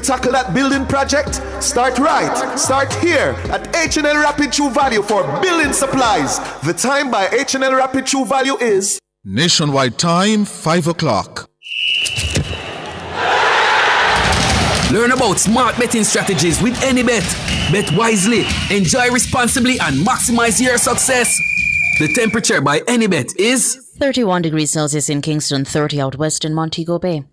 tackle that building project? Start right. Start here at H&L Rapid True Value for building supplies. The time by H&L Rapid True Value is Nationwide time, 5 o'clock. Learn about smart betting strategies with AnyBet. Bet wisely, enjoy responsibly, and maximize your success. The temperature by AnyBet is 31 degrees Celsius in Kingston, 30 out west in Montego Bay.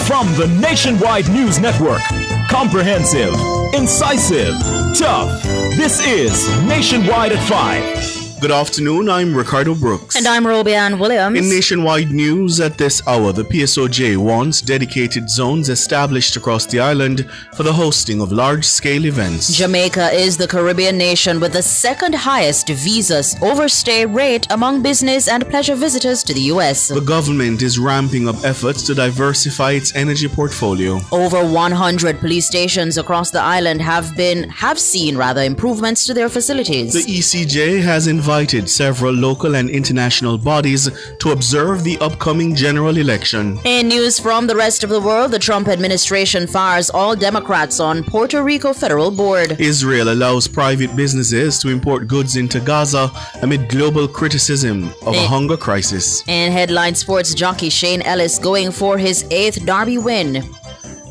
From the Nationwide News Network, comprehensive, incisive, tough. This is Nationwide at 5. Good afternoon, I'm Ricardo Brooks. And I'm Robianne Williams. In Nationwide News at this hour, the PSOJ wants dedicated zones established across the island for the hosting of large-scale events. Jamaica is the Caribbean nation with the second highest visas overstay rate among business and pleasure visitors to the U.S. The government is ramping up efforts to diversify its energy portfolio. Over 100 police stations across the island have seen improvements to their facilities. The ECJ has invited several local and international bodies to observe the upcoming general election. In news from the rest of the world, the Trump administration fires all Democrats on Puerto Rico federal board. Israel allows private businesses to import goods into Gaza amid global criticism of a hunger crisis. In headline sports, jockey Shane Ellis going for his 8th Derby win.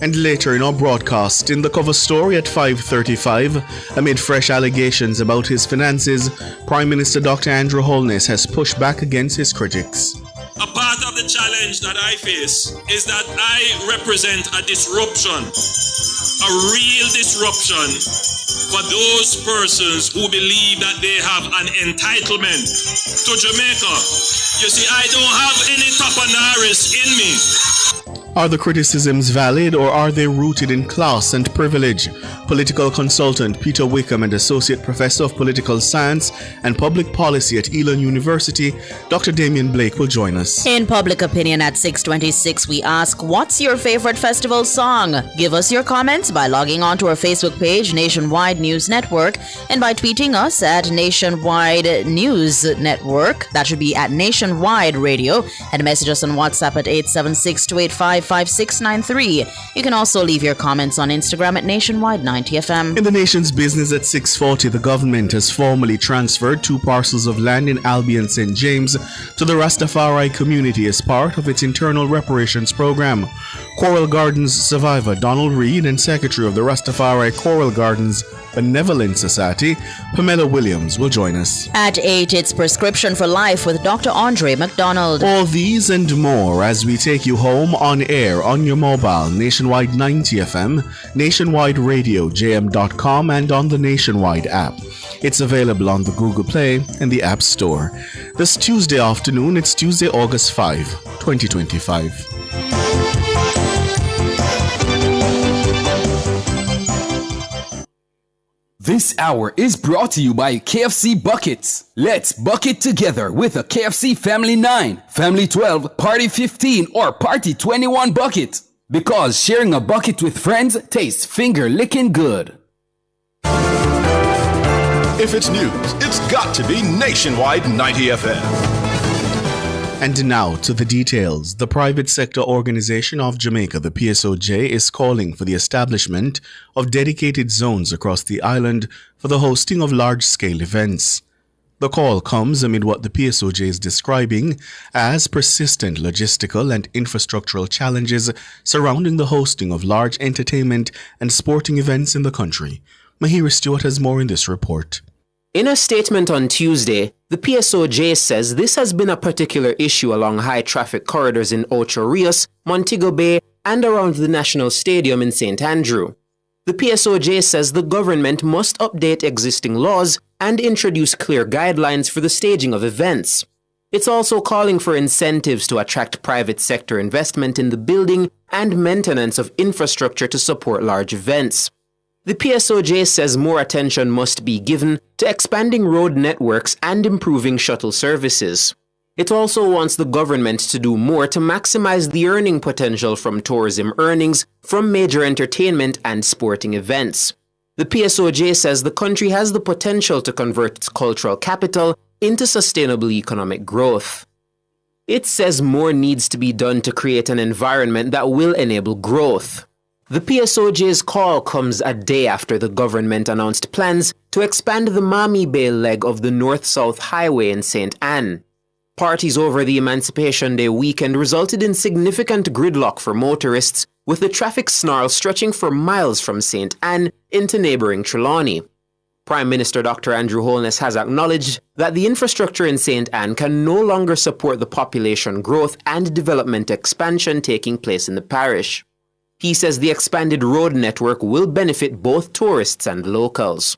And later in our broadcast, in the cover story at 5:35, amid fresh allegations about his finances, Prime Minister Dr. Andrew Holness has pushed back against his critics. A part of the challenge that I face is that I represent a disruption, a real disruption for those persons who believe that they have an entitlement to Jamaica. You see, I don't have any Tapanaris in me. Are the criticisms valid or are they rooted in class and privilege? Political consultant Peter Wickham and Associate Professor of Political Science and Public Policy at Elon University, Dr. Damian Blake will join us. In Public Opinion at 6:26, we ask, what's your favorite festival song? Give us your comments by logging on to our Facebook page, Nationwide News Network, and by tweeting us at Nationwide News Network. That should be at Nationwide Radio, and message us on WhatsApp at 876-285-5693. You can also leave your comments on Instagram at Nationwide 90FM. In the nation's business at 6:40, the government has formally transferred 2 parcels of land in Albion St. James to the Rastafari community as part of its internal reparations program. Coral Gardens survivor Donald Reed and Secretary of the Rastafari Coral Gardens Benevolent Society, Pamela Williams, will join us. At 8, it's Prescription for Life with Dr. Andre McDonald. All these and more as we take you home on air on your mobile, Nationwide 90FM, Nationwide Radio, JM.com, and on the Nationwide app. It's available on the Google Play and the App Store. This Tuesday afternoon, it's Tuesday, August 5, 2025. This hour is brought to you by KFC Buckets. Let's bucket together with a KFC Family 9, Family 12, Party 15, or Party 21 bucket. Because sharing a bucket with friends tastes finger-licking good. If it's news, it's got to be Nationwide 90 FM. And now to the details. The private sector organization of Jamaica, the PSOJ, is calling for the establishment of dedicated zones across the island for the hosting of large-scale events. The call comes amid what the PSOJ is describing as persistent logistical and infrastructural challenges surrounding the hosting of large entertainment and sporting events in the country. Mahira Stewart has more in this report. In a statement on Tuesday, the PSOJ says this has been a particular issue along high-traffic corridors in Ocho Rios, Montego Bay, and around the National Stadium in St. Andrew. The PSOJ says the government must update existing laws and introduce clear guidelines for the staging of events. It's also calling for incentives to attract private sector investment in the building and maintenance of infrastructure to support large events. The PSOJ says more attention must be given to expanding road networks and improving shuttle services. It also wants the government to do more to maximize the earning potential from tourism earnings from major entertainment and sporting events. The PSOJ says the country has the potential to convert its cultural capital into sustainable economic growth. It says more needs to be done to create an environment that will enable growth. The PSOJ's call comes a day after the government announced plans to expand the Mami Bay leg of the North-South Highway in St. Ann. Parties over the Emancipation Day weekend resulted in significant gridlock for motorists, with the traffic snarl stretching for miles from St. Ann into neighbouring Trelawney. Prime Minister Dr. Andrew Holness has acknowledged that the infrastructure in St. Ann can no longer support the population growth and development expansion taking place in the parish. He says the expanded road network will benefit both tourists and locals.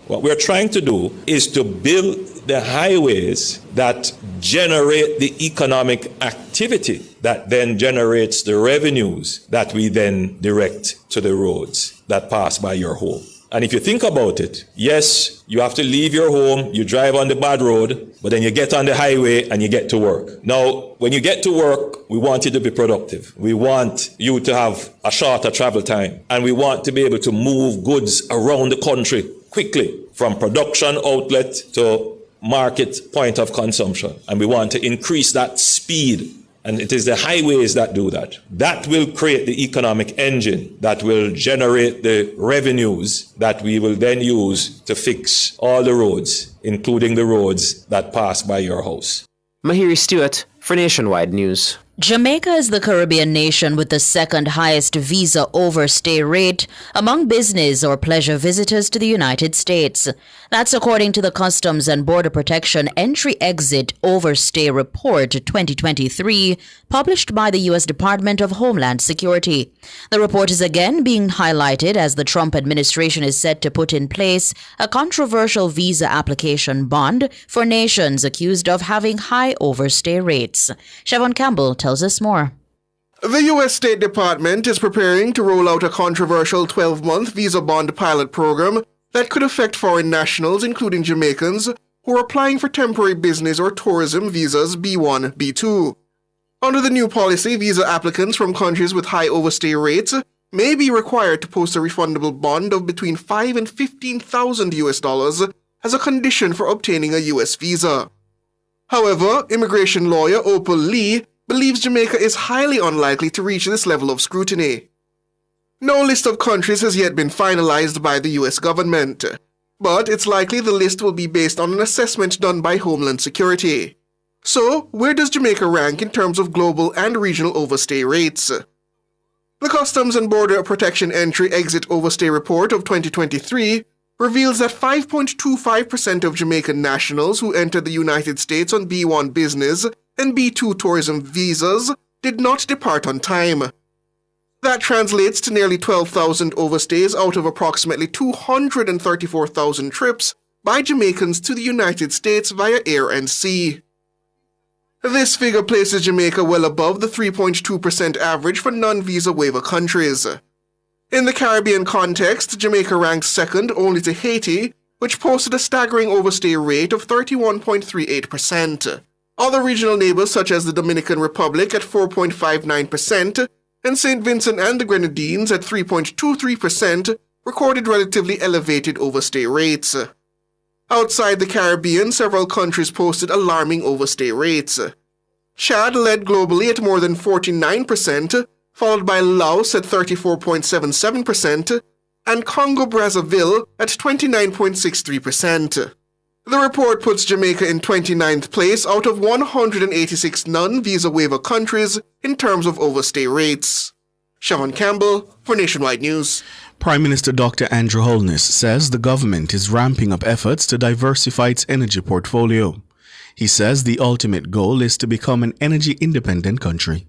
What we're trying to do is to build the highways that generate the economic activity that then generates the revenues that we then direct to the roads that pass by your home. And if you think about it, yes, you have to leave your home, you drive on the bad road, but then you get on the highway and you get to work. Now, when you get to work, we want you to be productive. We want you to have a shorter travel time. And we want to be able to move goods around the country quickly from production outlet to market point of consumption. And we want to increase that speed. And it is the highways that do that. That will create the economic engine that will generate the revenues that we will then use to fix all the roads, including the roads that pass by your house. Mahiri Stewart for Nationwide News. Jamaica is the Caribbean nation with the second highest visa overstay rate among business or pleasure visitors to the United States. That's according to the Customs and Border Protection Entry-Exit Overstay Report 2023, published by the U.S. Department of Homeland Security. The report is again being highlighted as the Trump administration is set to put in place a controversial visa application bond for nations accused of having high overstay rates. Siobhan Campbell tells us more. The U.S. State Department is preparing to roll out a controversial 12-month visa bond pilot program that could affect foreign nationals, including Jamaicans, who are applying for temporary business or tourism visas B1, B2. Under the new policy, visa applicants from countries with high overstay rates may be required to post a refundable bond of between $5,000 and $15,000 as a condition for obtaining a U.S. visa. However, immigration lawyer Opal Lee believes Jamaica is highly unlikely to reach this level of scrutiny. No list of countries has yet been finalized by the U.S. government, but it's likely the list will be based on an assessment done by Homeland Security. So, where does Jamaica rank in terms of global and regional overstay rates? The Customs and Border Protection Entry-Exit Overstay Report of 2023 reveals that 5.25% of Jamaican nationals who entered the United States on B1 business and B2 tourism visas did not depart on time. That translates to nearly 12,000 overstays out of approximately 234,000 trips by Jamaicans to the United States via air and sea. This figure places Jamaica well above the 3.2% average for non-visa waiver countries. In the Caribbean context, Jamaica ranks second only to Haiti, which posted a staggering overstay rate of 31.38%. Other regional neighbors such as the Dominican Republic at 4.59% and St. Vincent and the Grenadines at 3.23% recorded relatively elevated overstay rates. Outside the Caribbean, several countries posted alarming overstay rates. Chad led globally at more than 49%, followed by Laos at 34.77%, and Congo-Brazzaville at 29.63%. The report puts Jamaica in 29th place out of 186 non-visa waiver countries in terms of overstay rates. Siobhan Campbell for Nationwide News. Prime Minister Dr. Andrew Holness says the government is ramping up efforts to diversify its energy portfolio. He says the ultimate goal is to become an energy-independent country.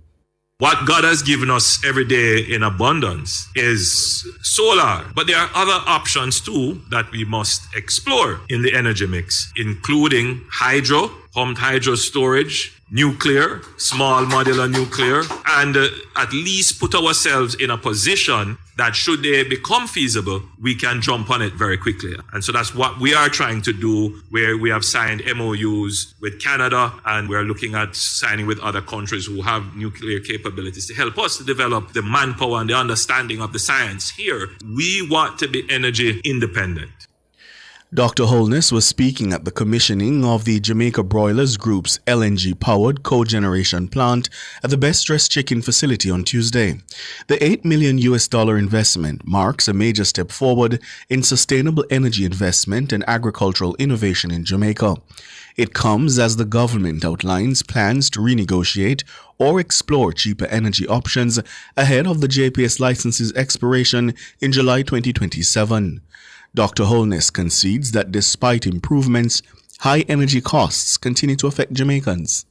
What God has given us every day in abundance is solar. But there are other options too that we must explore in the energy mix, including hydro, pumped hydro storage, nuclear, small modular nuclear, and at least put ourselves in a position that should they become feasible, we can jump on it very quickly. And so that's what we are trying to do, where we have signed MOUs with Canada, and we're looking at signing with other countries who have nuclear capabilities to help us to develop the manpower and the understanding of the science here. We want to be energy independent. Dr. Holness was speaking at the commissioning of the Jamaica Broilers Group's LNG-powered cogeneration plant at the Best Dressed Chicken facility on Tuesday. The $8 million investment marks a major step forward in sustainable energy investment and agricultural innovation in Jamaica. It comes as the government outlines plans to renegotiate or explore cheaper energy options ahead of the JPS license's expiration in July 2027. Dr. Holness concedes that despite improvements, high energy costs continue to affect Jamaicans.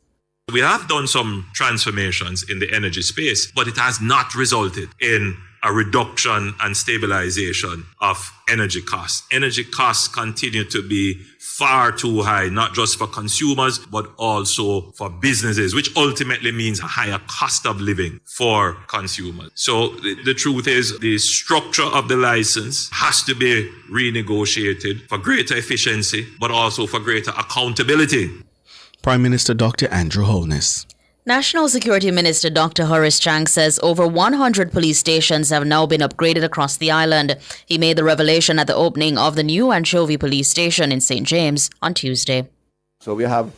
We have done some transformations in the energy space, but it has not resulted in a reduction and stabilization of energy costs. Energy costs continue to be far too high, not just for consumers, but also for businesses, which ultimately means a higher cost of living for consumers. So the truth is the structure of the license has to be renegotiated for greater efficiency, but also for greater accountability. Prime Minister Dr. Andrew Holness. National Security Minister Dr. Horace Chang says over 100 police stations have now been upgraded across the island. He made the revelation at the opening of the new Anchovy Police Station in St. James on Tuesday. So we have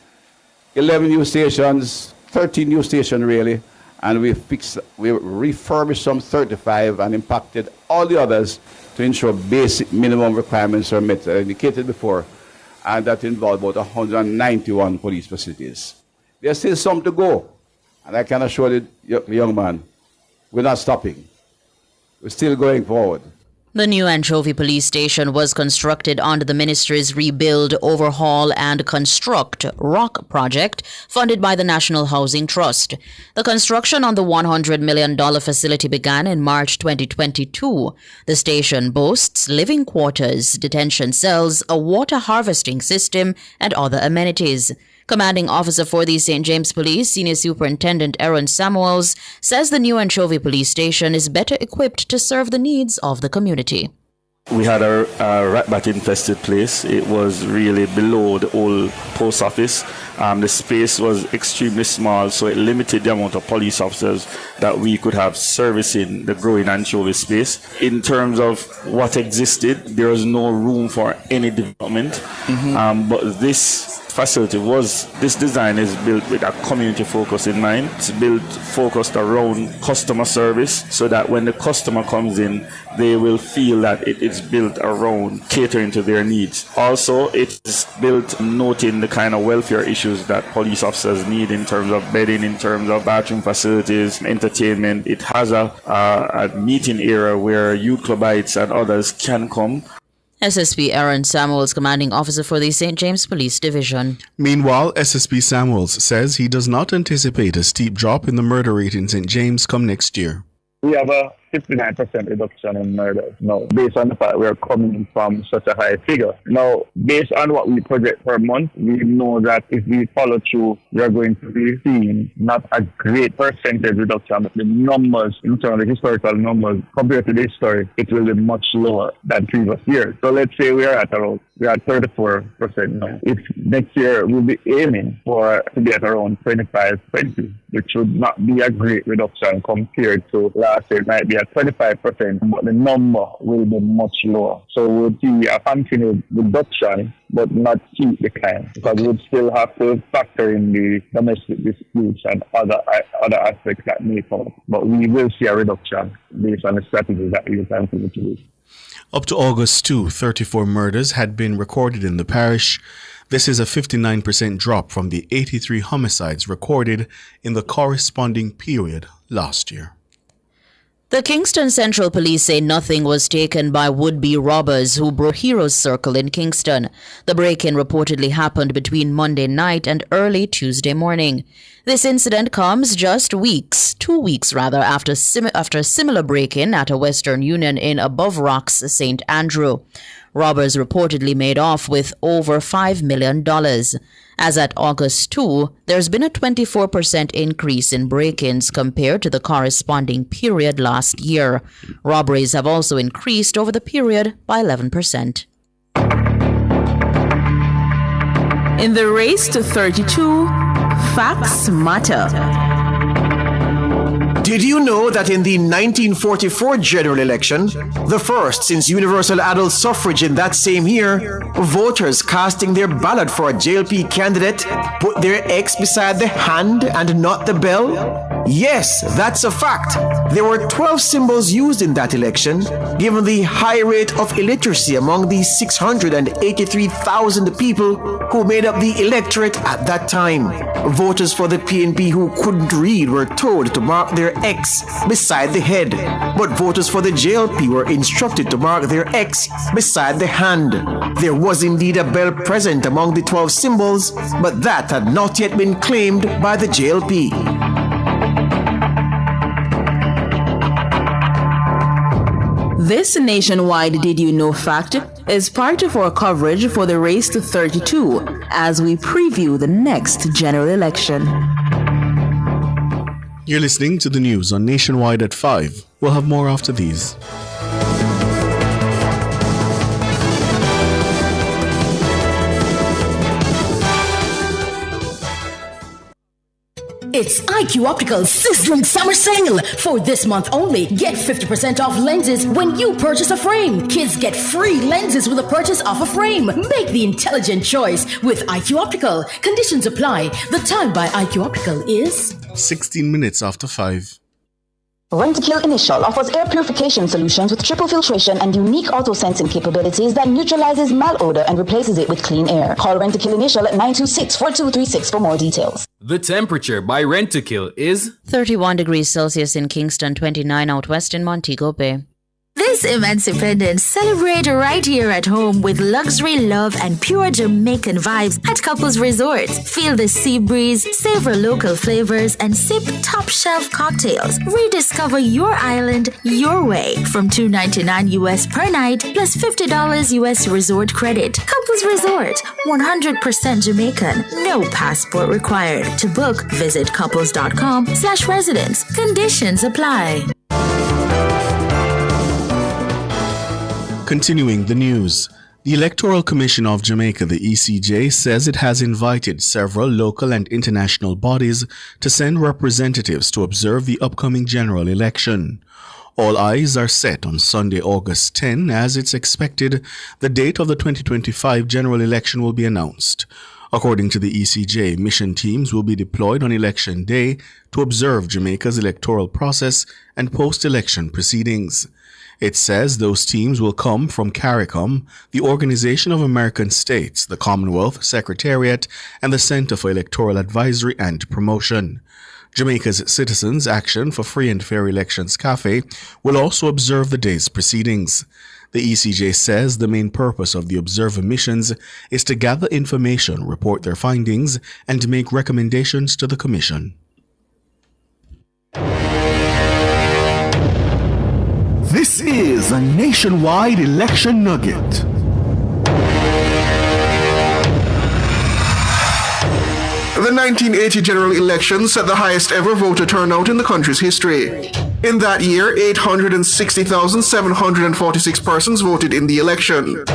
11 new stations, 13 new stations really, and we refurbished some 35 and impacted all the others to ensure basic minimum requirements are met, indicated before, and that involved about 191 police facilities. There's still some to go. And I can assure the young man, we're not stopping. We're still going forward. The new Anchovy Police Station was constructed under the ministry's Rebuild, Overhaul and Construct ROC project funded by the National Housing Trust. The construction on the $100 million facility began in March 2022. The station boasts living quarters, detention cells, a water harvesting system and other amenities. Commanding Officer for the St. James Police, Senior Superintendent Aaron Samuels, says the new Anchovy Police Station is better equipped to serve the needs of the community. We had a rat-bat-infested place. It was really below the old post office. The space was extremely small, so it limited the amount of police officers that we could have servicing the growing anchovy space. In terms of what existed, there was no room for any development. But this design is built with a community focus in mind. It's built focused around customer service so that when the customer comes in, they will feel that it is built around catering to their needs. Also, it's built noting the kind of welfare issues that police officers need in terms of bedding, in terms of bathroom facilities, entertainment. It has a meeting area where youth clubites and others can come. SSP Aaron Samuels, Commanding Officer for the St. James Police Division. Meanwhile, SSP Samuels says he does not anticipate a steep drop in the murder rate in St. James come next year. We have a 59% reduction in murders now, based on the fact we are coming from such a high figure. Now, based on what we project per month, we know that if we follow through, we are going to be seeing not a great percentage reduction, but the numbers, in terms of the historical numbers, compared to the history, it will be much lower than previous years. So let's say we are at 34% now. If next year we'll be aiming to be at around 25-20, which would not be a great reduction compared to last year. It might be at 25%, but the number will be much lower. So we'll see a continued reduction, but not steep decline, because we'll still have to factor in the domestic disputes and other aspects that may come up. But we will see a reduction based on the strategy that we will continue to use. Up to August 2, 34 murders had been recorded in the parish. This is a 59% drop from the 83 homicides recorded in the corresponding period last year. The Kingston Central Police say nothing was taken by would-be robbers who broke Heroes Circle in Kingston. The break-in reportedly happened between Monday night and early Tuesday morning. This incident comes just 2 weeks after a similar break-in at a Western Union in Above Rocks, St. Andrew. Robbers reportedly made off with over $5 million. As at August 2, there's been a 24% increase in break-ins compared to the corresponding period last year. Robberies have also increased over the period by 11%. In the race to 32, facts matter. Did you know that in the 1944 general election, the first since universal adult suffrage in that same year, voters casting their ballot for a JLP candidate put their X beside the hand and not the bell? Yes, that's a fact. There were 12 symbols used in that election, given the high rate of illiteracy among the 683,000 people who made up the electorate at that time. Voters for the PNP who couldn't read were told to mark their X beside the head, but voters for the JLP were instructed to mark their X beside the hand. There was indeed a bell present among the 12 symbols, but that had not yet been claimed by the JLP. This nationwide Did You Know fact is part of our coverage for the race to 32 as we preview the next general election. You're listening to the news on Nationwide at 5. We'll have more after these. It's IQ Optical's sizzling summer sale. For this month only, get 50% off lenses when you purchase a frame. Kids get free lenses with a purchase of a frame. Make the intelligent choice with IQ Optical. Conditions apply. The time by IQ Optical is 16 minutes after 5. Rentokil Initial offers air purification solutions with triple filtration and unique auto-sensing capabilities that neutralizes malodor and replaces it with clean air. Call Rentokil Initial at 926-4236 for more details. The temperature by Rentokil is 31 degrees Celsius in Kingston, 29 out west in Montego Bay. This Immense Independence celebrate right here at home with luxury, love, and pure Jamaican vibes at Couples Resorts. Feel the sea breeze, savor local flavors, and sip top-shelf cocktails. Rediscover your island your way from $2.99 US per night plus $50 US resort credit. Couples Resort, 100% Jamaican, no passport required. To book, visit couples.com/residence. Conditions apply. Continuing the news, the Electoral Commission of Jamaica, the ECJ, says it has invited several local and international bodies to send representatives to observe the upcoming general election. All eyes are set on Sunday, August 10, as it's expected the date of the 2025 general election will be announced. According to the ECJ, mission teams will be deployed on election day to observe Jamaica's electoral process and post-election proceedings. It says those teams will come from CARICOM, the Organization of American States, the Commonwealth Secretariat, and the Center for Electoral Advisory and Promotion. Jamaica's Citizens Action for Free and Fair Elections CAFE will also observe the day's proceedings. The ECJ says the main purpose of the observer missions is to gather information, report their findings, and make recommendations to the Commission. This is a nationwide election nugget. The 1980 general election set the highest ever voter turnout in the country's history. In that year, 860,746 persons voted in the election.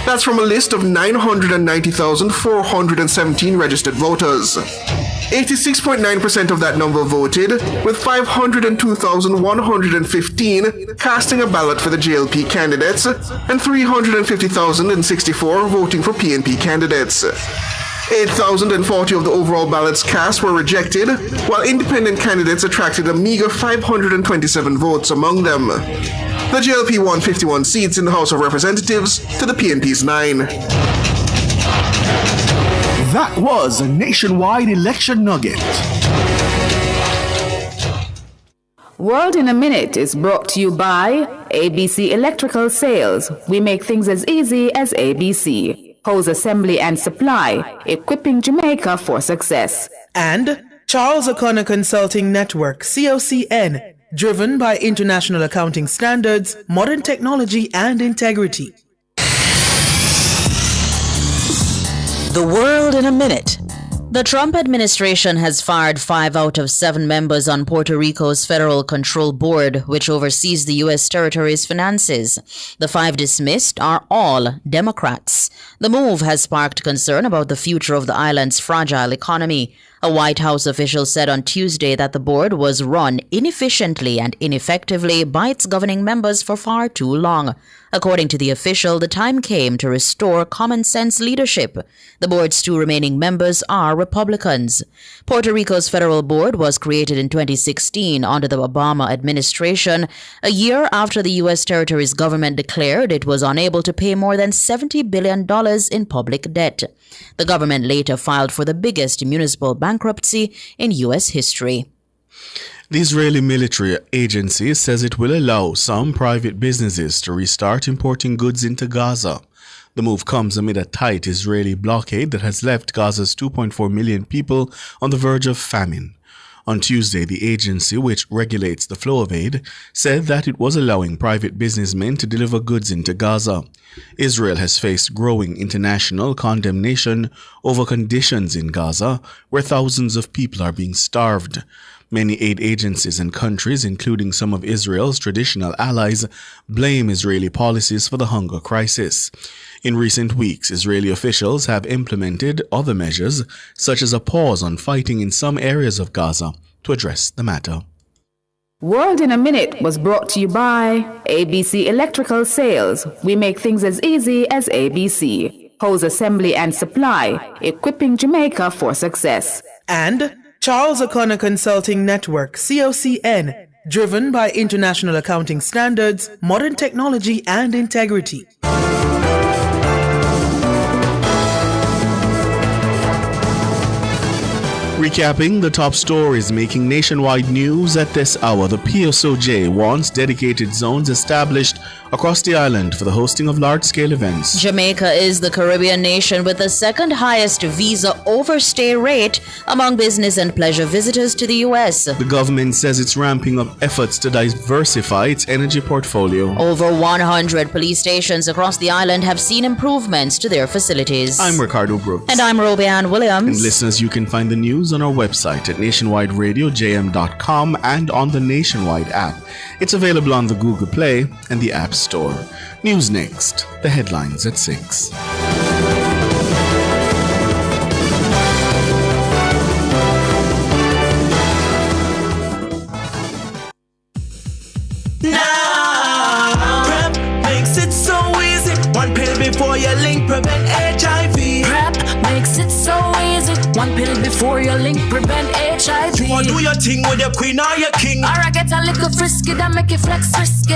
That's from a list of 990,417 registered voters. 86.9% of that number voted, with 502,115 casting a ballot for the JLP candidates and 350,064 voting for PNP candidates. 8,040 of the overall ballots cast were rejected, while independent candidates attracted a meager 527 votes among them. The JLP won 51 seats in the House of Representatives to the PNP's 9. That was a nationwide election nugget. World in a Minute is brought to you by ABC Electrical Sales. We make things as easy as ABC. Hose assembly and supply, equipping Jamaica for success. And Charles O'Connor Consulting Network, COCN, driven by international accounting standards, modern technology, and integrity. The World in a Minute. The Trump administration has fired 5 out of 7 members on Puerto Rico's Federal Control Board, which oversees the U.S. territory's finances. The 5 dismissed are all Democrats. The move has sparked concern about the future of the island's fragile economy. A White House official said on Tuesday that the board was run inefficiently and ineffectively by its governing members for far too long. According to the official, the time came to restore common sense leadership. The board's two remaining members are Republicans. Puerto Rico's federal board was created in 2016 under the Obama administration, a year after the U.S. territory's government declared it was unable to pay more than $70 billion in public debt. The government later filed for the biggest municipal bankruptcy in U.S. history. The Israeli military agency says it will allow some private businesses to restart importing goods into Gaza. The move comes amid a tight Israeli blockade that has left Gaza's 2.4 million people on the verge of famine. On Tuesday, the agency, which regulates the flow of aid, said that it was allowing private businessmen to deliver goods into Gaza. Israel has faced growing international condemnation over conditions in Gaza, where thousands of people are being starved. Many aid agencies and countries, including some of Israel's traditional allies, blame Israeli policies for the hunger crisis. In recent weeks, Israeli officials have implemented other measures, such as a pause on fighting in some areas of Gaza, to address the matter. World in a Minute was brought to you by ABC Electrical Sales. We make things as easy as ABC. Hose assembly and supply, equipping Jamaica for success. And Charles O'Connor Consulting Network, COCN, driven by international accounting standards, modern technology, and integrity. Recapping the top stories making nationwide news at this hour, the PSOJ wants dedicated zones established across the island for the hosting of large-scale events. Jamaica is the Caribbean nation with the second highest visa overstay rate among business and pleasure visitors to the U.S. The government says it's ramping up efforts to diversify its energy portfolio. Over 100 police stations across the island have seen improvements to their facilities. I'm Ricardo Brooks. And I'm Roby Ann Williams. And listeners, you can find the news on our website at nationwideradiojm.com and on the Nationwide app. It's available on the Google Play and the App Store. News next. The headlines at 6. Now, PrEP makes it so easy. One pill before you link prevent HIV. PrEP makes it so easy. One pill before you link prevent HIV. You wanna do your thing with your queen or your king? Or I get a little frisky that make you flex risky.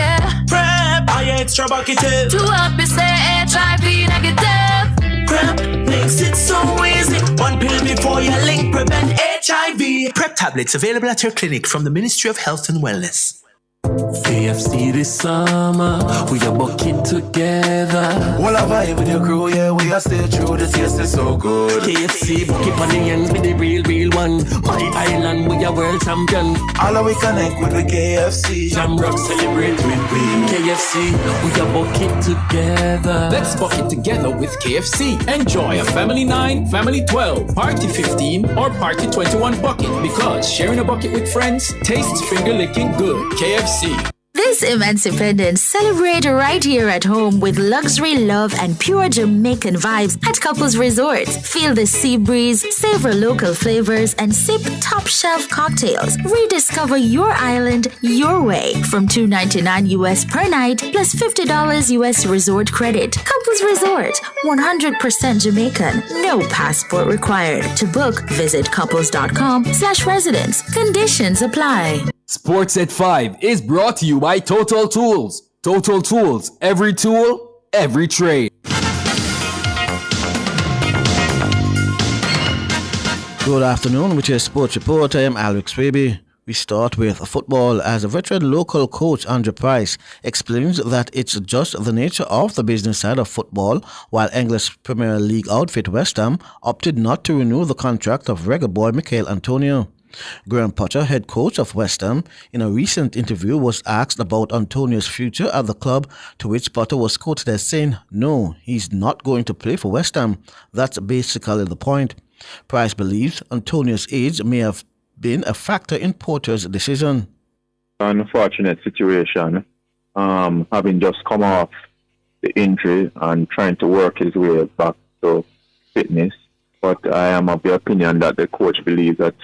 PrEP, I extra bucketed. To help you stay HIV negative. PrEP makes it so easy. One pill before you link prevent HIV. PrEP tablets available at your clinic from the Ministry of Health and Wellness. KFC this summer, we are bucking together. Well, I vibe with your crew, yeah, we are stay true, the taste is so good. KFC, bucket on the ends with the real one. My island, we are world champion. All of we connect with the KFC. Shamrock celebrate with we. KFC, we are bucking together. Let's bucket together with KFC. Enjoy a Family 9, Family 12, Party 15, or Party 21 bucket, because sharing a bucket with friends tastes finger-licking good. KFC. This Immense Independence celebrate right here at home with luxury, love, and pure Jamaican vibes at Couples Resort. Feel the sea breeze, savor local flavors, and sip top-shelf cocktails. Rediscover your island your way from $2.99 US per night plus $50 US resort credit. Couples Resort, 100% Jamaican, no passport required. To book, visit couples.com/residence. Conditions apply. Sports at 5 is brought to you by Total Tools. Total Tools, every tool, every trade. Good afternoon, with your sports report. I am Alex Swaby. We start with football, as a veteran local coach Andre Price explains that it's just the nature of the business side of football, while English Premier League outfit West Ham opted not to renew the contract of reggae boy Mikel Antonio. Graham Potter, head coach of West Ham, in a recent interview was asked about Antonio's future at the club, to which Potter was quoted as saying, "No, he's not going to play for West Ham. That's basically the point." Price believes Antonio's age may have been a factor in Potter's decision. Unfortunate situation, having just come off the injury and trying to work his way back to fitness. but I am of the opinion that the coach believes that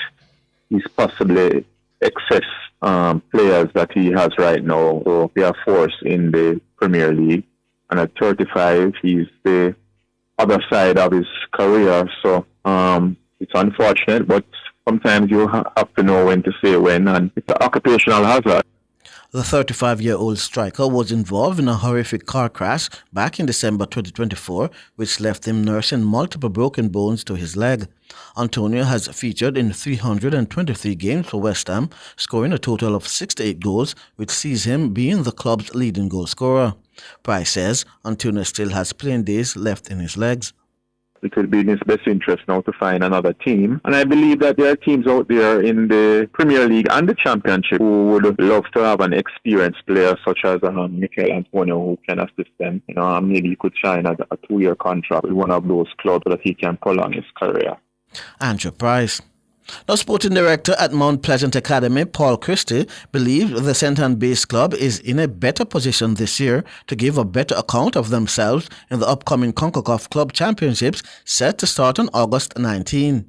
he's possibly excess players that he has right now. So they are forced in the Premier League. And at 35, he's the other side of his career. So it's unfortunate, but sometimes you have to know when to say when, and it's an occupational hazard. The 35-year-old striker was involved in a horrific car crash back in December 2024, which left him nursing multiple broken bones to his leg. Antonio has featured in 323 games for West Ham, scoring a total of 68 goals, which sees him being the club's leading goal scorer. Price says Antonio still has playing days left in his legs. It will be in his best interest now to find another team. And I believe that there are teams out there in the Premier League and the Championship who would love to have an experienced player such as Mikel Antonio who can assist them. Maybe he could sign a 2-year contract with one of those clubs so that he can prolong his career. Andrew Price. Now, sporting director at Mount Pleasant Academy, Paul Christie, believes the St. Anne-based club is in a better position this year to give a better account of themselves in the upcoming CONCACAF Club Championships set to start on August 19.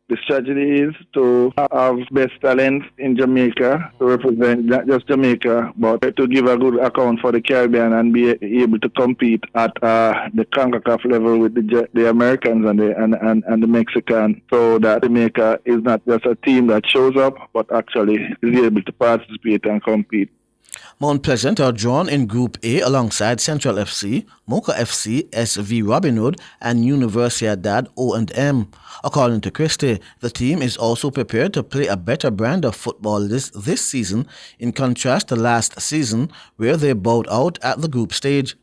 The strategy is to have best talent in Jamaica, to represent not just Jamaica, but to give a good account for the Caribbean and be able to compete at the CONCACAF level with the Americans and the Mexicans, so that Jamaica is not just a team that shows up, but actually is able to participate and compete. Mount Pleasant are drawn in Group A alongside Central FC, Mocha FC, SV Robin Hood, and Universidad O&M. According to Christie, the team is also prepared to play a better brand of football this season, in contrast to last season, where they bowed out at the group stage.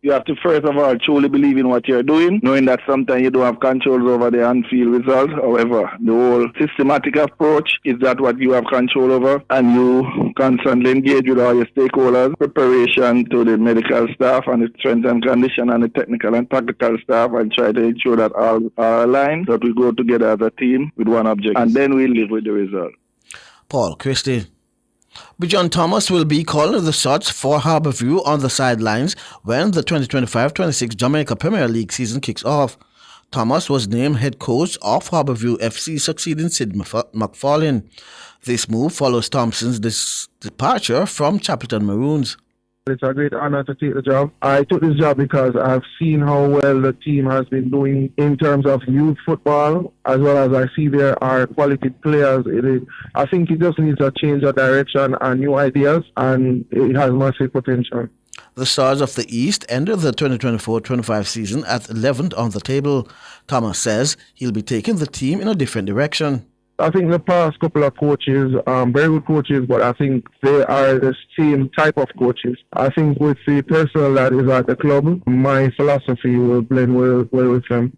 You have to first of all truly believe in what you're doing, knowing that sometimes you don't have control over the on-field results. However, the whole systematic approach is that what you have control over, and you constantly engage with all your stakeholders, preparation to the medical staff and the strength and condition and the technical and tactical staff, and try to ensure that all are aligned, that we go together as a team with one object, and then we live with the result. Paul Christie. Bijan Thomas will be calling the shots for Harbourview on the sidelines when the 2025-26 Jamaica Premier League season kicks off. Thomas was named head coach of Harbourview FC, succeeding Sid McFarlane. This move follows Thompson's departure from Chapelton Maroons. It's a great honor to take the job. I took this job because I've seen how well the team has been doing in terms of youth football, as well as I see there are quality players. I think it just needs a change of direction and new ideas, and it has massive potential. The Stars of the East ended the 2024-25 season at 11th on the table. Thomas says he'll be taking the team in a different direction. I think the past couple of coaches, very good coaches, but I think they are the same type of coaches. I think with the personnel that is at the club, my philosophy will blend well with them.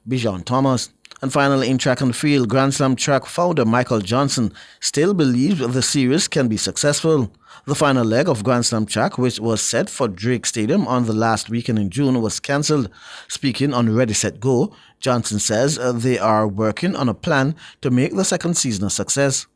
Bijan Thomas. And finally, in track and field, Grand Slam track founder Michael Johnson still believes the series can be successful. The final leg of Grand Slam track, which was set for Drake Stadium on the last weekend in June, was cancelled. Speaking on Ready, Set, Go, Johnson says they are working on a plan to make the second season a success.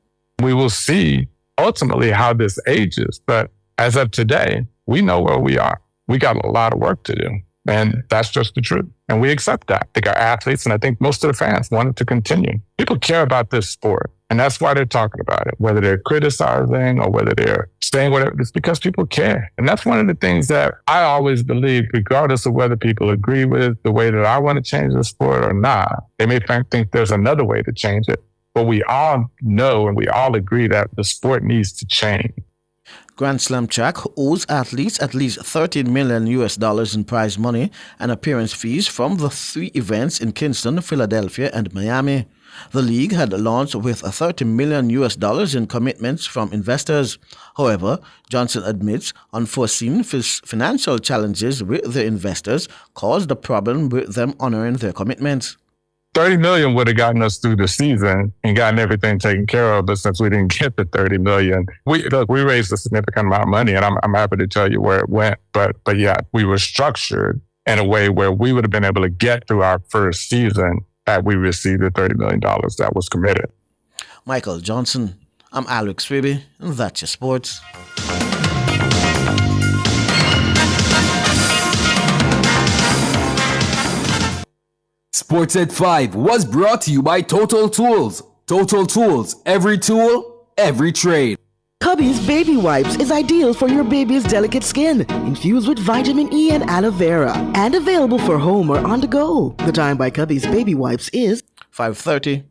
We will see ultimately how this ages, but as of today, we know where we are. We got a lot of work to do, and that's just the truth. And we accept that. I think our athletes, and I think most of the fans, want it to continue. People care about this sport, and that's why they're talking about it, whether they're criticizing or whether they're saying whatever. It's because people care. And that's one of the things that I always believe, regardless of whether people agree with the way that I want to change the sport or not. They may think there's another way to change it, but we all know and we all agree that the sport needs to change. Grand Slam track owes athletes at least $13 million in prize money and appearance fees from the 3 events in Kingston, Philadelphia, and Miami. The league had launched with $30 million in commitments from investors. However, Johnson admits unforeseen financial challenges with the investors caused a problem with them honoring their commitments. $30 million would have gotten us through the season and gotten everything taken care of. But since we didn't get the $30 million, we raised a significant amount of money, and I'm happy to tell you where it went. But yeah, we were structured in a way where we would have been able to get through our first season had we received the $30 million that was committed. Michael Johnson, I'm Alex Swiby, and that's your sports. Sports at 5 was brought to you by Total Tools. Total Tools, every tool, every trade. Cubby's Baby Wipes is ideal for your baby's delicate skin, infused with vitamin E and aloe vera, and available for home or on the go. The time by Cubby's Baby Wipes is 5:30.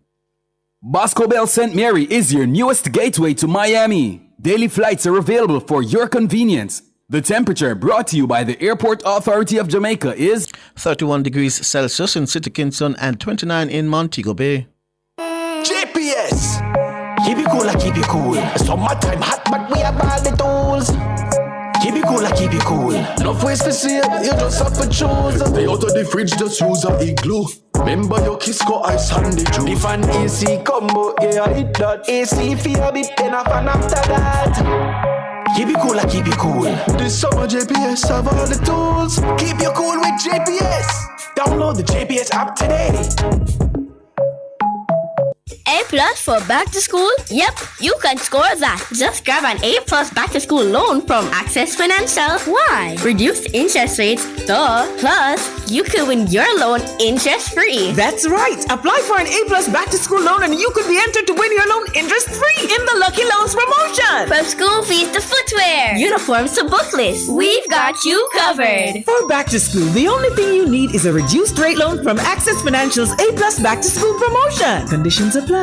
Bosco Bell St. Mary is your newest gateway to Miami. Daily flights are available for your convenience. The temperature brought to you by the Airport Authority of Jamaica is 31 degrees Celsius in City Kingston and 29 in Montego Bay. GPS. Keep it cool, keep it cool. Summertime hot, but we have all the tools. Keep it cool, keep it cool. No ways to see it, you just have to choose. Stay out of the fridge, just use a igloo. Remember your Kisco ice and the juice. The fan AC combo, yeah, I hit that. AC feel a bit enough and after that. Keep it cool, keep it cool. This summer JPS have all the tools. Keep you cool with JPS. Download the JPS app today. A plus for back to school? Yep, you can score that. Just grab an A plus back to school loan from Access Financial. Why? Reduced interest rates, duh. Plus, you could win your loan interest free. That's right. Apply for an A plus back to school loan and you could be entered to win your loan interest free in the Lucky Loans promotion. From school fees to footwear, uniforms to book lists, we've got you covered. For back to school, the only thing you need is a reduced rate loan from Access Financial's A plus back to school promotion. Conditions apply.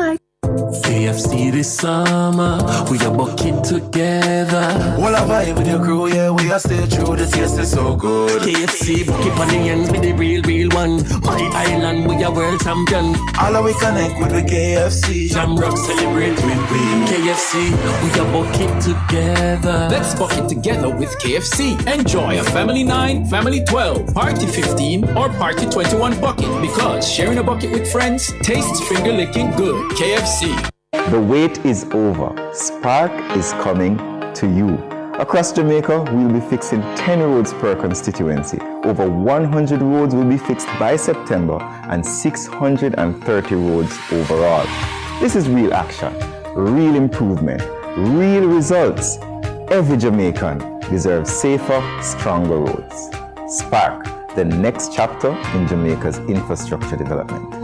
KFC this summer, we are booking together. All I vibe with your crew, yeah, we are stay true, the taste is so good. KFC, bucket on the ends with the real one. My island, we are world champion. All we connect with the KFC. Jamrock celebrate with we. KFC, we are booking together. Let's bucket together with KFC. Enjoy a Family 9, Family 12, Party 15, or Party 21 bucket because sharing a bucket with friends tastes finger licking good. KFC. The wait is over. Spark is coming to you. Across Jamaica, we'll be fixing 10 roads per constituency. Over 100 roads will be fixed by September and 630 roads overall. This is real action, real improvement, real results. Every Jamaican deserves safer, stronger roads. Spark, the next chapter in Jamaica's infrastructure development.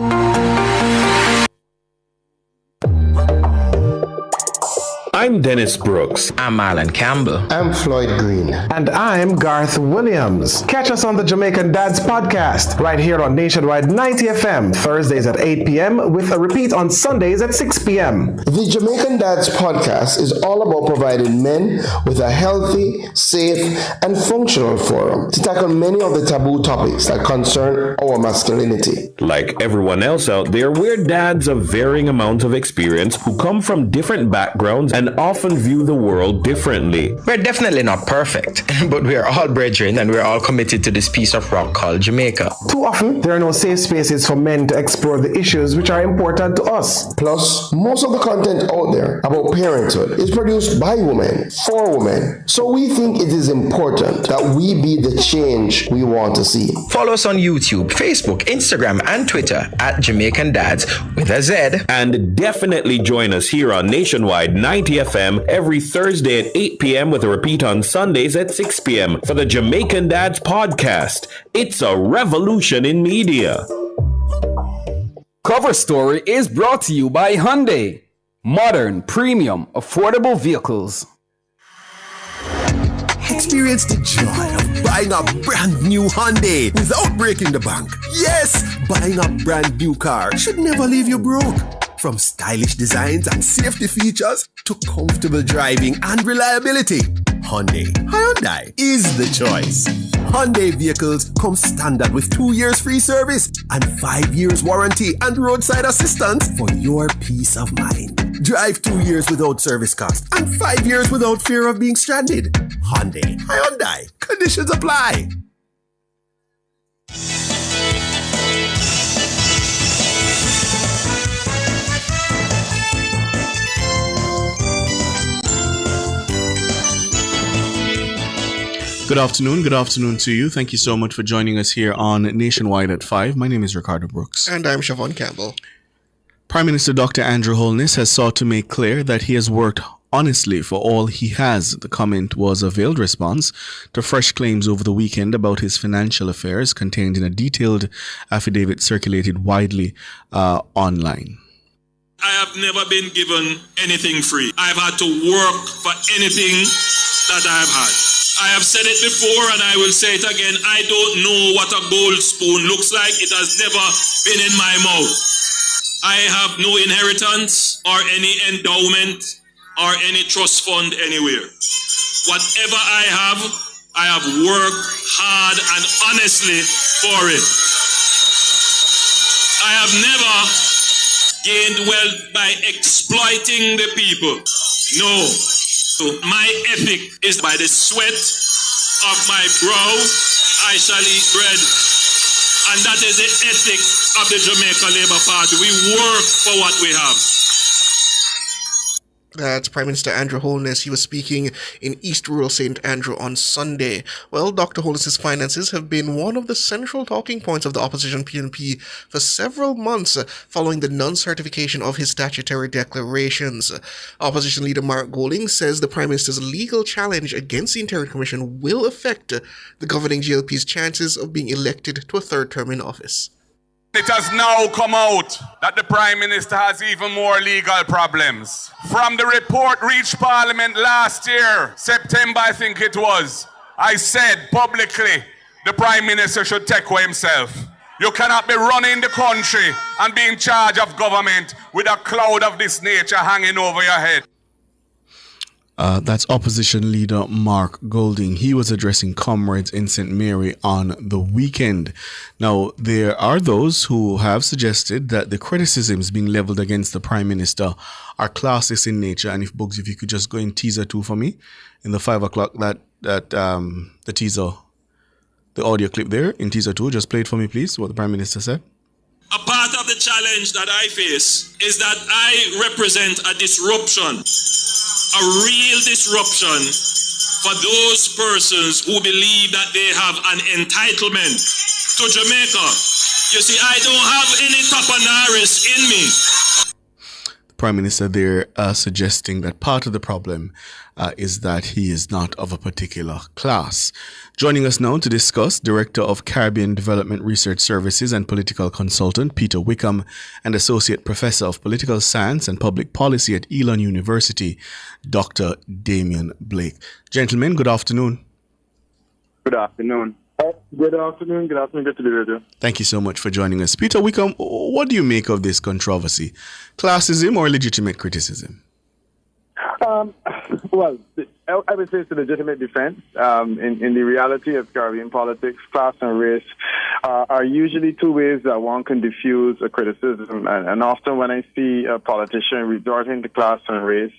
I'm Dennis Brooks. I'm Marlon Campbell. I'm Floyd Green. And I'm Garth Williams. Catch us on the Jamaican Dads podcast right here on Nationwide 90 FM, Thursdays at 8 p.m. with a repeat on Sundays at 6 p.m. The Jamaican Dads podcast is all about providing men with a healthy, safe, and functional forum to tackle many of the taboo topics that concern our masculinity. Like everyone else out there, we're dads of varying amounts of experience who come from different backgrounds and often view the world differently. We're definitely not perfect, but we are all brethren and we're all committed to this piece of rock called Jamaica. Too often, there are no safe spaces for men to explore the issues which are important to us. Plus, most of the content out there about parenthood is produced by women, for women. So we think it is important that we be the change we want to see. Follow us on YouTube, Facebook, Instagram, and Twitter at Jamaican Dads with a Z. And definitely join us here on Nationwide 90 FM every Thursday at 8 p.m. with a repeat on Sundays at 6 p.m. for the Jamaican Dads podcast. It's a revolution in media. Cover Story is brought to you by Hyundai. Modern, premium, affordable vehicles. Experience the joy of buying a brand new Hyundai without breaking the bank. Yes, buying a brand new car should never leave you broke. From stylish designs and safety features to comfortable driving and reliability, Hyundai is the choice. Hyundai vehicles come standard with 2 years free service and 5 years warranty and roadside assistance for your peace of mind. Drive 2 years without service cost and 5 years without fear of being stranded. Hyundai. Conditions apply. Good afternoon to you. Thank you so much for joining us here on Nationwide at 5. My name is Ricardo Brooks. And I'm Siobhan Campbell. Prime Minister Dr. Andrew Holness has sought to make clear that he has worked honestly for all he has. The comment was a veiled response to fresh claims over the weekend about his financial affairs contained in a detailed affidavit circulated widely online. I have never been given anything free. I've had to work for anything that I've had. I have said it before and I will say it again. I don't know what a gold spoon looks like. It has never been in my mouth. I have no inheritance or any endowment or any trust fund anywhere. Whatever I have worked hard and honestly for it. I have never gained wealth by exploiting the people. No. My ethic is by the sweat of my brow, I shall eat bread. And that is the ethic of the Jamaica Labour Party. We work for what we have. That's Prime Minister Andrew Holness. He was speaking in East Rural St. Andrew on Sunday. Well, Dr. Holness's finances have been one of the central talking points of the opposition PNP for several months following the non-certification of his statutory declarations. Opposition leader Mark Golding says the Prime Minister's legal challenge against the Interior Commission will affect the governing GLP's chances of being elected to a third term in office. It has now come out that the Prime Minister has even more legal problems. From the report reached Parliament last year, September I think it was, I said publicly the Prime Minister should take away himself. You cannot be running the country and be in charge of government with a cloud of this nature hanging over your head. That's opposition leader Mark Golding. He was addressing comrades in St. Mary on the weekend. Now, there are those who have suggested that the criticisms being leveled against the Prime Minister are classist in nature. And if Bugs, if you could just go in teaser 2 for me, in the 5 o'clock, the teaser, the audio clip there in teaser 2, just play it for me, please, what the Prime Minister said. A part of the challenge that I face is that I represent a disruption. A real disruption for those persons who believe that they have an entitlement to Jamaica. You see, I don't have any Topanaris in me. The Prime Minister there suggesting that part of the problem is that he is not of a particular class. Joining us now to discuss, Director of Caribbean Development Research Services and political consultant Peter Wickham and Associate Professor of Political Science and Public Policy at Elon University, Dr. Damian Blake. Gentlemen, good afternoon. Good afternoon. Good afternoon. Good afternoon. Good to be with you. Thank you so much for joining us. Peter Wickham, what do you make of this controversy? Classism or legitimate criticism? Well, I would say it's a legitimate defense. In the reality of Caribbean politics, class and race are usually two ways that one can diffuse a criticism. And often when I see a politician resorting to class and race,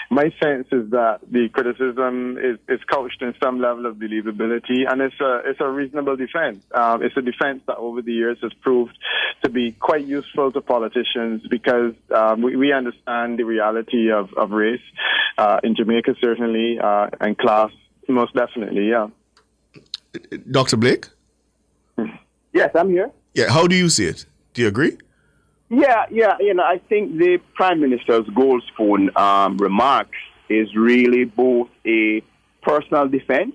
my sense is that the criticism is couched in some level of believability, and it's a reasonable defense. It's a defense that over the years has proved to be quite useful to politicians because we understand the reality of race in Jamaica, certainly, and class, most definitely, yeah. Dr. Blake? Yes, I'm here. Yeah, how do you see it? Do you agree? Yeah, I think the Prime Minister's gold spoon remarks is really both a personal defense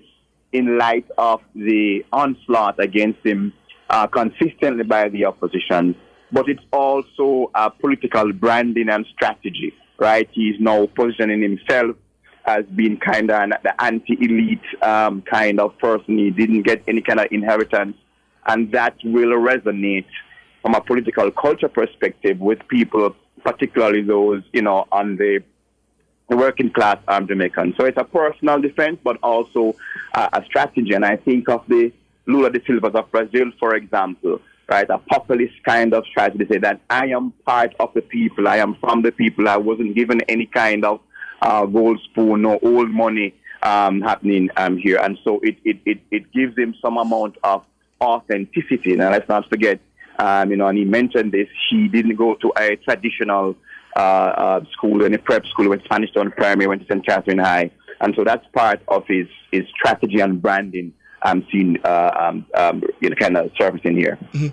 in light of the onslaught against him consistently by the opposition, but it's also a political branding and strategy, right? He's now positioning himself as being kind of the anti-elite kind of person. He didn't get any kind of inheritance, and that will resonate from a political culture perspective with people, particularly those, on the working class Jamaicans. So it's a personal defense, but also a strategy. And I think of the Lula da Silvas of Brazil, for example, right? A populist kind of strategy to say that I am part of the people, I am from the people, I wasn't given any kind of gold spoon or old money happening here. And so it gives him some amount of authenticity. Now, let's not forget, and he mentioned this, he didn't go to a traditional school, any prep school, went Spanish Town Primary, went to St. Catherine High. And so that's part of his strategy and branding I'm seeing kind of surfacing here. Mm-hmm.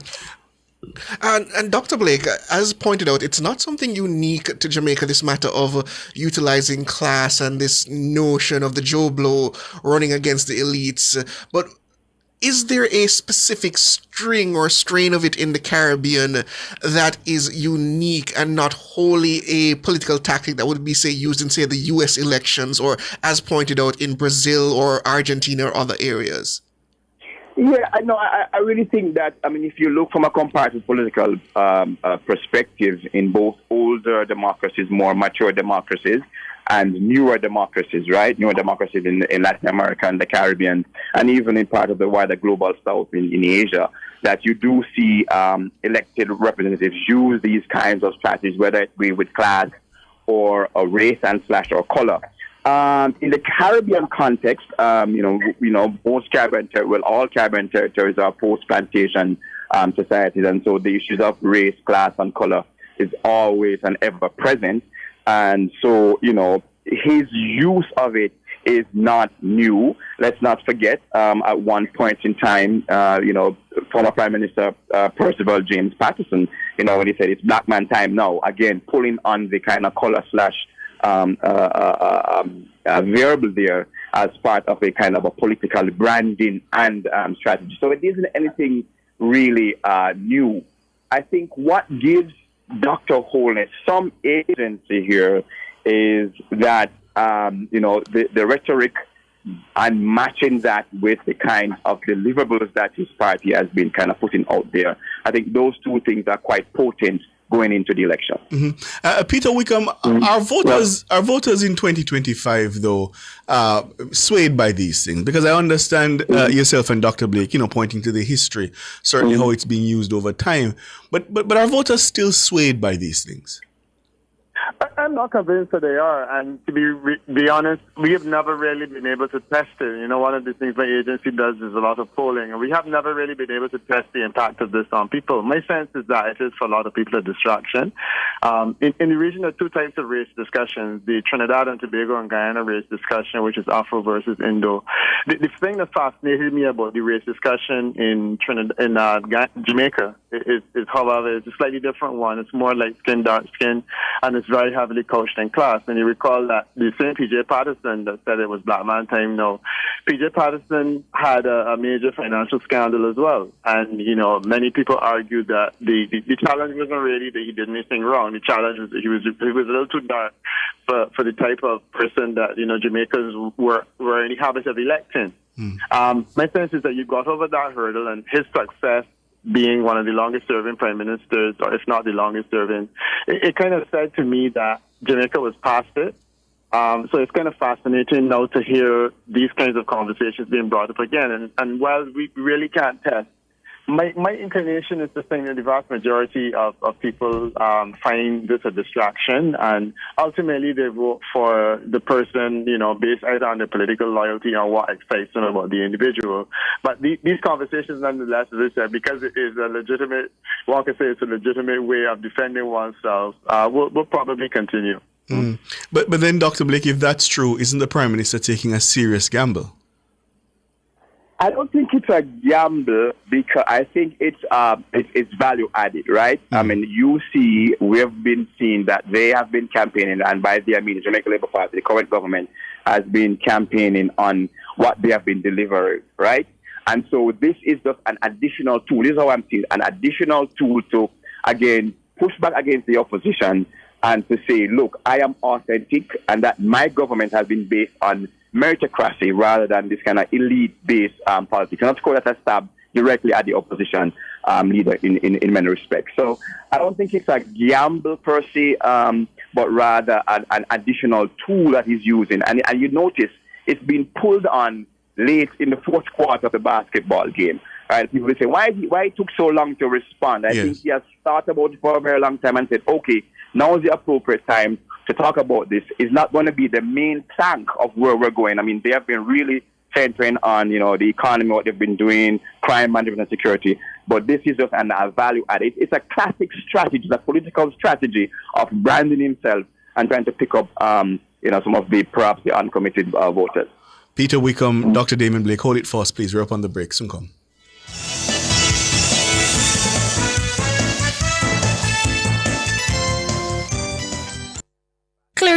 And Dr. Blake, as pointed out, it's not something unique to Jamaica, this matter of utilizing class and this notion of the Joe Blow running against the elites. But is there a specific string or strain of it in the Caribbean that is unique and not wholly a political tactic that would be, say, used in, say, the U.S. elections or, as pointed out, in Brazil or Argentina or other areas? Yeah, I really think that, if you look from a comparative political perspective in both older democracies, more mature democracies, and newer democracies, right? Newer democracies in Latin America and the Caribbean, and even in part of the wider global south in Asia, that you do see elected representatives use these kinds of strategies, whether it be with class or race and / or color. In the Caribbean context, most Caribbean all Caribbean territories are post-plantation societies, and so the issues of race, class, and color is always and ever present. And so, his use of it is not new. Let's not forget, at one point in time, former Prime Minister Percival James Patterson, when he said it's black man time now, again, pulling on the kind of color / variable there as part of a kind of a political branding and strategy. So it isn't anything really new. I think what gives Dr. Holness some agency here is that, the rhetoric and matching that with the kind of deliverables that his party has been kind of putting out there. I think those two things are quite potent going into the election. Mm-hmm. Peter Wickham, are voters in 2025, though, swayed by these things? Because I understand yourself and Dr. Blake, pointing to the history, certainly how it's being used over time. But are voters still swayed by these things? I'm not convinced that they are, and to be honest, we have never really been able to test it. One of the things my agency does is a lot of polling, and we have never really been able to test the impact of this on people. My sense is that it is for a lot of people a distraction. In the region, there are two types of race discussions: the Trinidad and Tobago and Guyana race discussion, which is Afro versus Indo. The thing that fascinated me about the race discussion in Jamaica is, however, it's a slightly different one. It's more light skin, dark skin, and it's very heavily couched in class. And you recall that the same P.J. Patterson that said it was black man time now, P.J. Patterson had a major financial scandal as well. And, many people argued that the challenge wasn't really that he did anything wrong. The challenge was that he was a little too dark for the type of person that, Jamaicans were in the habit of electing. My sense is that you got over that hurdle, and his success being one of the longest-serving prime ministers, or if not the longest-serving, it kind of said to me that Jamaica was past it. So it's kind of fascinating now to hear these kinds of conversations being brought up again. And while we really can't test, my inclination is to think that the vast majority of people find this a distraction, and ultimately they vote for the person, based either on their political loyalty or what excites them about the individual. But these conversations, nonetheless, as I said, because it is a legitimate, one can say it's a legitimate way of defending oneself, will probably continue. But then, Dr. Blake, if that's true, isn't the Prime Minister taking a serious gamble? I don't think it's a gamble, because I think it's value added, right? We have been seeing that they have been campaigning, and by their means, Jamaica Labour Party, the current government, has been campaigning on what they have been delivering, right? And so this is just an additional tool. This is how I'm seeing an additional tool to, again, push back against the opposition and to say, look, I am authentic, and that my government has been based on meritocracy rather than this kind of elite-based politics. And of course, that's a stab directly at the opposition leader in many respects. So I don't think it's a gamble per se, but rather an additional tool that he's using. And you notice it's been pulled on late in the fourth quarter of the basketball game. Right? People will say, why it took so long to respond? I think he has thought about it for a very long time and said, okay, now is the appropriate time to talk about this. Is not going to be the main plank of where we're going. They have been really centering on, the economy, what they've been doing, crime management and security. But this is just a value add. It's a classic strategy, a political strategy of branding himself and trying to pick up, some of perhaps the uncommitted voters. Peter Wickham, Dr. Damon Blake, hold it for us, please. We're up on the break. Soon come.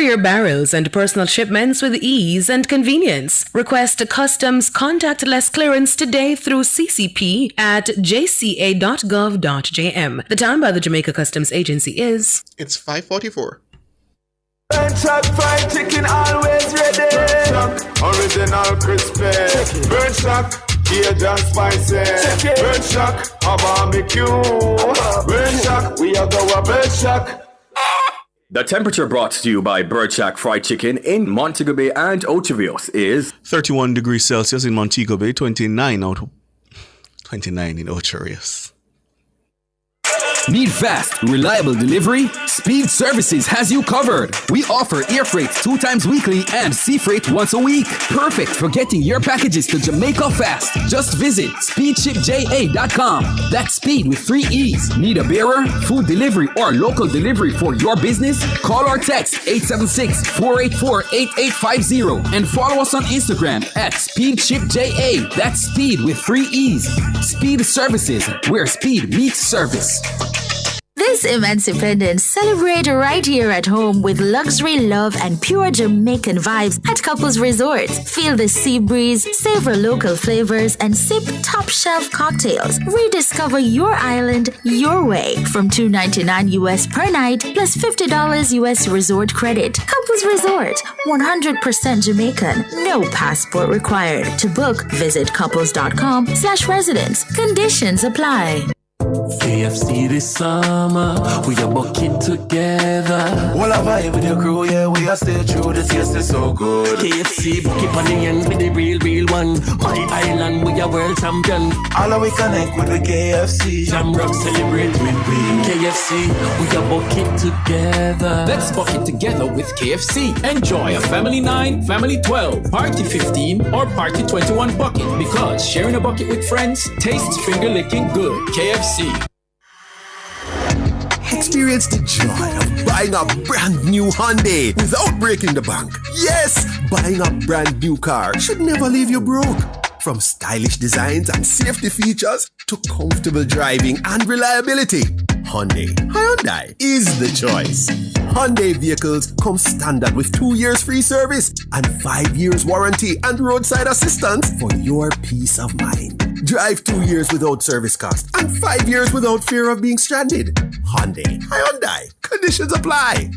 your barrels and personal shipments with ease and convenience. Request a customs contactless clearance today through CCP at jca.gov.jm. The time by the Jamaica Customs Agency is... It's 5:44. Burn Shack fried chicken always ready. Burn Shack, original crispy. Burn Shack, Cajun spicy. Burn Shack, a barbecue. Burn Shack, we are go a Burn Shack. The temperature brought to you by Bird Shack Fried Chicken in Montego Bay and Ochivios is 31 degrees Celsius in Montego Bay, 29 in Ochivios. Need fast, reliable delivery? Speed Services has you covered. We offer air freight 2 times weekly and sea freight once a week. Perfect for getting your packages to Jamaica fast. Just visit speedshipja.com. That's speed with 3 E's. Need a bearer, food delivery, or local delivery for your business? Call or text 876-484-8850 and follow us on Instagram at speedshipja. That's speed with 3 E's. Speed Services, where speed meets service. This Immense Independence celebrate right here at home with luxury, love, and pure Jamaican vibes at Couples Resorts. Feel the sea breeze, savor local flavors, and sip top-shelf cocktails. Rediscover your island your way from $2.99 US per night plus $50 US resort credit. Couples Resort, 100% Jamaican, no passport required. To book, visit couples.com/residence. Conditions apply. KFC this summer, we are bucking together. All a vibe with your crew, yeah, we are stay true, the taste is so good. KFC, bucket on the ends with the real one. My island, we are world champion. All we connect with the KFC. Jamrock celebrate with we. KFC, we are bucking together. Let's bucket together with KFC. Enjoy a Family 9, Family 12, Party 15, or Party 21 bucket because sharing a bucket with friends tastes finger-licking good. KFC. Experience the joy of buying a brand new Hyundai without breaking the bank. Yes, buying a brand new car should never leave you broke. From stylish designs and safety features to comfortable driving and reliability, Hyundai is the choice. Hyundai vehicles come standard with 2 years free service and 5 years warranty and roadside assistance for your peace of mind. Drive 2 years without service cost and 5 years without fear of being stranded. Hyundai. Conditions apply.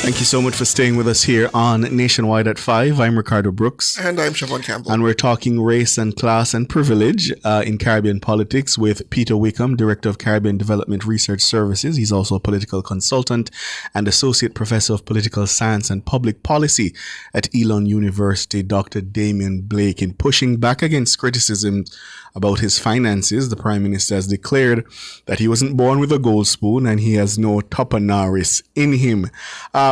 Thank you so much for staying with us here on Nationwide at 5. I'm Ricardo Brooks. And I'm Siobhan Campbell. And we're talking race and class and privilege in Caribbean politics with Peter Wickham, Director of Caribbean Development Research Services. He's also a political consultant and Associate Professor of Political Science and Public Policy at Elon University. Dr. Damien Blake, in pushing back against criticism about his finances, the Prime Minister has declared that he wasn't born with a gold spoon and he has no Tuppernaris in him.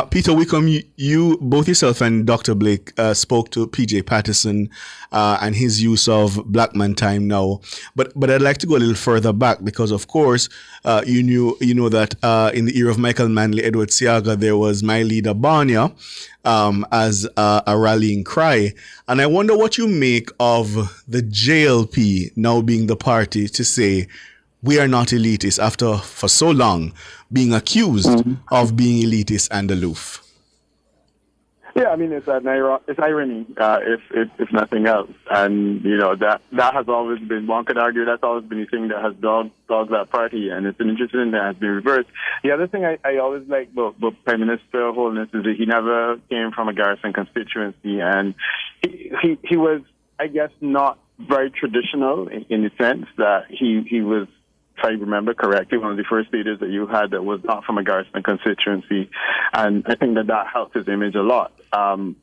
Peter Wickham, you both yourself and Dr. Blake spoke to PJ Patterson and his use of Black Man Time now. But I'd like to go a little further back because, of course, you know that in the era of Michael Manley, Edward Seaga, there was My Leader Barnia as a rallying cry. And I wonder what you make of the JLP now being the party to say, we are not elitist after, for so long, being accused of being elitist and aloof. Yeah, I mean, it's irony, if nothing else. And, you know, that has always been, one could argue that's always been the thing that has dogged that party, and it's an interesting thing that has been reversed. The other thing I always like about Prime Minister Holness is that he never came from a Garrison constituency, and he was, I guess, not very traditional in the sense that he was, if I remember correctly, one of the first leaders that you had that was not from a Garrison constituency, and I think that helped his image a lot.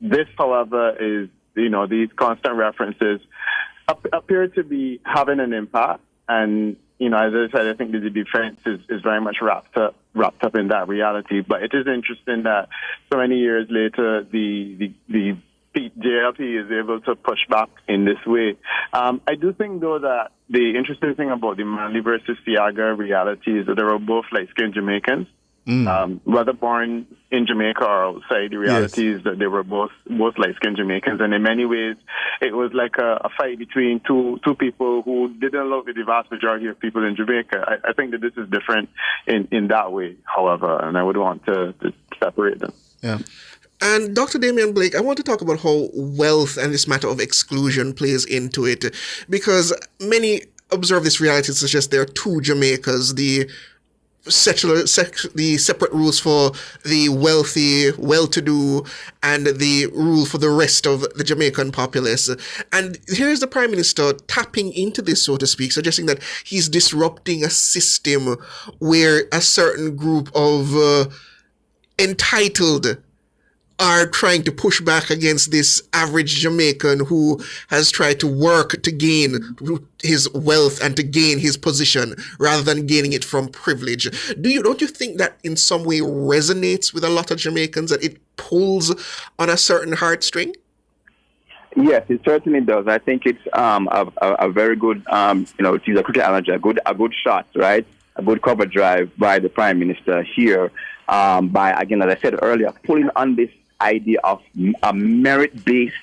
This, however, is, you know, these constant references appear to be having an impact, and, you know, as I said, I think the defense is very much wrapped up in that reality. But it is interesting that so many years later, the JLP is able to push back in this way. I do think, though, that the interesting thing about the Manley versus Seaga reality is that they were both light-skinned Jamaicans. Whether born in Jamaica or outside, the reality is that they were both light-skinned Jamaicans, and in many ways, it was like a fight between two people who didn't look at the vast majority of people in Jamaica. I think that this is different in that way, however, and I would want to separate them. Yeah. And Dr. Damian Blake, I want to talk about how wealth and this matter of exclusion plays into it, because many observe this reality to suggest there are two Jamaicas, the separate rules for the wealthy, well-to-do, and the rule for the rest of the Jamaican populace. And here's the Prime Minister tapping into this, so to speak, suggesting that he's disrupting a system where a certain group of entitled are trying to push back against this average Jamaican who has tried to work to gain his wealth and to gain his position rather than gaining it from privilege. Don't you think that in some way resonates with a lot of Jamaicans, that it pulls on a certain heartstring? Yes, it certainly does. I think it's a very good, to use a cricket analogy, a good shot, right? A good cover drive by the Prime Minister here, by, again, as I said earlier, pulling on this idea of a merit-based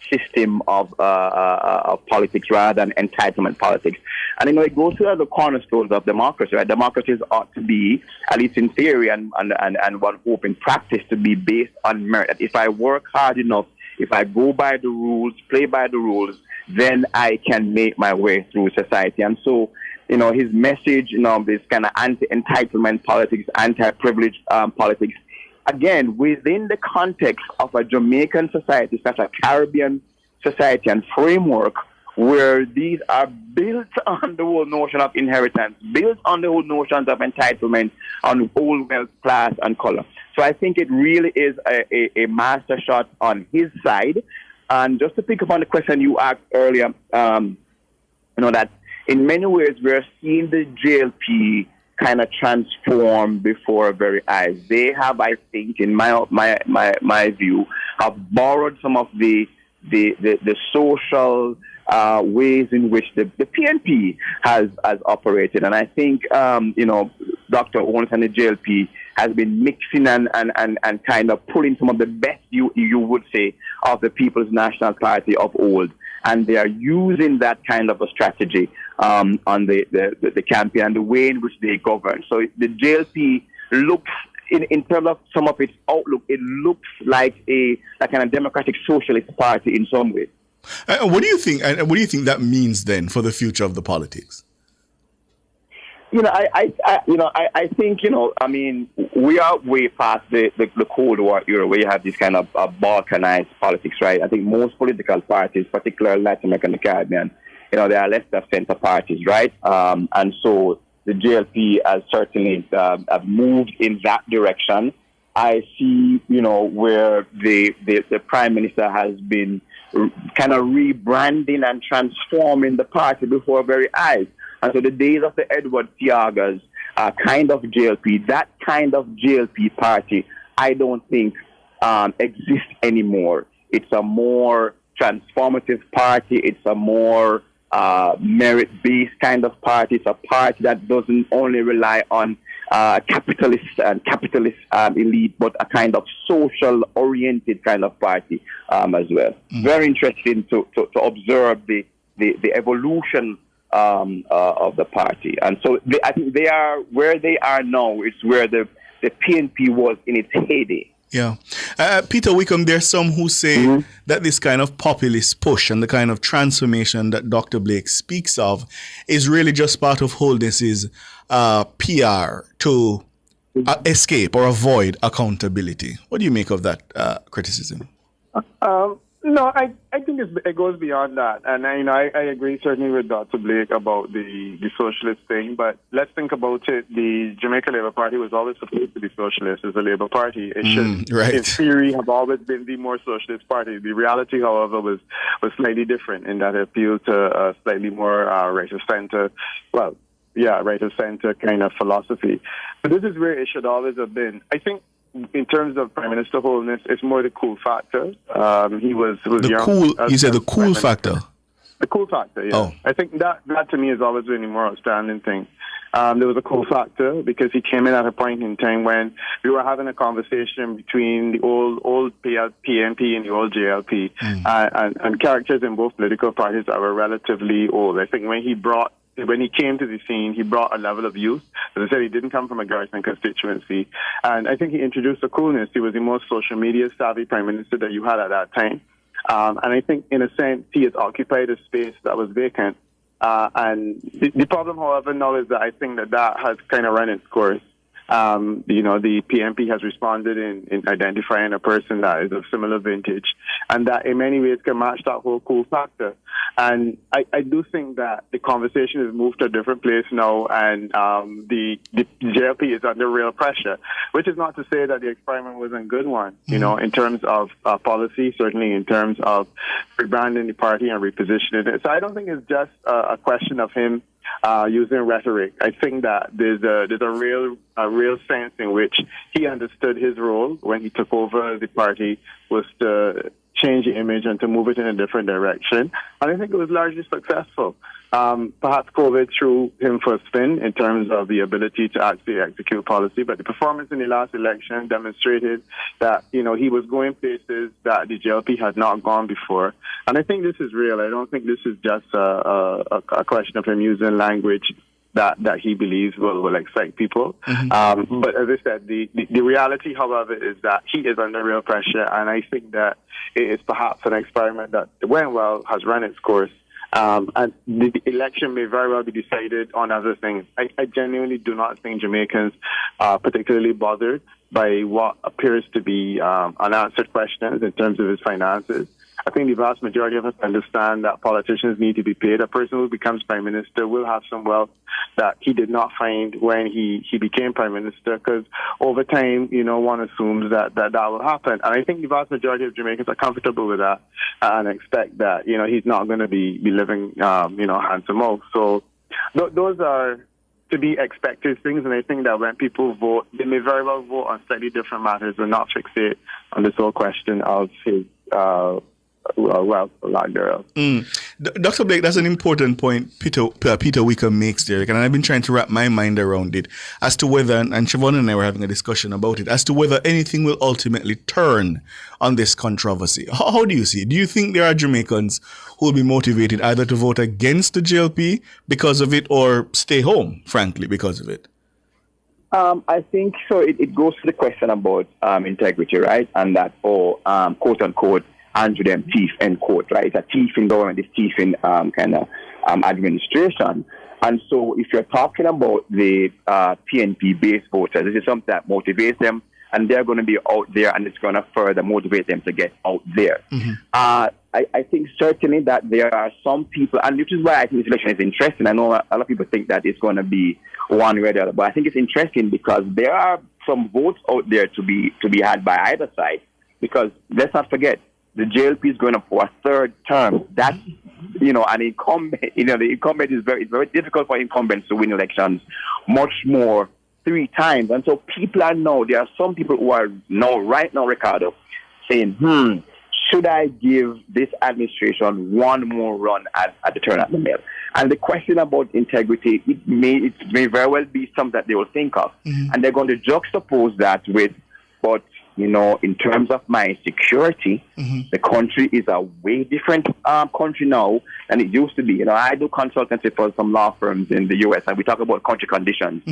system of politics rather than entitlement politics. And, it goes to the cornerstones of democracy, right? Democracies ought to be, at least in theory and one hope in practice, to be based on merit. That if I work hard enough, if I go by the rules, play by the rules, then I can make my way through society. And so, his message, this kind of anti-entitlement politics, anti-privilege politics, again, within the context of a Jamaican society, such a Caribbean society and framework, where these are built on the whole notion of inheritance, built on the whole notions of entitlement, on whole wealth, class, and color. So I think it really is a master shot on his side. And just to pick up on the question you asked earlier, that in many ways we're seeing the JLP kind of transform before our very eyes. They have, I think, in my view, have borrowed some of the social ways in which the PNP has operated. And I think, Dr. Owens and the JLP has been mixing and kind of pulling some of the best, you would say, of the People's National Party of old. And they are using that kind of a strategy on the campaign and the way in which they govern. So the JLP looks, in terms of some of its outlook, it looks like a kind of democratic socialist party in some ways. What do you think? And what do you think that means then for the future of the politics? I think, we are way past the Cold War era where you have this kind of balkanized politics, right? I think most political parties, particularly Latin America and the Caribbean, they are left of center parties, right? And so the JLP has certainly have moved in that direction. I see, where the Prime Minister has been kind of rebranding and transforming the party before our very eyes. And so the days of the Edward Tiagas kind of JLP, that kind of JLP party, I don't think exists anymore. It's a more transformative party. It's a more merit-based kind of party. It's a party that doesn't only rely on capitalist elite, but a kind of social-oriented kind of party as well. Mm-hmm. Very interesting to observe the evolution of the party. And so I think they are where they are now. It's where the PNP was in its heyday. Yeah. Peter Wickham, there's some who say that this kind of populist push and the kind of transformation that Dr. Blake speaks of is really just part of Holness's PR to escape or avoid accountability. What do you make of that criticism? No, I think it goes beyond that. And I agree certainly with Dr. Blake about the socialist thing, but let's think about it. The Jamaica Labour Party was always supposed to be socialist as a Labour Party. It should, in theory, have always been the more socialist party. The reality, however, was slightly different in that it appealed to a slightly more right-of-center, right-of-center kind of philosophy. But this is where it should always have been. I think in terms of Prime Minister Holness, it's more the cool factor. He was young. Cool. You said the cool factor. The cool factor, yeah. Oh. I think that to me has always been the more outstanding thing. There was a cool factor because he came in at a point in time when we were having a conversation between the old PNP and the old JLP, and characters in both political parties that were relatively old. I think when he came to the scene, he brought a level of youth. As I said, he didn't come from a Garrison constituency. And I think he introduced a coolness. He was the most social media savvy prime minister that you had at that time. And I think, in a sense, he has occupied a space that was vacant. And the problem, however, now is that I think that has kind of run its course. The PNP has responded in identifying a person that is of similar vintage and that in many ways can match that whole cool factor. And I do think that the conversation has moved to a different place now, and the JLP is under real pressure, which is not to say that the experiment was a good one, in terms of policy, certainly in terms of rebranding the party and repositioning it. So I don't think it's just a question of him using rhetoric. I think that there's a real sense in which he understood his role when he took over the party was to change the image and to move it in a different direction. And I think it was largely successful. Perhaps COVID threw him for a spin in terms of the ability to actually execute policy, but the performance in the last election demonstrated that, he was going places that the JLP had not gone before. And I think this is real. I don't think this is just a question of him using language that he believes will excite people. But as I said, the reality, however, is that he is under real pressure, and I think that it is perhaps an experiment that went well, has run its course, and the election may very well be decided on other things. I genuinely do not think Jamaicans are particularly bothered by what appears to be unanswered questions in terms of his finances. I think the vast majority of us understand that politicians need to be paid. A person who becomes prime minister will have some wealth that he did not find when he became prime minister, because over time, one assumes that will happen. And I think the vast majority of Jamaicans are comfortable with that and expect that, he's not going to be living, hand to mouth. So those are to be expected things, and I think that when people vote, they may very well vote on slightly different matters and not fixate on this whole question of his wealth or lack thereof. Dr. Blake, that's an important point Peter Wickham makes there, and I've been trying to wrap my mind around it as to whether, and Siobhan and I were having a discussion about it, as to whether anything will ultimately turn on this controversy. How do you see it? Do you think there are Jamaicans who will be motivated either to vote against the JLP because of it or stay home, frankly, because of it? I think so. It goes to the question about integrity, right? And that, quote unquote, Andrew them thief, end quote, right? A thief in government is thief in administration. And so if you're talking about the PNP-based voters, this is something that motivates them, and they're going to be out there, and it's going to further motivate them to get out there. I think certainly that there are some people, and which is why I think this election is interesting. I know a lot of people think that it's going to be one way or the other, but I think it's interesting because there are some votes out there to be had by either side. Because let's not forget, the JLP is going up for a third term. That's, an incumbent, the incumbent is it's very difficult for incumbents to win elections, much more 3 times. And so there are some people who are right now, Ricardo, saying, should I give this administration one more run at the turn of the mill? And the question about integrity, it may very well be something that they will think of. And they're going to juxtapose that with, but in terms of my security, the country is a way different country now than it used to be. I do consultancy for some law firms in the U.S., and we talk about country conditions.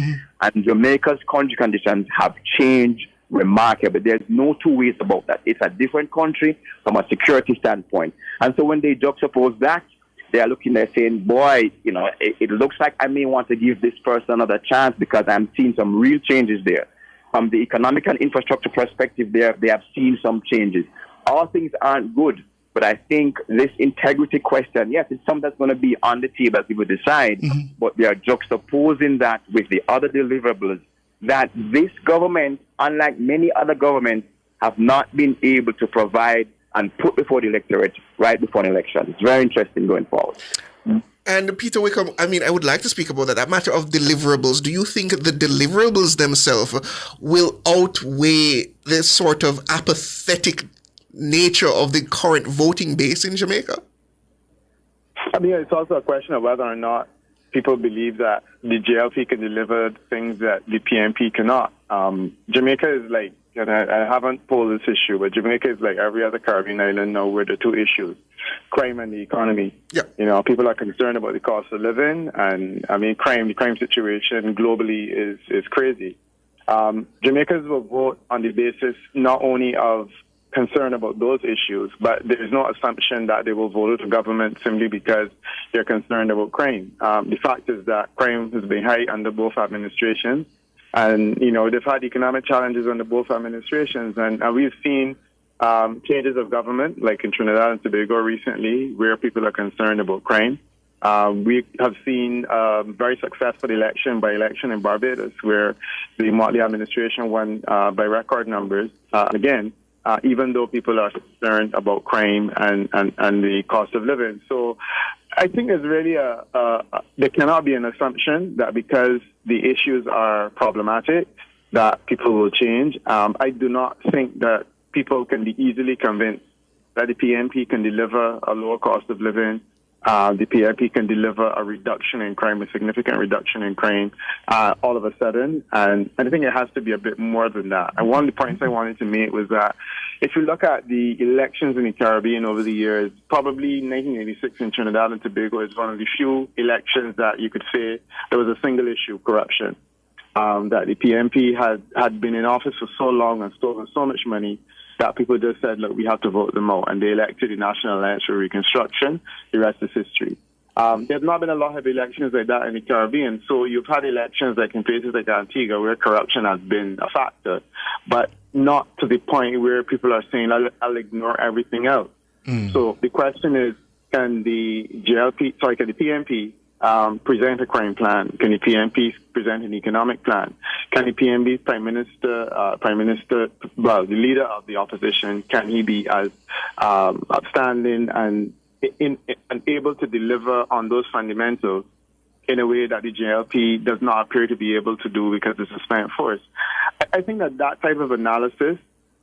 And Jamaica's country conditions have changed remarkably. There's no two ways about that. It's a different country from a security standpoint. And so when they juxtapose that, they are looking there saying, boy, it looks like I may want to give this person another chance because I'm seeing some real changes there. From the economic and infrastructure perspective, they have seen some changes. All things aren't good, but I think this integrity question, yes, it's something that's going to be on the table as people decide, but they are juxtaposing that with the other deliverables that this government, unlike many other governments, have not been able to provide and put before the electorate right before an election. It's very interesting going forward. And Peter Wickham, I would like to speak about that matter of deliverables. Do you think the deliverables themselves will outweigh the sort of apathetic nature of the current voting base in Jamaica? It's also a question of whether or not people believe that the JLP can deliver things that the PNP cannot. Jamaica is like, and I haven't polled this issue, but Jamaica is like every other Caribbean island now with the two issues, crime and the economy. Yeah. You know, people are concerned about the cost of living, and I mean, the crime situation globally is crazy. Jamaicans will vote on the basis not only of concern about those issues, but there is no assumption that they will vote with the government simply because they're concerned about crime. The fact is that crime has been high under both administrations, and, you know, they've had economic challenges under both administrations, and we've seen changes of government, like in Trinidad and Tobago recently, where people are concerned about crime. We have seen very successful by-election in Barbados, where the Motley administration won by record numbers. Again, even though people are concerned about crime and the cost of living. So I think there's really there cannot be an assumption that because the issues are problematic, that people will change. I do not think that people can be easily convinced that the PNP can deliver a lower cost of living. The PNP can deliver a reduction in crime, a significant reduction in crime, all of a sudden. And I think it has to be a bit more than that. And one of the points I wanted to make was that if you look at the elections in the Caribbean over the years, probably 1986 in Trinidad and Tobago is one of the few elections that you could say there was a single issue, corruption. That the PNP had been in office for so long and stolen so much money that people just said, look, we have to vote them out. And they elected the National Alliance for Reconstruction. The rest is history. There's not been a lot of elections like that in the Caribbean. So you've had elections like in places like Antigua where corruption has been a factor, but not to the point where people are saying, I'll ignore everything else. So the question is, can the PNP present a crime plan? Can the PNP present an economic plan? Can the PNP Prime Minister, the leader of the opposition, can he be as upstanding and able to deliver on those fundamentals in a way that the JLP does not appear to be able to do because it's a spent force? I think that type of analysis,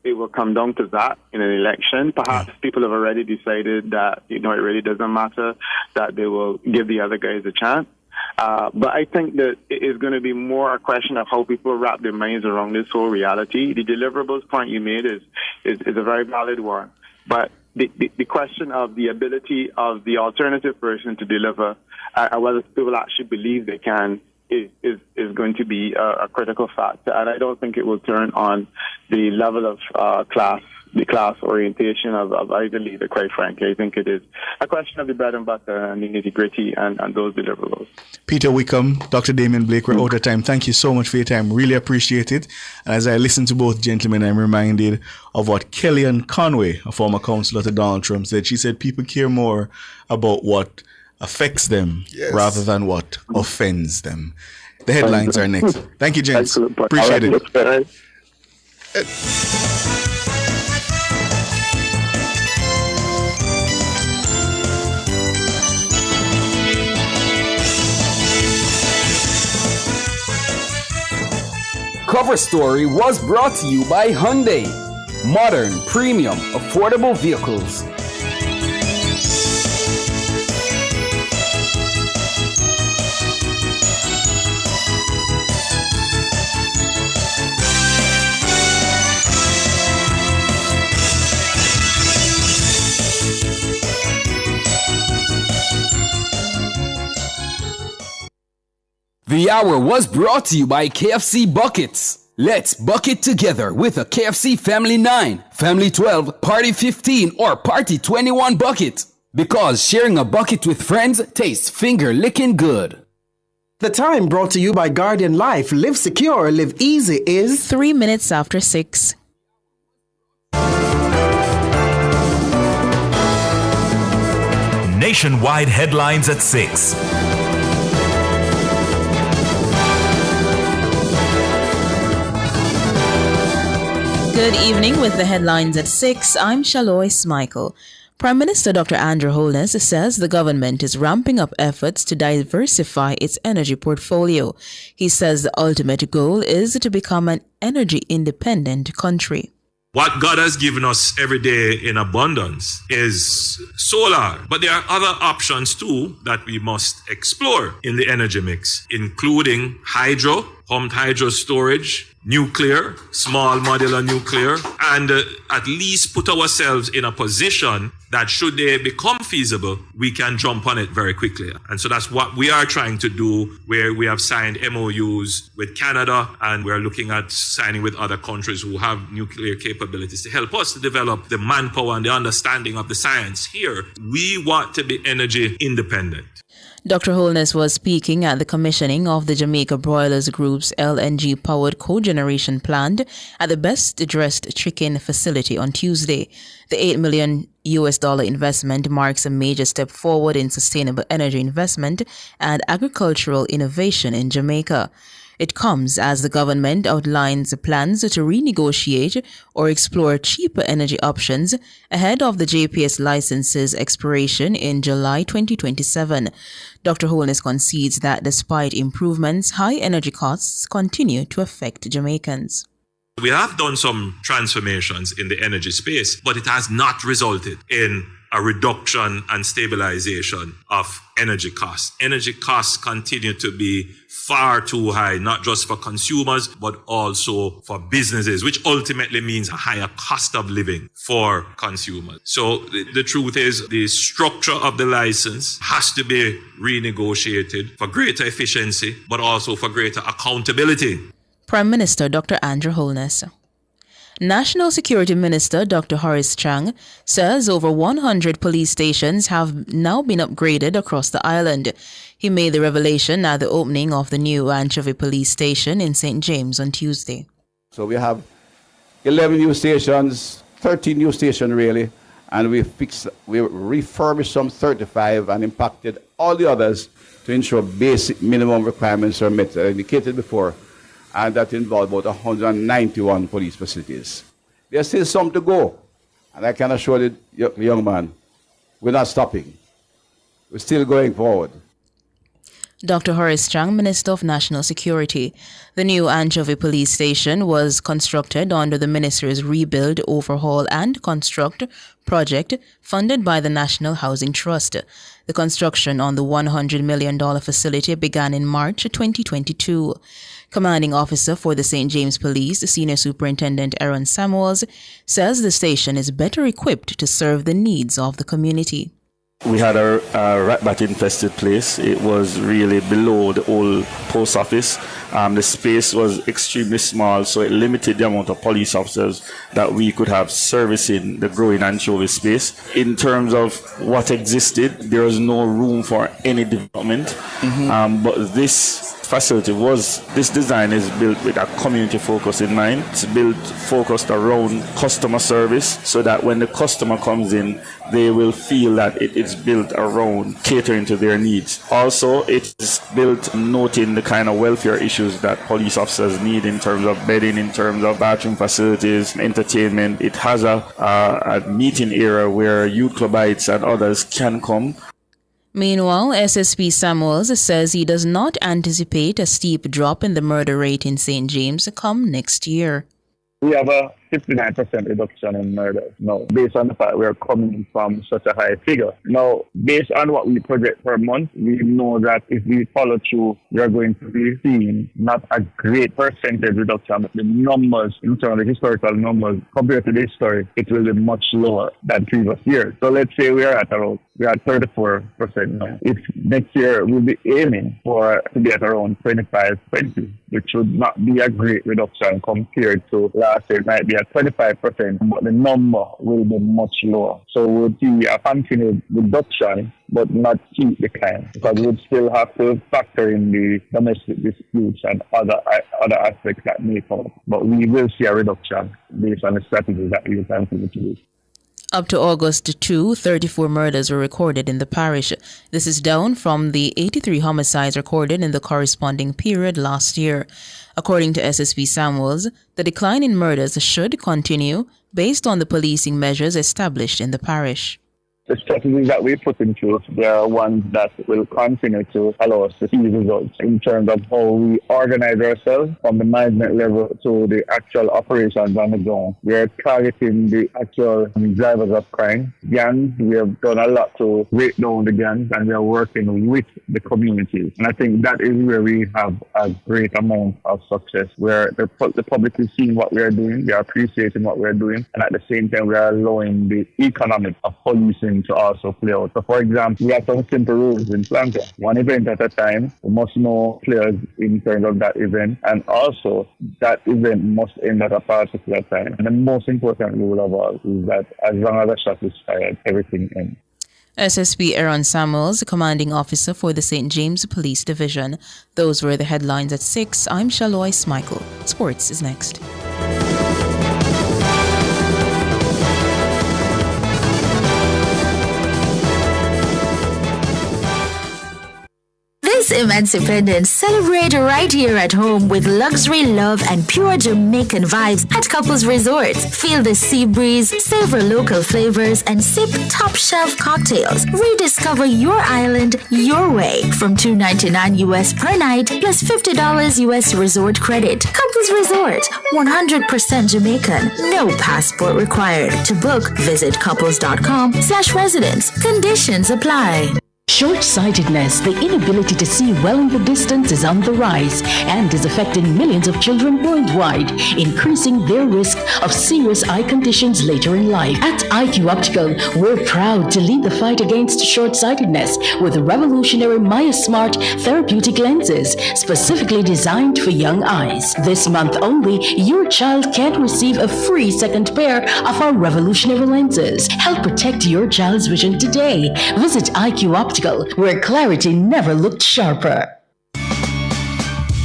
it will come down to that in an election. Perhaps people have already decided that, you know, it really doesn't matter, that they will give the other guys a chance. But I think that it is going to be more a question of how people wrap their minds around this whole reality. The deliverables point you made is a very valid one. But the question of the ability of the alternative person to deliver, whether people actually believe they can, is going to be a critical factor. And I don't think it will turn on the level of the class orientation of either leader, quite frankly. I think it is a question of the bread and butter and the nitty-gritty and those deliverables. Peter Wickham, Dr. Damien Blake, we're out of time. Thank you so much for your time. Really appreciate it. And as I listen to both gentlemen, I'm reminded of what Kellyanne Conway, a former counselor to Donald Trump, said. She said people care more about what affects them rather than what offends them. The headlines are next. Thank you, gents. Appreciate it. Cover Story was brought to you by Hyundai. Modern, premium, affordable vehicles. The hour was brought to you by KFC Buckets. Let's bucket together with a KFC Family 9, Family 12, Party 15, or Party 21 bucket. Because sharing a bucket with friends tastes finger-licking good. The time brought to you by Guardian Life. Live secure, live easy is 3 minutes after 6. Nationwide headlines at 6. Good evening with the headlines at 6. I'm Shalois Michael. Prime Minister Dr. Andrew Holness says the government is ramping up efforts to diversify its energy portfolio. He says the ultimate goal is to become an energy independent country. What God has given us every day in abundance is solar. But there are other options too that we must explore in the energy mix, including hydro, pumped hydro storage, nuclear, small modular nuclear, and at least put ourselves in a position that should they become feasible, we can jump on it very quickly. And so that's what we are trying to do, where we have signed MOUs with Canada, and we're looking at signing with other countries who have nuclear capabilities to help us to develop the manpower and the understanding of the science here. We want to be energy independent. Dr. Holness was speaking at the commissioning of the Jamaica Broilers Group's LNG-powered cogeneration plant at the Best Dressed Chicken facility on Tuesday. The $8 million investment marks a major step forward in sustainable energy investment and agricultural innovation in Jamaica. It comes as the government outlines plans to renegotiate or explore cheaper energy options ahead of the JPS license's expiration in July 2027. Dr. Holness concedes that despite improvements, high energy costs continue to affect Jamaicans. We have done some transformations in the energy space, but it has not resulted in a reduction and stabilization of energy costs. Energy costs continue to be far too high, not just for consumers, but also for businesses, which ultimately means a higher cost of living for consumers. So the truth is, the structure of the license has to be renegotiated for greater efficiency, but also for greater accountability. Prime Minister Dr. Andrew Holness. National Security Minister Dr. Horace Chang says over 100 police stations have now been upgraded across the island. He made the revelation at the opening of the new Anchovy Police Station in St. James on Tuesday. So we have 11 new stations, 13 new stations really, and we refurbished some 35 and impacted all the others to ensure basic minimum requirements are met, indicated before. And that involved about 191 police facilities. There's still some to go, and I can assure the young man, we're not stopping. We're still going forward. Dr. Horace Chang, Minister of National Security. The new Anchovy Police Station was constructed under the Ministry's Rebuild, Overhaul and Construct project funded by the National Housing Trust. The construction on the $100 million facility began in March 2022. Commanding officer for the St. James Police, Senior Superintendent Aaron Samuels, says the station is better equipped to serve the needs of the community. We had a rat-bat infested place. It was really below the old post office. The space was extremely small, so it limited the amount of police officers that we could have servicing the growing anchovy space. In terms of what existed, there was no room for any development. But this facility this design is built with a community focus in mind. It's built focused around customer service, so that when the customer comes in, they will feel that it is built around catering to their needs. Also, it's built noting the kind of welfare issues that police officers need in terms of bedding, in terms of bathroom facilities, entertainment. It has a meeting area where youth clubites and others can come. Meanwhile, SSP Samuels says he does not anticipate a steep drop in the murder rate in St. James come next year. We have a 59% reduction in murders now, based on the fact we are coming from such a high figure. Now, based on what we project per month, we know that if we follow through, we are going to be seeing not a great percentage reduction, but the numbers, in terms of the historical numbers, compared to the history, it will be much lower than previous years. So let's say we are at 34% now. If next year we'll be aiming to be at around 25-20, which would not be a great reduction compared to last year. It might be at 25%, but the number will be much lower. So we'll see a continued reduction, but not steep decline, because we'll still have to factor in the domestic disputes and other aspects that may come. But we will see a reduction based on the strategy that we will continue to use. Up to August 2, 34 murders were recorded in the parish. This is down from the 83 homicides recorded in the corresponding period last year. According to SSP Samuels, the decline in murders should continue based on the policing measures established in the parish. The strategies that we put in place, they are ones that will continue to allow us to see results in terms of how we organize ourselves from the management level to the actual operations on the ground. We are targeting the actual drivers of crime. Gangs, we have done a lot to break down the gangs, and we are working with the communities. And I think that is where we have a great amount of success, where the public is seeing what we are doing, they are appreciating what we are doing, and at the same time we are allowing the economics of policing to also play out. So for example, we have some simple rules in Flanker. One event at a time. We must know players in terms of that event, and also that event must end at a particular time. And the most important rule of all is that as long as a shot is fired, everything ends. SSP Aaron Samuels, commanding officer for the St. James Police Division. Those were the headlines at 6. I'm Shaloy Smikle. Sports is next. This Immense Independence, celebrate right here at home with luxury, love, and pure Jamaican vibes at Couples Resorts. Feel the sea breeze, savor local flavors, and sip top-shelf cocktails. Rediscover your island your way from $2.99 US per night plus $50 US resort credit. Couples Resort, 100% Jamaican, no passport required. To book, visit couples.com/residence. Conditions apply. Short-sightedness, the inability to see well in the distance, is on the rise and is affecting millions of children worldwide, increasing their risk of serious eye conditions later in life. At IQ Optical, we're proud to lead the fight against short-sightedness with revolutionary Maya Smart therapeutic lenses, specifically designed for young eyes. This month only, your child can receive a free second pair of our revolutionary lenses. Help protect your child's vision today. Visit IQ Optical, where clarity never looked sharper.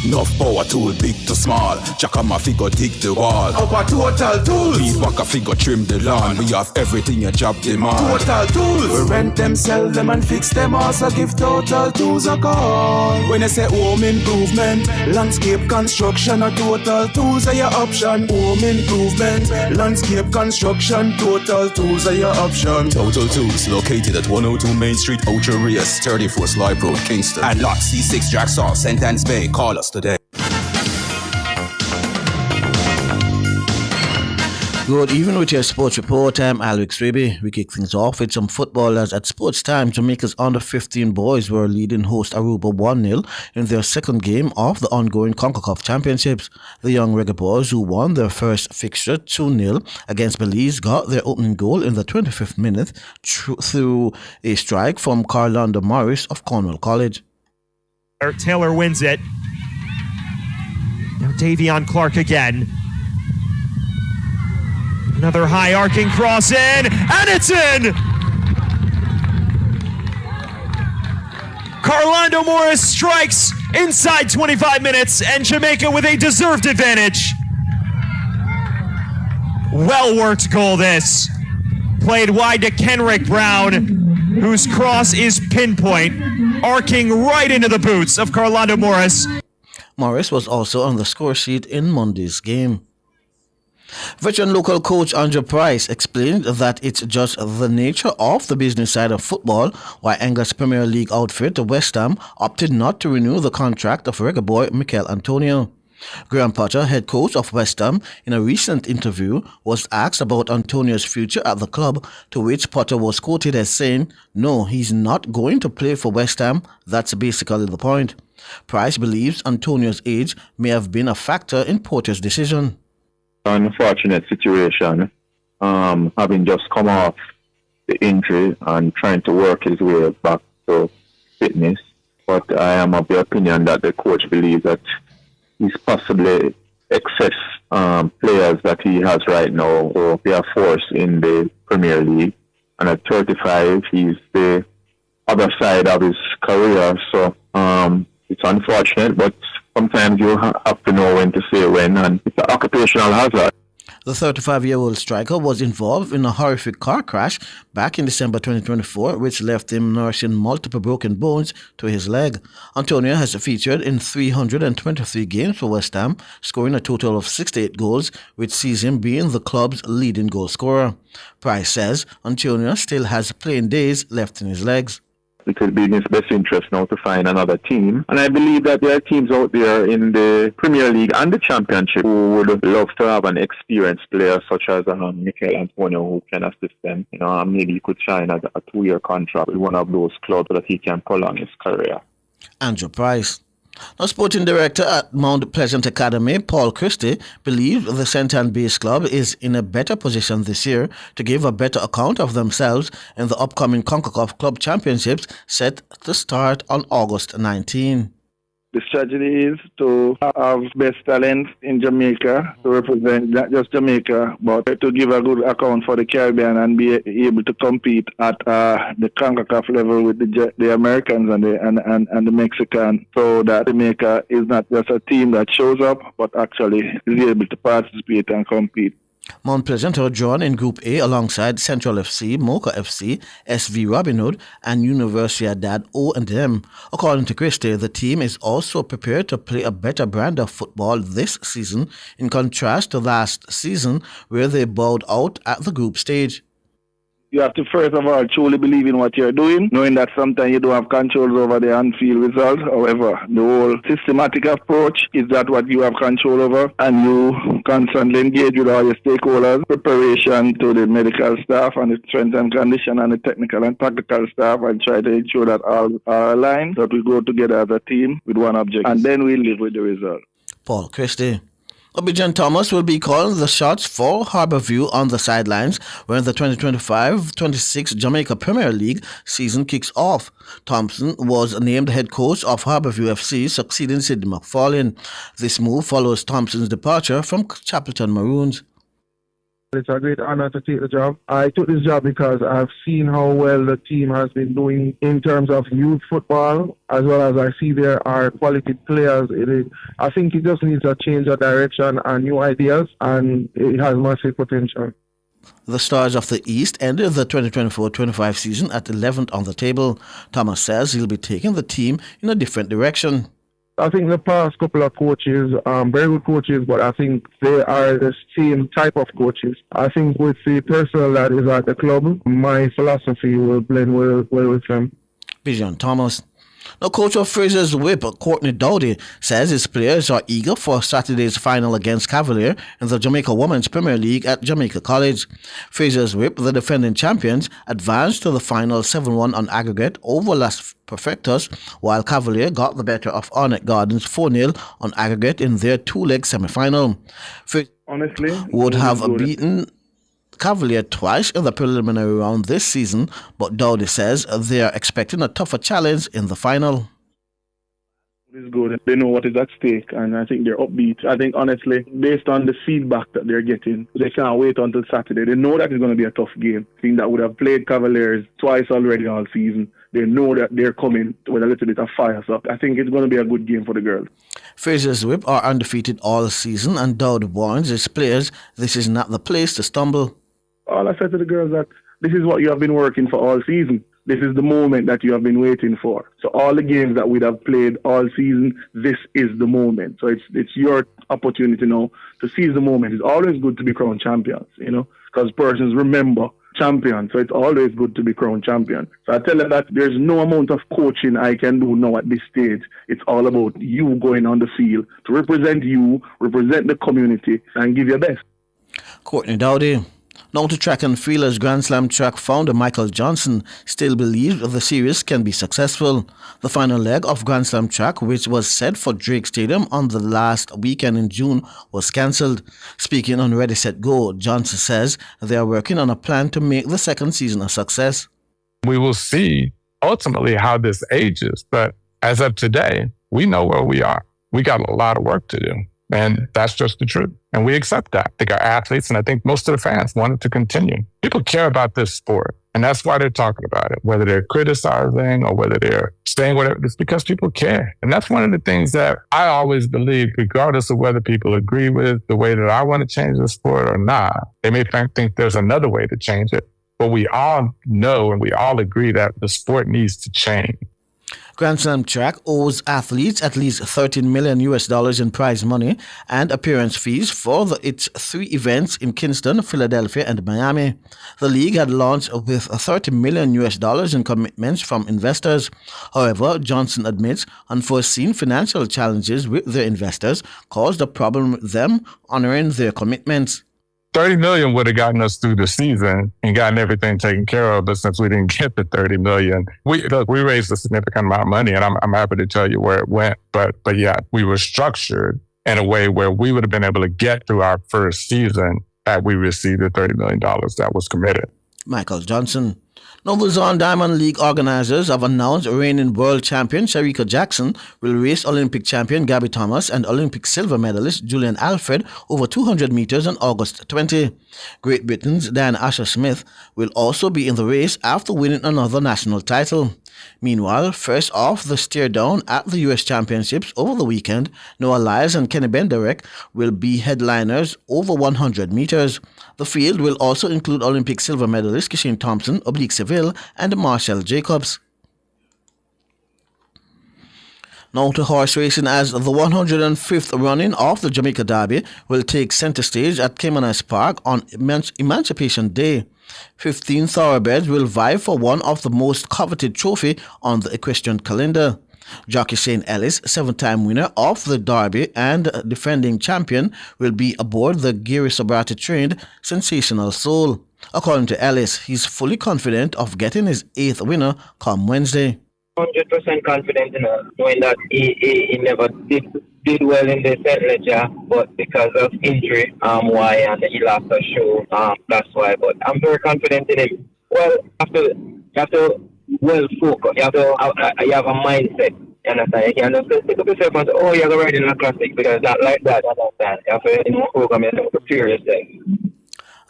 Enough power tool, big to small. Jackama figure dig the wall. Our Total Tools. Beat walker figure trim the lawn. We have everything your job demand. Total Tools. We rent them, sell them, and fix them. Also give Total Tools a call. When you say home improvement, landscape construction, or Total Tools are your option. Home improvement, landscape construction, Total Tools are your option. Total Tools, located at 102 Main Street, Ocho Rios, 34 Sly Road, Kingston. And lot C6 Jackson, Sentence Bay. Call us today. Good evening with your sports report. I'm Alex Raby. We kick things off with some footballers at Sports Time. Jamaica's under-15 boys were leading host Aruba 1-0 in their second game of the ongoing CONCACAF Championships. The young Reggae Boys, who won their first fixture 2-0 against Belize, got their opening goal in the 25th minute through a strike from Carlando Morris of Cornwall College. Taylor wins it. Now Davion Clark again. Another high arcing cross in, and it's in! Carlando Morris strikes inside 25 minutes, and Jamaica with a deserved advantage. Well-worked goal this. Played wide to Kenrick Brown, whose cross is pinpoint, arcing right into the boots of Carlando Morris. Morris was also on the score sheet in Monday's game. Veteran local coach Andrew Price explained that it's just the nature of the business side of football why Angus Premier League outfit West Ham opted not to renew the contract of Reggae boy Mikel Antonio. Graham Potter, head coach of West Ham, in a recent interview was asked about Antonio's future at the club, to which Potter was quoted as saying, "No, he's not going to play for West Ham. That's basically the point." Price believes Antonio's age may have been a factor in Potter's decision. Unfortunate situation, having just come off the injury and trying to work his way back to fitness. But I am of the opinion that the coach believes that he's possibly excess players that he has right now, or they are forced in the Premier League. And at 35, he's the other side of his career. So it's unfortunate, but sometimes you have to know when to say when, and it's an occupational hazard. The 35-year-old striker was involved in a horrific car crash back in December 2024, which left him nursing multiple broken bones to his leg. Antonio has featured in 323 games for West Ham, scoring a total of 68 goals, which sees him being the club's leading goal scorer. Price says Antonio still has playing days left in his legs. It will be in his best interest now to find another team. And I believe that there are teams out there in the Premier League and the Championship who would love to have an experienced player such as Mikel Antonio who can assist them. Maybe he could sign a 2-year contract with one of those clubs so that he can prolong his career. Andrew Price. Now, sporting director at Mount Pleasant Academy, Paul Christie, believes the St-Anne-based club is in a better position this year to give a better account of themselves in the upcoming CONCACAF Club Championships set to start on August 19. The strategy is to have best talent in Jamaica, to represent not just Jamaica, but to give a good account for the Caribbean and be able to compete at the CONCACAF level with the Americans and the Mexicans, so that Jamaica is not just a team that shows up, but actually is able to participate and compete. Mount Pleasant are drawn in Group A alongside Central FC, Mocha FC, SV Robin Hood, and Universidad O&M. According to Christie, the team is also prepared to play a better brand of football this season, in contrast to last season, where they bowed out at the group stage. You have to first of all truly believe in what you're doing, knowing that sometimes you don't have control over the on-field results. However, the whole systematic approach is that what you have control over, and you constantly engage with all your stakeholders, preparation to the medical staff and the strength and condition and the technical and tactical staff, and try to ensure that all are aligned, that we go together as a team with one objective, and then we live with the result. Paul Christie. Obijan Thomas will be calling the shots for Harbourview on the sidelines when the 2025-26 Jamaica Premier League season kicks off. Thompson was named head coach of Harbourview FC, succeeding Sidney McFarlane. This move follows Thompson's departure from Chapelton Maroons. It's a great honor to take the job. I took this job because I've seen how well the team has been doing in terms of youth football, as well as I see there are quality players. I think it just needs a change of direction and new ideas, and it has massive potential. The Stars of the East ended the 2024-25 season at 11th on the table. Thomas says he'll be taking the team in a different direction. I think the past couple of coaches, very good coaches, but I think they are the same type of coaches. I think with the personnel that is at the club, my philosophy will blend well with them. Bijan Thomas. Now, coach of Fraser's Whip, Courtney Dowdy, says his players are eager for Saturday's final against Cavalier in the Jamaica Women's Premier League at Jamaica College. Fraser's Whip, the defending champions, advanced to the final 7-1 on aggregate over Las Perfectas, while Cavalier got the better of Arnett Gardens 4-0 on aggregate in their two-leg semi-final. Honestly, would have beaten Cavalier twice in the preliminary round this season, but Dowdy says they are expecting a tougher challenge in the final. It's good. They know what is at stake, and I think they're upbeat. I think, honestly, based on the feedback that they're getting, they can't wait until Saturday. They know that it's going to be a tough game. I think that would have played Cavaliers twice already all season. They know that they're coming with a little bit of fire, so I think it's going to be a good game for the girls. Fraser's Whip are undefeated all season, and Dowdy warns his players this is not the place to stumble. All I said to the girls that this is what you have been working for all season. This is the moment that you have been waiting for. So all the games that we have played all season, this is the moment. So it's your opportunity now to seize the moment. It's always good to be crowned champions, because persons remember champions. So it's always good to be crowned champion. So I tell them that there's no amount of coaching I can do now at this stage. It's all about you going on the field to represent you, represent the community, and give your best. Courtney Dowdy. Now to track and field, as Grand Slam track founder Michael Johnson still believes the series can be successful. The final leg of Grand Slam track, which was set for Drake Stadium on the last weekend in June, was cancelled. Speaking on Ready Set Go, Johnson says they are working on a plan to make the second season a success. We will see ultimately how this ages, but as of today, we know where we are. We got a lot of work to do. And that's just the truth. And we accept that. I think our athletes, and I think most of the fans, want it to continue. People care about this sport. And that's why they're talking about it, whether they're criticizing or whether they're saying whatever. It's because people care. And that's one of the things that I always believe, regardless of whether people agree with the way that I want to change the sport or not. They may think there's another way to change it, but we all know and we all agree that the sport needs to change. Grand Slam track owes athletes at least $13 million in prize money and appearance fees for its 3 events in Kingston, Philadelphia, and Miami. The league had launched with $30 million in commitments from investors. However, Johnson admits unforeseen financial challenges with their investors caused a problem with them honoring their commitments. $30 million would have gotten us through the season and gotten everything taken care of. But since we didn't get the $30 million, we raised a significant amount of money, and I'm happy to tell you where it went. But yeah, we were structured in a way where we would have been able to get through our first season had we received the $30 million that was committed. Michael Johnson. Noble Zone Diamond League organizers have announced reigning world champion Shericka Jackson will race Olympic champion Gabby Thomas and Olympic silver medalist Julian Alfred over 200 meters on August 20. Great Britain's Diana Asher-Smith will also be in the race after winning another national title. Meanwhile, first off the stare down at the U.S. Championships over the weekend, Noah Lyles and Kenny Benderek will be headliners over 100 meters. The field will also include Olympic silver medalist Kishane Thompson, Oblique Seville, and Marshall Jacobs. Now to horse racing, as the 105th running of the Jamaica Derby will take center stage at Caymanas Park on Emancipation Day. 15 thoroughbreds will vie for one of the most coveted trophy on the equestrian calendar. Jockey Shane Ellis, 7-time winner of the Derby and defending champion, will be aboard the Gary Sobrate-trained Sensational Soul. According to Ellis, he's fully confident of getting his 8th winner come Wednesday. 100% confident, knowing that he never did well in the St. Ledger, but because of injury, why, and he lost a show, that's why. But I'm very confident in him. Well, you have to well focus. You have a mindset. You understand? You can't just pick up yourself and say, oh, you're going to ride in a classic, because not like that. You understand? You have to program yourself to prepare yourself.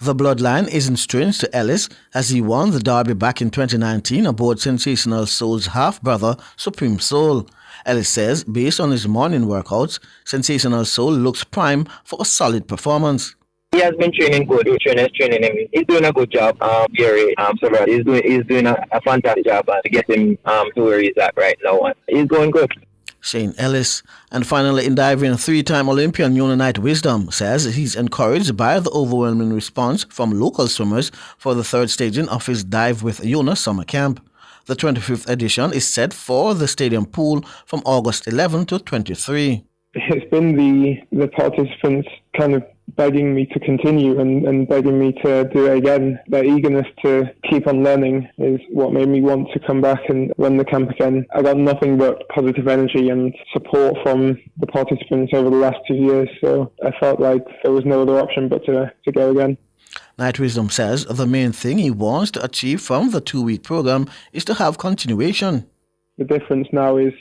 The bloodline isn't strange to Ellis, as he won the Derby back in 2019 aboard Sensational Soul's half-brother, Supreme Soul. Ellis says, based on his morning workouts, Sensational Soul looks prime for a solid performance. He has been training good. The trainer is training him. He's doing a good job, Gary. He's doing a fantastic job to get him to where he's at right now. He's going good. Shane Ellis. And finally, in diving, 3-time Olympian Yona Knight Wisdom says he's encouraged by the overwhelming response from local swimmers for the third staging of his Dive with Yona summer camp. The 25th edition is set for the stadium pool from August 11 to 23. It's been the participants kind of begging me to continue and begging me to do it again. Their eagerness to keep on learning is what made me want to come back and run the camp again. I got nothing but positive energy and support from the participants over the last 2 years, so I felt like there was no other option but to go again. Knight Wisdom says the main thing he wants to achieve from the 2-week program is to have continuation. The difference now is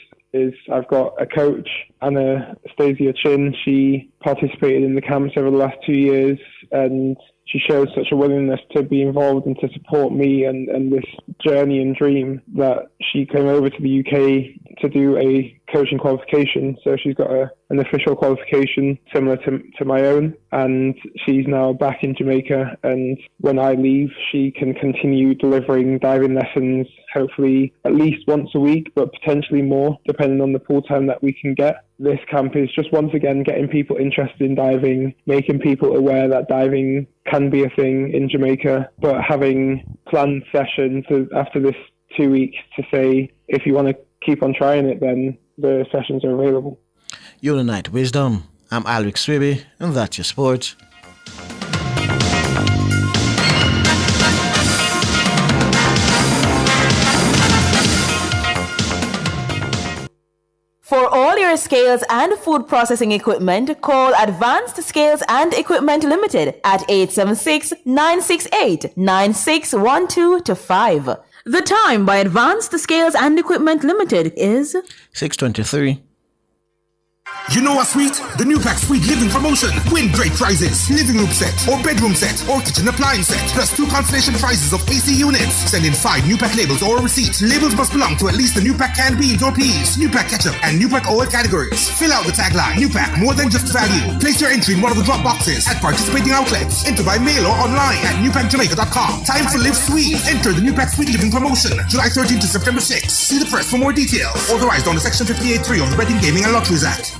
I've got a coach, Anna Stasia Chin. She participated in the camps over the last 2 years, and she showed such a willingness to be involved and to support me and this journey and dream that she came over to the UK to do a coaching qualification. So she's got an official qualification similar to my own, and she's now back in Jamaica, and when I leave she can continue delivering diving lessons, hopefully at least once a week, but potentially more depending on the pool time that we can get. This camp is just once again getting people interested in diving, making people aware that diving can be a thing in Jamaica, but having planned sessions after this 2 weeks to say if you want to keep on trying it, then the sessions are available. Yona Knight Wisdom. I'm Alric Swiby, and that's your sport. For all your scales and food processing equipment, call Advanced Scales and Equipment Limited at 876-968-9612-5. The time by Advanced Scales and Equipment Limited is 6:23. You know what's sweet? The new pack Sweet Living promotion. Win great prizes. Living room set or bedroom set or kitchen appliance set. Plus 2 consolation prizes of AC units. Send in 5 new pack labels or a receipt. Labels must belong to at least the new pack canned beans or peas, new pack ketchup, and new pack oil categories. Fill out the tagline. New pack, more than just value. Place your entry in one of the drop boxes at participating outlets. Enter by mail or online at newpackjamaica.com. Time to live sweet. Enter the new pack Sweet Living promotion. July 13th to September 6th. See the press for more details. Authorized under Section 58.3 of the Betting, Gaming and Lotteries Act.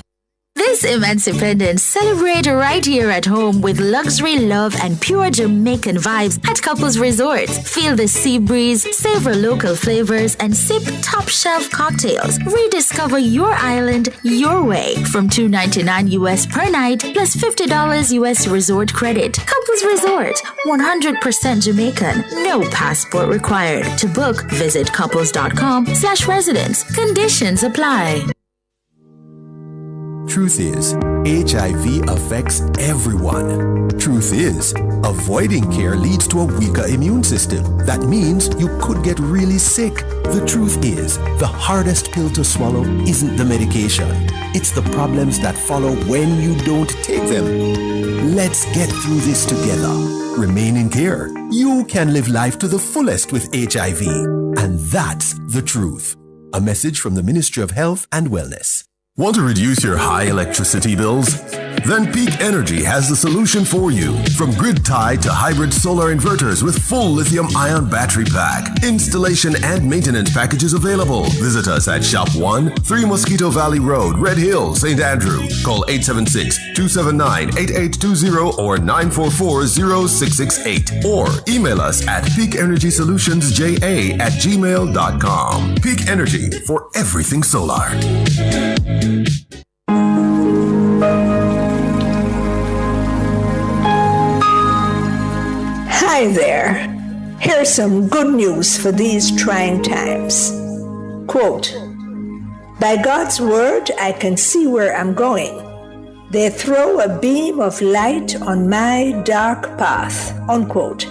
This Immense Independence celebrate right here at home with luxury, love, and pure Jamaican vibes at Couples Resorts. Feel the sea breeze, savor local flavors, and sip top-shelf cocktails. Rediscover your island your way from $2.99 US per night plus $50 US resort credit. Couples Resort, 100% Jamaican, no passport required. To book, visit couples.com/residence. Conditions apply. Truth is, HIV affects everyone. Truth is, avoiding care leads to a weaker immune system. That means you could get really sick. The truth is, the hardest pill to swallow isn't the medication. It's the problems that follow when you don't take them. Let's get through this together. Remain in care. You can live life to the fullest with HIV. And that's the truth. A message from the Ministry of Health and Wellness. Want to reduce your high electricity bills? Then Peak Energy has the solution for you. From grid-tied to hybrid solar inverters with full lithium-ion battery pack. Installation and maintenance packages available. Visit us at Shop 1, 3 Mosquito Valley Road, Red Hill, St. Andrew. Call 876-279-8820 or 944-0668. Or email us at peakenergysolutionsja@gmail.com. Peak Energy for everything solar. Hi there. Here's some good news for these trying times. Quote, "By God's word, I can see where I'm going. They throw a beam of light on my dark path." Unquote.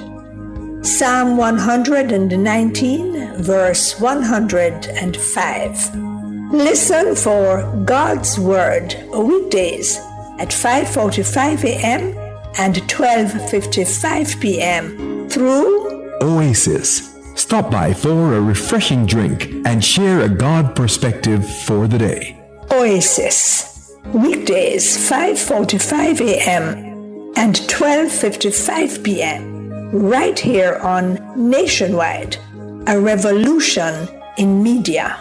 Psalm 119, verse 105. Listen for God's Word weekdays at 5:45 a.m. and 12:55 p.m. through Oasis. Stop by for a refreshing drink and share a God perspective for the day. Oasis. Weekdays 5:45 a.m. and 12:55 p.m. right here on Nationwide, a revolution in media.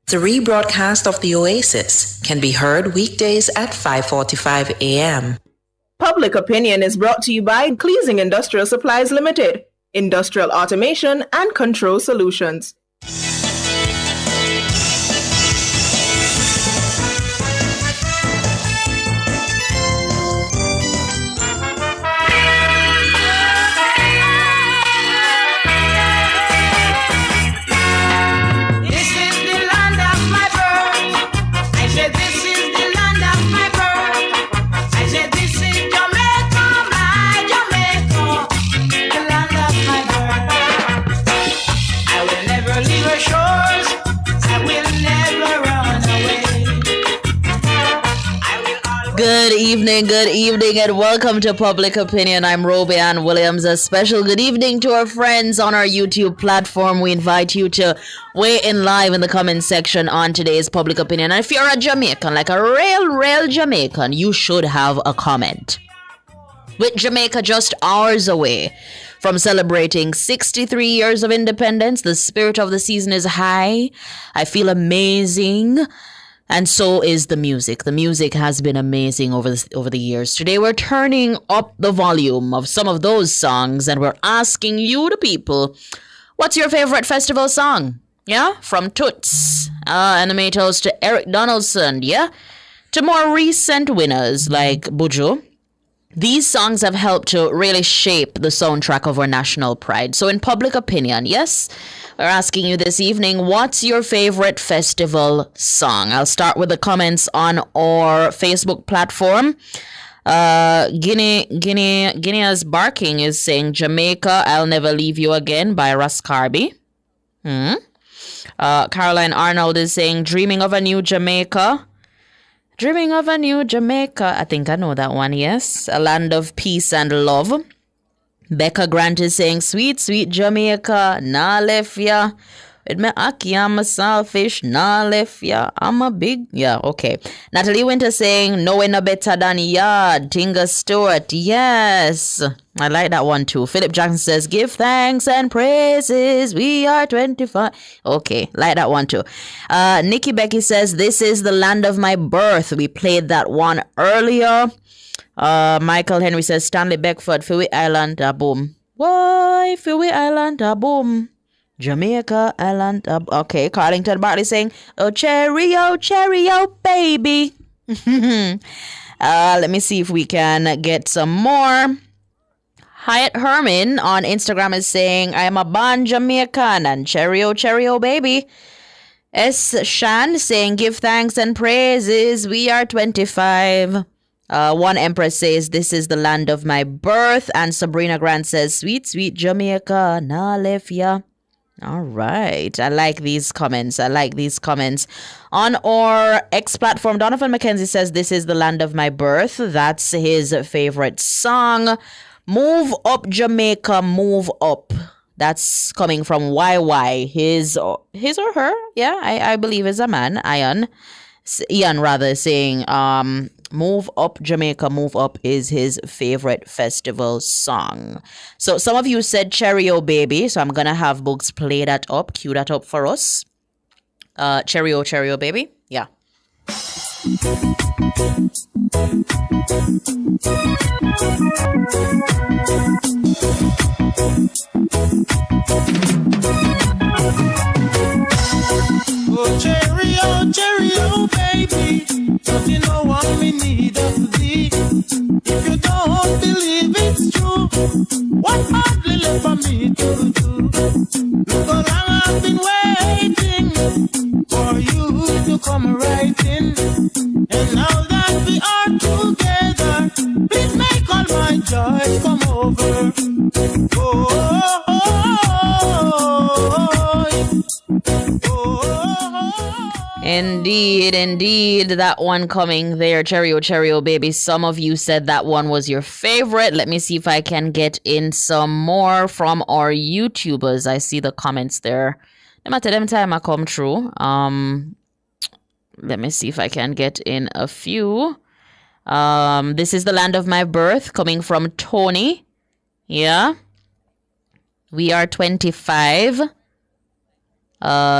The rebroadcast of the Oasis can be heard weekdays at 5:45 a.m. Public Opinion is brought to you by Cleasing Industrial Supplies Limited, Industrial Automation and Control Solutions. Good evening, and welcome to Public Opinion. I'm Roby Ann Williams. A special good evening to our friends on our YouTube platform. We invite you to weigh in live in the comment section on today's Public Opinion. And if you're a Jamaican, like a real Jamaican, you should have a comment. With Jamaica just hours away from celebrating 63 years of independence, the spirit of the season is high. I feel amazing. And so is the music. The music has been amazing over the years. Today we're turning up the volume of some of those songs, and we're asking you, the people, what's your favorite festival song? Yeah, from Toots, animators to Eric Donaldson, yeah, to more recent winners like Buju. These songs have helped to really shape the soundtrack of our national pride. So in Public Opinion, yes, we're asking you this evening, what's your favorite festival song? I'll start with the comments on our Facebook platform. Guinea's Barking is saying, Jamaica, I'll Never Leave You Again by Russ Carby. Caroline Arnold is saying, dreaming of a new Jamaica. Dreaming of a new Jamaica. I think I know that one, yes. A land of peace and love. Becca Grant is saying, sweet, sweet Jamaica. Nah left ya. With me aki, I'm a selfish. Nah left ya. I'm a big... Yeah, okay. Natalie Winter saying, knowing no better than yard. Tinga Stewart. Yes. I like that one too. Philip Jackson says, give thanks and praises. We are 25. Okay, like that one too. Nikki Becky says, this is the land of my birth. We played that one earlier. Michael Henry says, Stanley Beckford, Fiwi Island, boom. Why, Fiwi Island, boom. Jamaica Island, okay. Carlington Bartley saying, oh, cheerio, baby. Let me see if we can get some more. Hyatt Herman on Instagram is saying, I am a born Jamaican and cheerio, baby. S. Shan saying, give thanks and praises. We are 25. One Empress says, this is the land of my birth. And Sabrina Grant says, sweet, sweet Jamaica. Nah left ya. All right. I like these comments. On our X platform, Donovan McKenzie says, this is the land of my birth. That's his favorite song. Move up, Jamaica, move up. That's coming from YY. His or her. Yeah, I believe is a man. Ian rather saying, move up, Jamaica, move up is his favorite festival song. So some of you said Cheerio Baby. So I'm going to have Books play that up, cue that up for us. Cheerio Baby. Yeah. Oh, cheerio, baby. Don't you know what we need of thee? If you don't believe it's true, what hardly left for me to do? Look how long I've been waiting for you to come right in. And now that we are together, please make all my joy come over. Indeed, that one coming there, Cheerio Baby. Some of you said that one was your favorite. Let me see if I can get in some more from our YouTubers. I see the comments there. No matter them time I come through. Let me see if I can get in a few. This is the land of my birth, coming from Tony. Yeah. We are 25.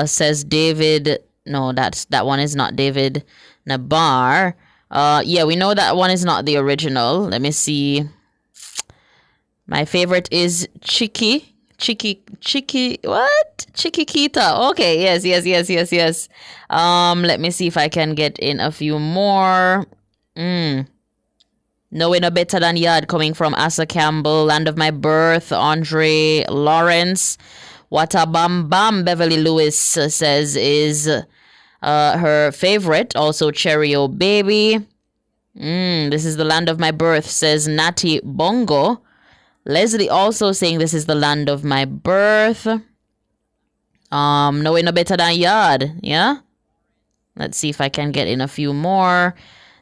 Says David. No, that one is not David Nabar. Yeah, we know that one is not the original. Let me see. My favorite is Chicky. What? Chiquita. Okay, yes. Let me see if I can get in a few more. Knowing no better than yard, coming from Asa Campbell. Land of my birth, Andre Lawrence. What a Bam Bam, Beverly Lewis says is her favorite. Also, Cheerio Baby. This is the land of my birth, says Natty Bongo. Leslie also saying this is the land of my birth. Knowing no better than yard. Yeah? Let's see if I can get in a few more.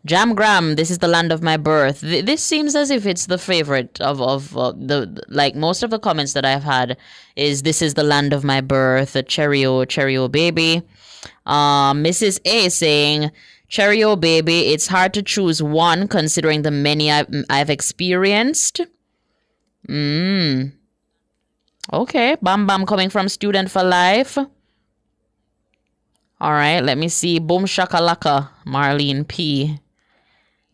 Jam Gram, this is the land of my birth. This seems as if it's the favorite of the like most of the comments that I've had is this is the land of my birth. Cheerio Baby. Mrs. A saying Cheerio Baby. It's hard to choose one considering the many I've experienced. Okay, Bam Bam coming from Student for Life. All right, let me see. Boom Shakalaka, Marlene P.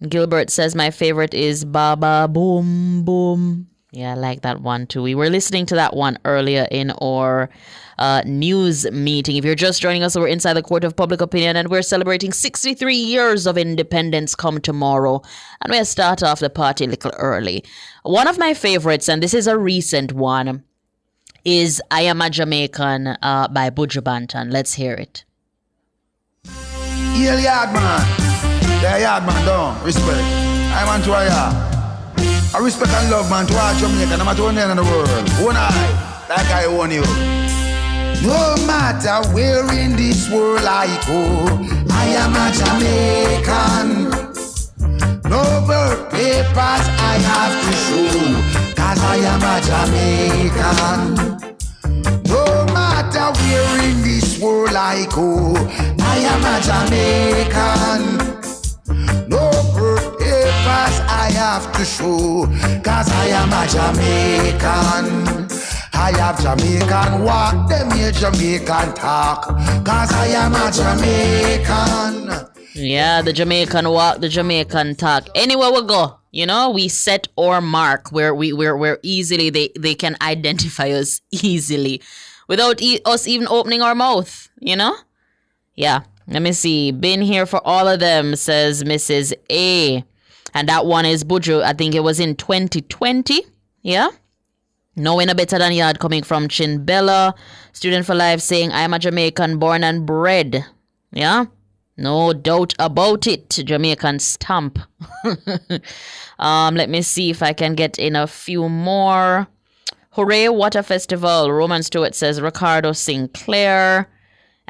Gilbert says my favorite is Baba Boom Boom. Yeah, I like that one too. We were listening to that one earlier in our news meeting. If you're just joining us, we're inside the Court of Public Opinion and we're celebrating 63 years of independence come tomorrow. And we'll start off the party a little early. One of my favorites, and this is a recent one, is I Am a Jamaican by Buju Banton. Let's hear it. Yell yard man. The yard man down. Respect. I want to a yard. I respect and love man to all Jamaica, no matter where in the world. One eye, like I own you. No matter where in this world I go, I am a Jamaican. No birth papers I have to show, 'cause I am a Jamaican. No matter where in this world I go, I am a Jamaican. No birth papers I have to show, 'cause I am a Jamaican. I have Jamaican walk, them here Jamaican talk, 'cause I am a Jamaican. Yeah, the Jamaican walk, the Jamaican talk. Anywhere we go, you know, we set our mark where we're easily, they can identify us easily without us even opening our mouth, you know? Yeah, let me see. Been here for all of them, says Mrs. A. And that one is Buju. I think it was in 2020. Yeah? Knowing a better than yard coming from Chinbella. Student for life saying, I am a Jamaican born and bred. Yeah? No doubt about it. Jamaican stamp. Let me see if I can get in a few more. Hooray, what a festival. Roman Stewart says Ricardo Sinclair.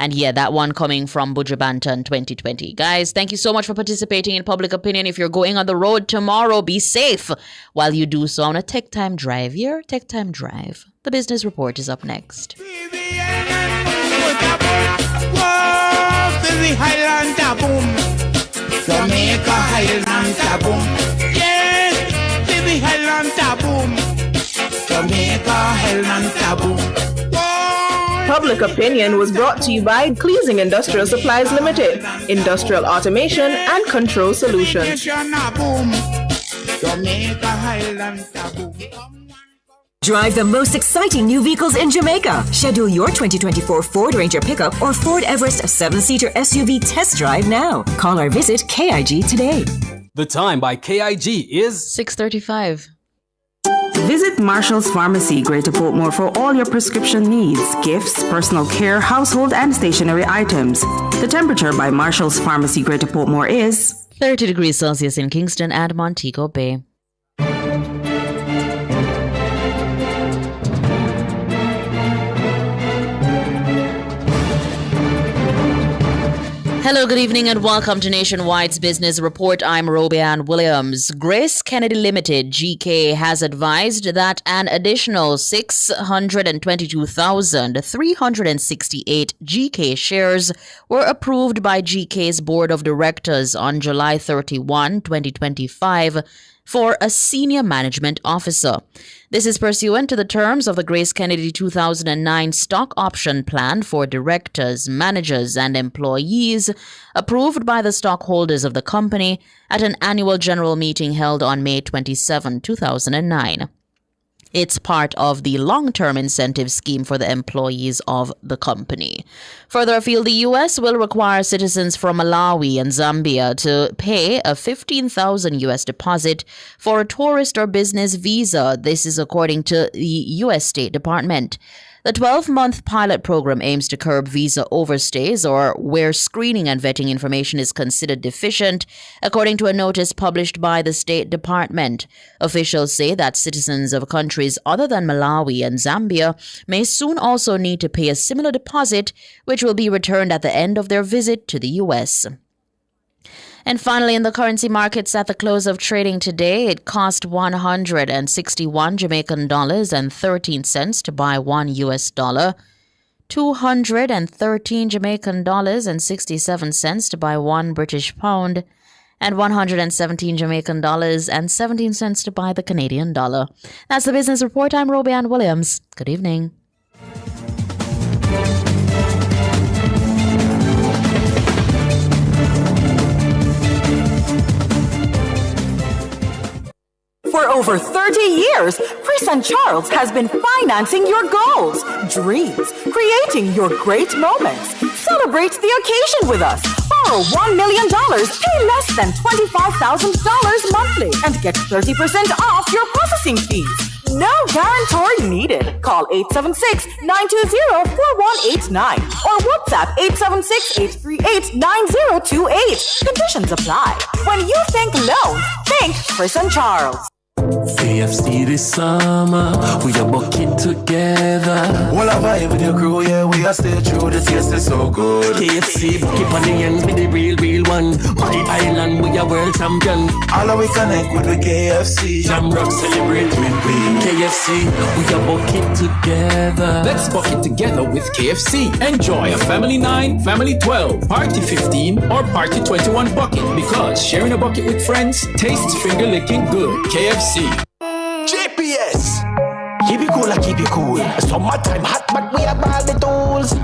And yeah, that one coming from Buju Banton 2020. Guys, thank you so much for participating in Public Opinion. If you're going on the road tomorrow, be safe while you do so on a Tech Time Drive. Your Tech Time Drive. The Business Report is up next. Highlander boom, Jamaica Highlander boom, yes, baby Highlander boom, Jamaica Highlander boom. Public Opinion was brought to you by Cleasing Industrial Supplies Limited, Industrial Automation and Control Solutions. Jamaica Highlander boom. Drive the most exciting new vehicles in Jamaica. Schedule your 2024 Ford Ranger pickup or Ford Everest 7-seater SUV test drive now. Call or visit KIG today. The time by KIG is 6:35. Visit Marshall's Pharmacy, Greater Portmore, for all your prescription needs, gifts, personal care, household, and stationery items. The temperature by Marshall's Pharmacy, Greater Portmore is 30 degrees Celsius in Kingston and Montego Bay. Hello, good evening, and welcome to Nationwide's Business Report. I'm Roby-Ann Williams. Grace Kennedy Limited, GK, has advised that an additional 622,368 GK shares were approved by GK's Board of Directors on July 31, 2025, for a senior management officer. This is pursuant to the terms of the Grace Kennedy 2009 stock option plan for directors, managers, and employees, approved by the stockholders of the company at an annual general meeting held on May 27, 2009. It's part of the long-term incentive scheme for the employees of the company. Further afield, the U.S. will require citizens from Malawi and Zambia to pay a $15,000 U.S. deposit for a tourist or business visa. This is according to the U.S. State Department. The 12-month pilot program aims to curb visa overstays or where screening and vetting information is considered deficient, according to a notice published by the State Department. Officials say that citizens of countries other than Malawi and Zambia may soon also need to pay a similar deposit, which will be returned at the end of their visit to the U.S. And finally, in the currency markets at the close of trading today, it cost 161 Jamaican dollars and 13 cents to buy $1 US, 213 Jamaican dollars and 67 cents to buy $1 British pound, and 117 Jamaican dollars and 17 cents to buy the Canadian dollar. That's the Business Report. I'm Roby-Ann Williams. Good evening. For over 30 years, Chris and Charles has been financing your goals, dreams, creating your great moments. Celebrate the occasion with us. Borrow $1 million, pay less than $25,000 monthly, and get 30% off your processing fees. No guarantor needed. Call 876-920-4189 or WhatsApp 876-838-9028. Conditions apply. When you think loans, think Chris and Charles. KFC this summer, we are bucking together. Well, I vibe with your crew, yeah, we are stay true, the taste is so good. KFC, keep on the ends with the real one. My island, we are world champion. All we connect with KFC. Jamrock celebrate with we. KFC, we are bucking together. Let's bucket together with KFC. Enjoy a Family 9, Family 12, Party 15, or Party 21 bucket, because sharing a bucket with friends tastes finger-licking good. KFC. GPS. Keep it cool, keep it cool. Summertime hot, but we have all the tools.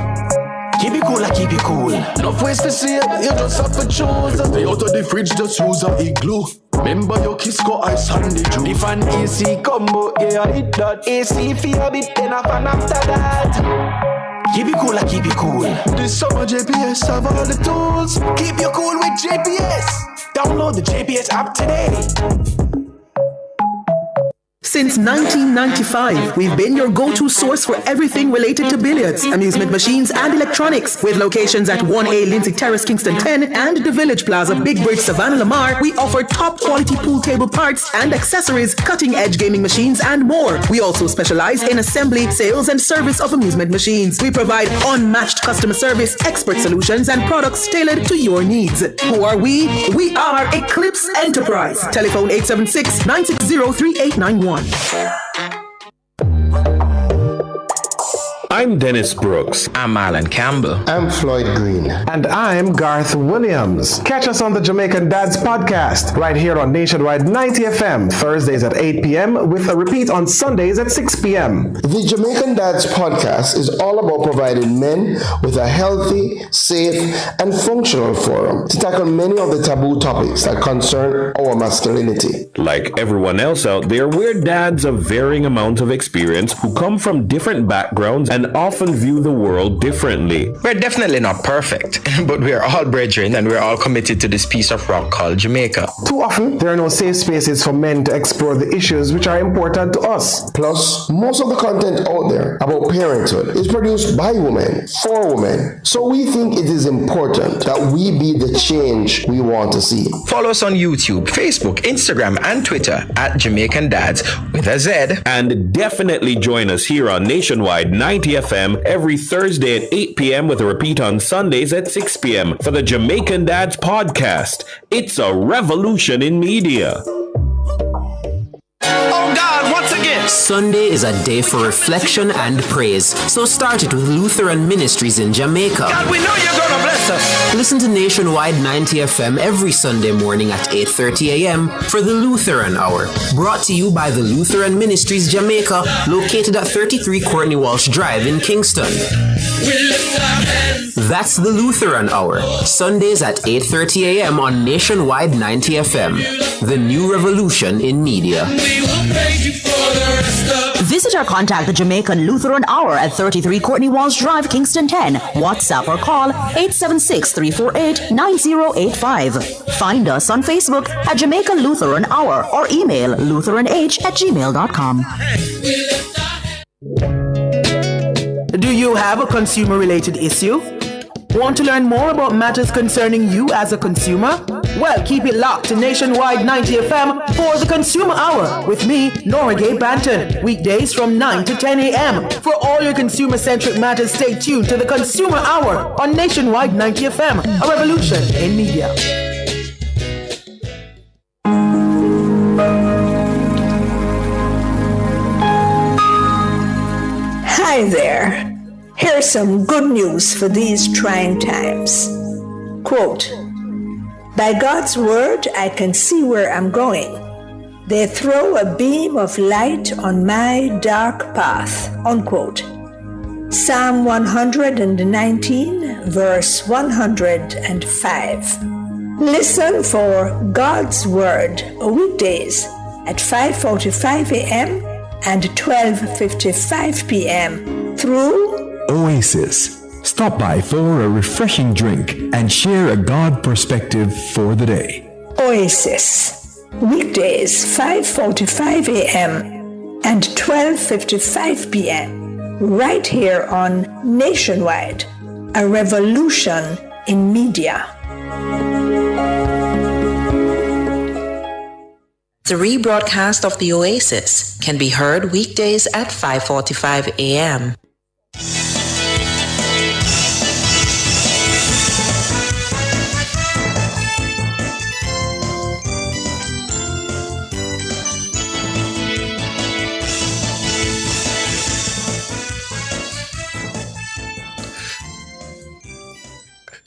Keep it cool, keep it cool. No ways to see it, you just have to choose. Stay out of the fridge, just use a igloo. Remember your Kisco ice and the juice. The fan AC combo, yeah, I hit that. AC for a bit, then a fan after that. Keep it cool, keep it cool. This summer JPS have all the tools. Keep you cool with JPS. Download the JPS app today. Since 1995, we've been your go-to source for everything related to billiards, amusement machines, and electronics. With locations at 1A Lindsay Terrace, Kingston 10, and the Village Plaza, Big Bridge, Savannah Lamar, we offer top-quality pool table parts and accessories, cutting-edge gaming machines, and more. We also specialize in assembly, sales, and service of amusement machines. We provide unmatched customer service, expert solutions, and products tailored to your needs. Who are we? We are Eclipse Enterprise. Telephone 876-960-3891. I'm Dennis Brooks. I'm Alan Campbell. I'm Floyd Green. And I'm Garth Williams. Catch us on the Jamaican Dads podcast right here on Nationwide 90 FM, Thursdays at 8 p.m. with a repeat on Sundays at 6 p.m. The Jamaican Dads podcast is all about providing men with a healthy, safe, and functional forum to tackle many of the taboo topics that concern our masculinity. Like everyone else out there, we're dads of varying amounts of experience who come from different backgrounds and often view the world differently. We're definitely not perfect, but we are all brethren and we're all committed to this piece of rock called Jamaica. Too often, there are no safe spaces for men to explore the issues which are important to us. Plus, most of the content out there about parenthood is produced by women, for women. So we think it is important that we be the change we want to see. Follow us on YouTube, Facebook, Instagram, and Twitter at Jamaican Dads with a Z. And definitely join us here on Nationwide 90 FM every Thursday at 8 p.m. with a repeat on Sundays at 6 p.m. for the Jamaican Dads podcast. It's a revolution in media. Oh God, once again! Sunday is a day for reflection and praise. So start it with Lutheran Ministries in Jamaica. God, we know you're gonna bless us! Listen to Nationwide 90 FM every Sunday morning at 8:30 a.m. for the Lutheran Hour. Brought to you by the Lutheran Ministries Jamaica, located at 33 Courtney Walsh Drive in Kingston. That's the Lutheran Hour, Sundays at 8:30 a.m. on Nationwide 90 FM. The new revolution in media. Visit or contact the Jamaican Lutheran Hour at 33 Courtney Walsh Drive, Kingston 10. WhatsApp or call 876-348-9085. Find us on Facebook at Jamaican Lutheran Hour or email lutheranh@gmail.com. Do you have a consumer-related issue? Want to learn more about matters concerning you as a consumer? Well, keep it locked to Nationwide 90 FM for the Consumer Hour with me, Nora Gay Banton. Weekdays from 9 to 10 a.m. For all your consumer-centric matters, stay tuned to the Consumer Hour on Nationwide 90 FM, a revolution in media. Hi there. Here's some good news for these trying times. Quote, "By God's word, I can see where I'm going. They throw a beam of light on my dark path." Unquote. Psalm 119, verse 105. Listen for God's word weekdays at 5:45 a.m. and 12:55 p.m. through Oasis. Stop by for a refreshing drink and share a God perspective for the day. Oasis, weekdays 5:45 a.m. and 12:55 p.m. right here on Nationwide, a revolution in media. The rebroadcast of the Oasis can be heard weekdays at 5:45 a.m.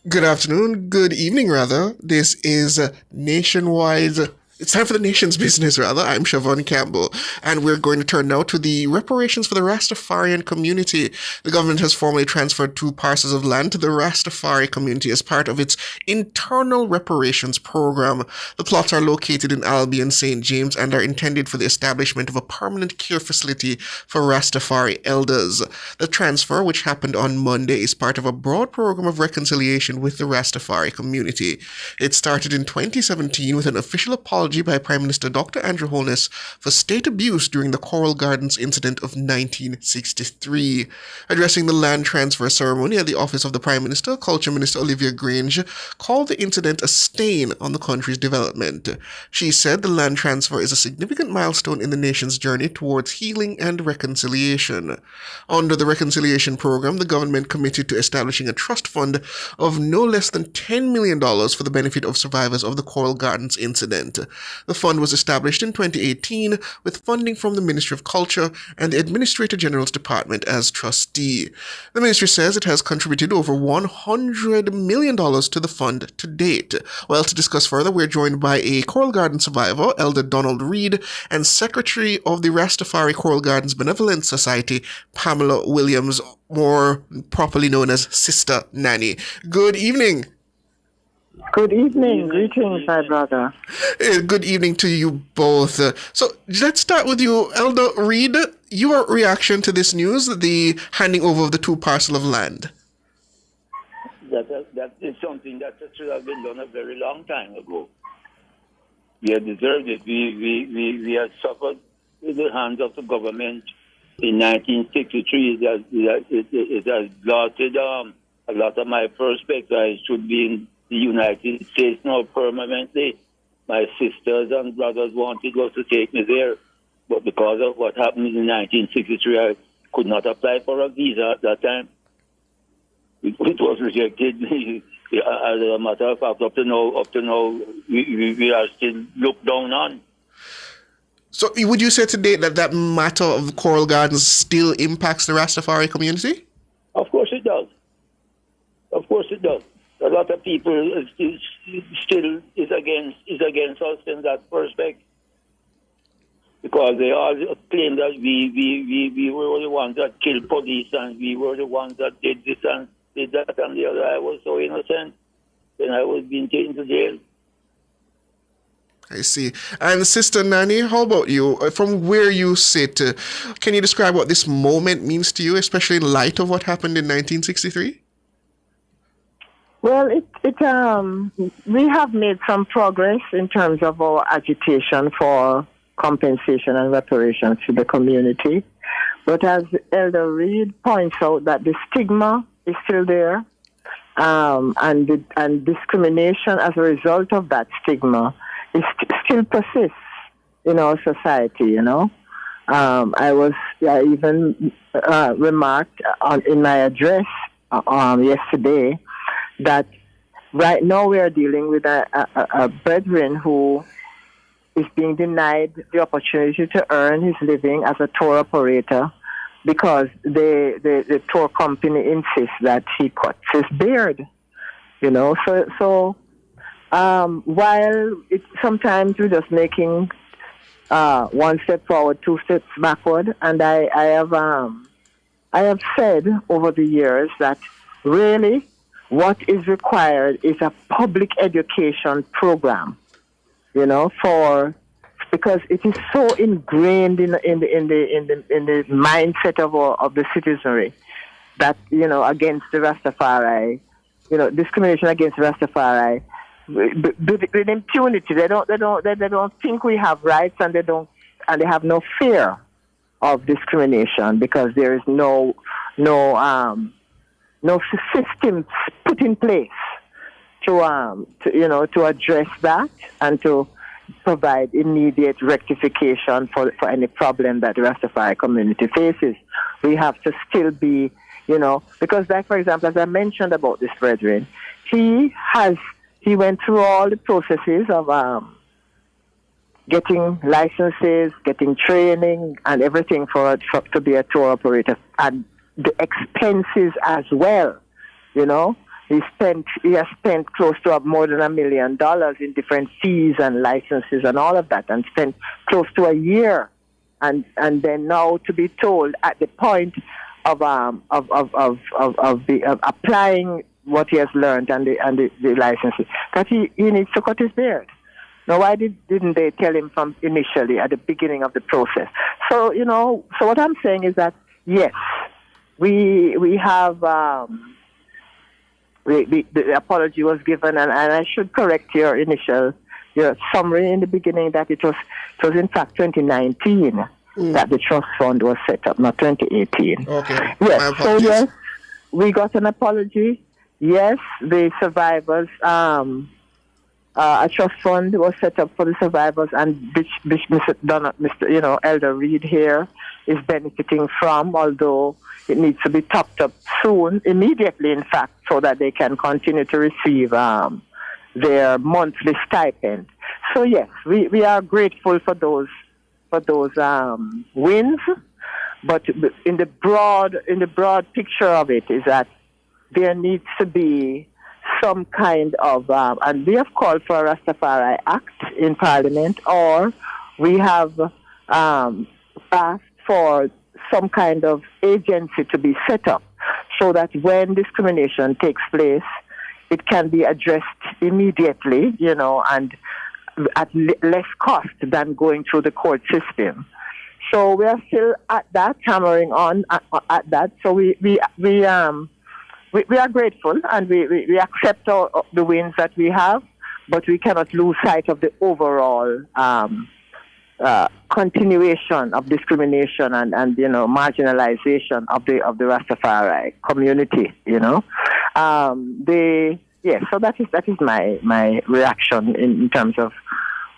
Good afternoon, good evening rather. This is Nationwide. It's time for the nation's business, rather. I'm Siobhan Campbell, and we're going to turn now to the reparations for the Rastafarian community. The government has formally transferred 2 parcels of land to the Rastafari community as part of its internal reparations program. The plots are located in Albion and St. James and are intended for the establishment of a permanent care facility for Rastafari elders. The transfer, which happened on Monday, is part of a broad program of reconciliation with the Rastafari community. It started in 2017 with an official apology by Prime Minister Dr. Andrew Holness for state abuse during the Coral Gardens incident of 1963. Addressing the land transfer ceremony at the office of the Prime Minister, Culture Minister Olivia Grange called the incident a stain on the country's development. She said the land transfer is a significant milestone in the nation's journey towards healing and reconciliation. Under the reconciliation program, the government committed to establishing a trust fund of no less than $10 million for the benefit of survivors of the Coral Gardens incident. The fund was established in 2018 with funding from the Ministry of Culture and the Administrator General's Department as trustee. The ministry says it has contributed over $100 million to the fund to date. Well, to discuss further, we're joined by a Coral Garden survivor, Elder Donald Reed, and Secretary of the Rastafari Coral Gardens Benevolent Society, Pamela Williams, more properly known as Sister Nanny. Good evening. Good evening. Greetings, my brother. Good evening to you both. So let's start with you, Elder Reed. Your reaction to this news, the handing over of the 2 parcels of land. That is something that should have been done a very long time ago. We have deserved it. We have suffered with the hands of the government in 1963. It has blotted a lot of my perspective. I should be in the United States now permanently. My sisters and brothers wanted us to take me there, but because of what happened in 1963, I could not apply for a visa at that time. It was rejected. As a matter of fact, up to now, we are still looked down on. So would you say today that matter of Coral Gardens still impacts the Rastafari community? Of course it does. Of course it does. A lot of people still is against us in that perspective, because they all claim that we were the ones that killed police and we were the ones that did this and did that and the other. I was so innocent, and I was being taken to jail. I see. And Sister Nanny, how about you? From where you sit, can you describe what this moment means to you, especially in light of what happened in 1963? Well, we have made some progress in terms of our agitation for compensation and reparations to the community. But as Elder Reed points out, that the stigma is still there, and discrimination as a result of that stigma still persists in our society. I even remarked in my address yesterday that right now we are dealing with a brethren who is being denied the opportunity to earn his living as a tour operator because the tour company insists that he cuts his beard. So while sometimes we're just making 1 step forward, 2 steps backward, and I have said over the years that really what is required is a public education program, because it is so ingrained in the mindset of the citizenry that against the Rastafari, discrimination against Rastafari, with impunity. They don't think we have rights, and they have no fear of discrimination because there is no system put in place to address that and to provide immediate rectification for any problem that the Rastafari community faces. We have to still be, because like, for example, as I mentioned about this brethren, he went through all the processes of getting licenses, getting training, and everything to be a tour operator, and the expenses as well. He has spent close to more than $1 million in different fees and licenses and all of that, and spent close to a year, and then now to be told at the point of applying what he has learned and the licenses that he needs to cut his beard. Now, why didn't they tell him from initially at the beginning of the process? So so what I'm saying is that yes, we have. The apology was given, and I should correct your summary in the beginning that it was in fact 2019 that the trust fund was set up, not 2018. Okay. Yes. So yes, we got an apology. Yes, the survivors. A trust fund was set up for the survivors, and Mr. Elder Reed here is benefiting from, although it needs to be topped up soon, immediately, in fact, so that they can continue to receive their monthly stipend. So yes, we are grateful for those wins, but in the broad picture of it is that there needs to be some kind of, and we have called for a Rastafari Act in Parliament, or we have asked for some kind of agency to be set up so that when discrimination takes place, it can be addressed immediately, and at less cost than going through the court system. So we are still at that, hammering on at that. So we are grateful, and we accept the wins that we have, but we cannot lose sight of the overall continuation of discrimination and marginalization of the Rastafari community. So that is my reaction in terms of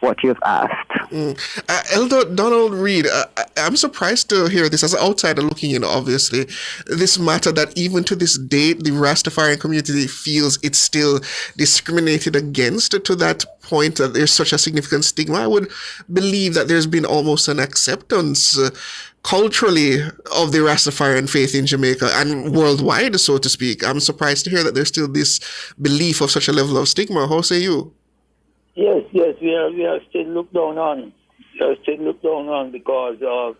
what you've asked. Elder Donald Reed, I'm surprised to hear this as an outsider looking in, obviously. This matter that even to this date, the Rastafarian community feels it's still discriminated against to that point that there's such a significant stigma. I would believe that there's been almost an acceptance culturally of the Rastafarian faith in Jamaica and worldwide, so to speak. I'm surprised to hear that there's still this belief of such a level of stigma. How say you? Yes, we are still looked down on. We are still looked down on because of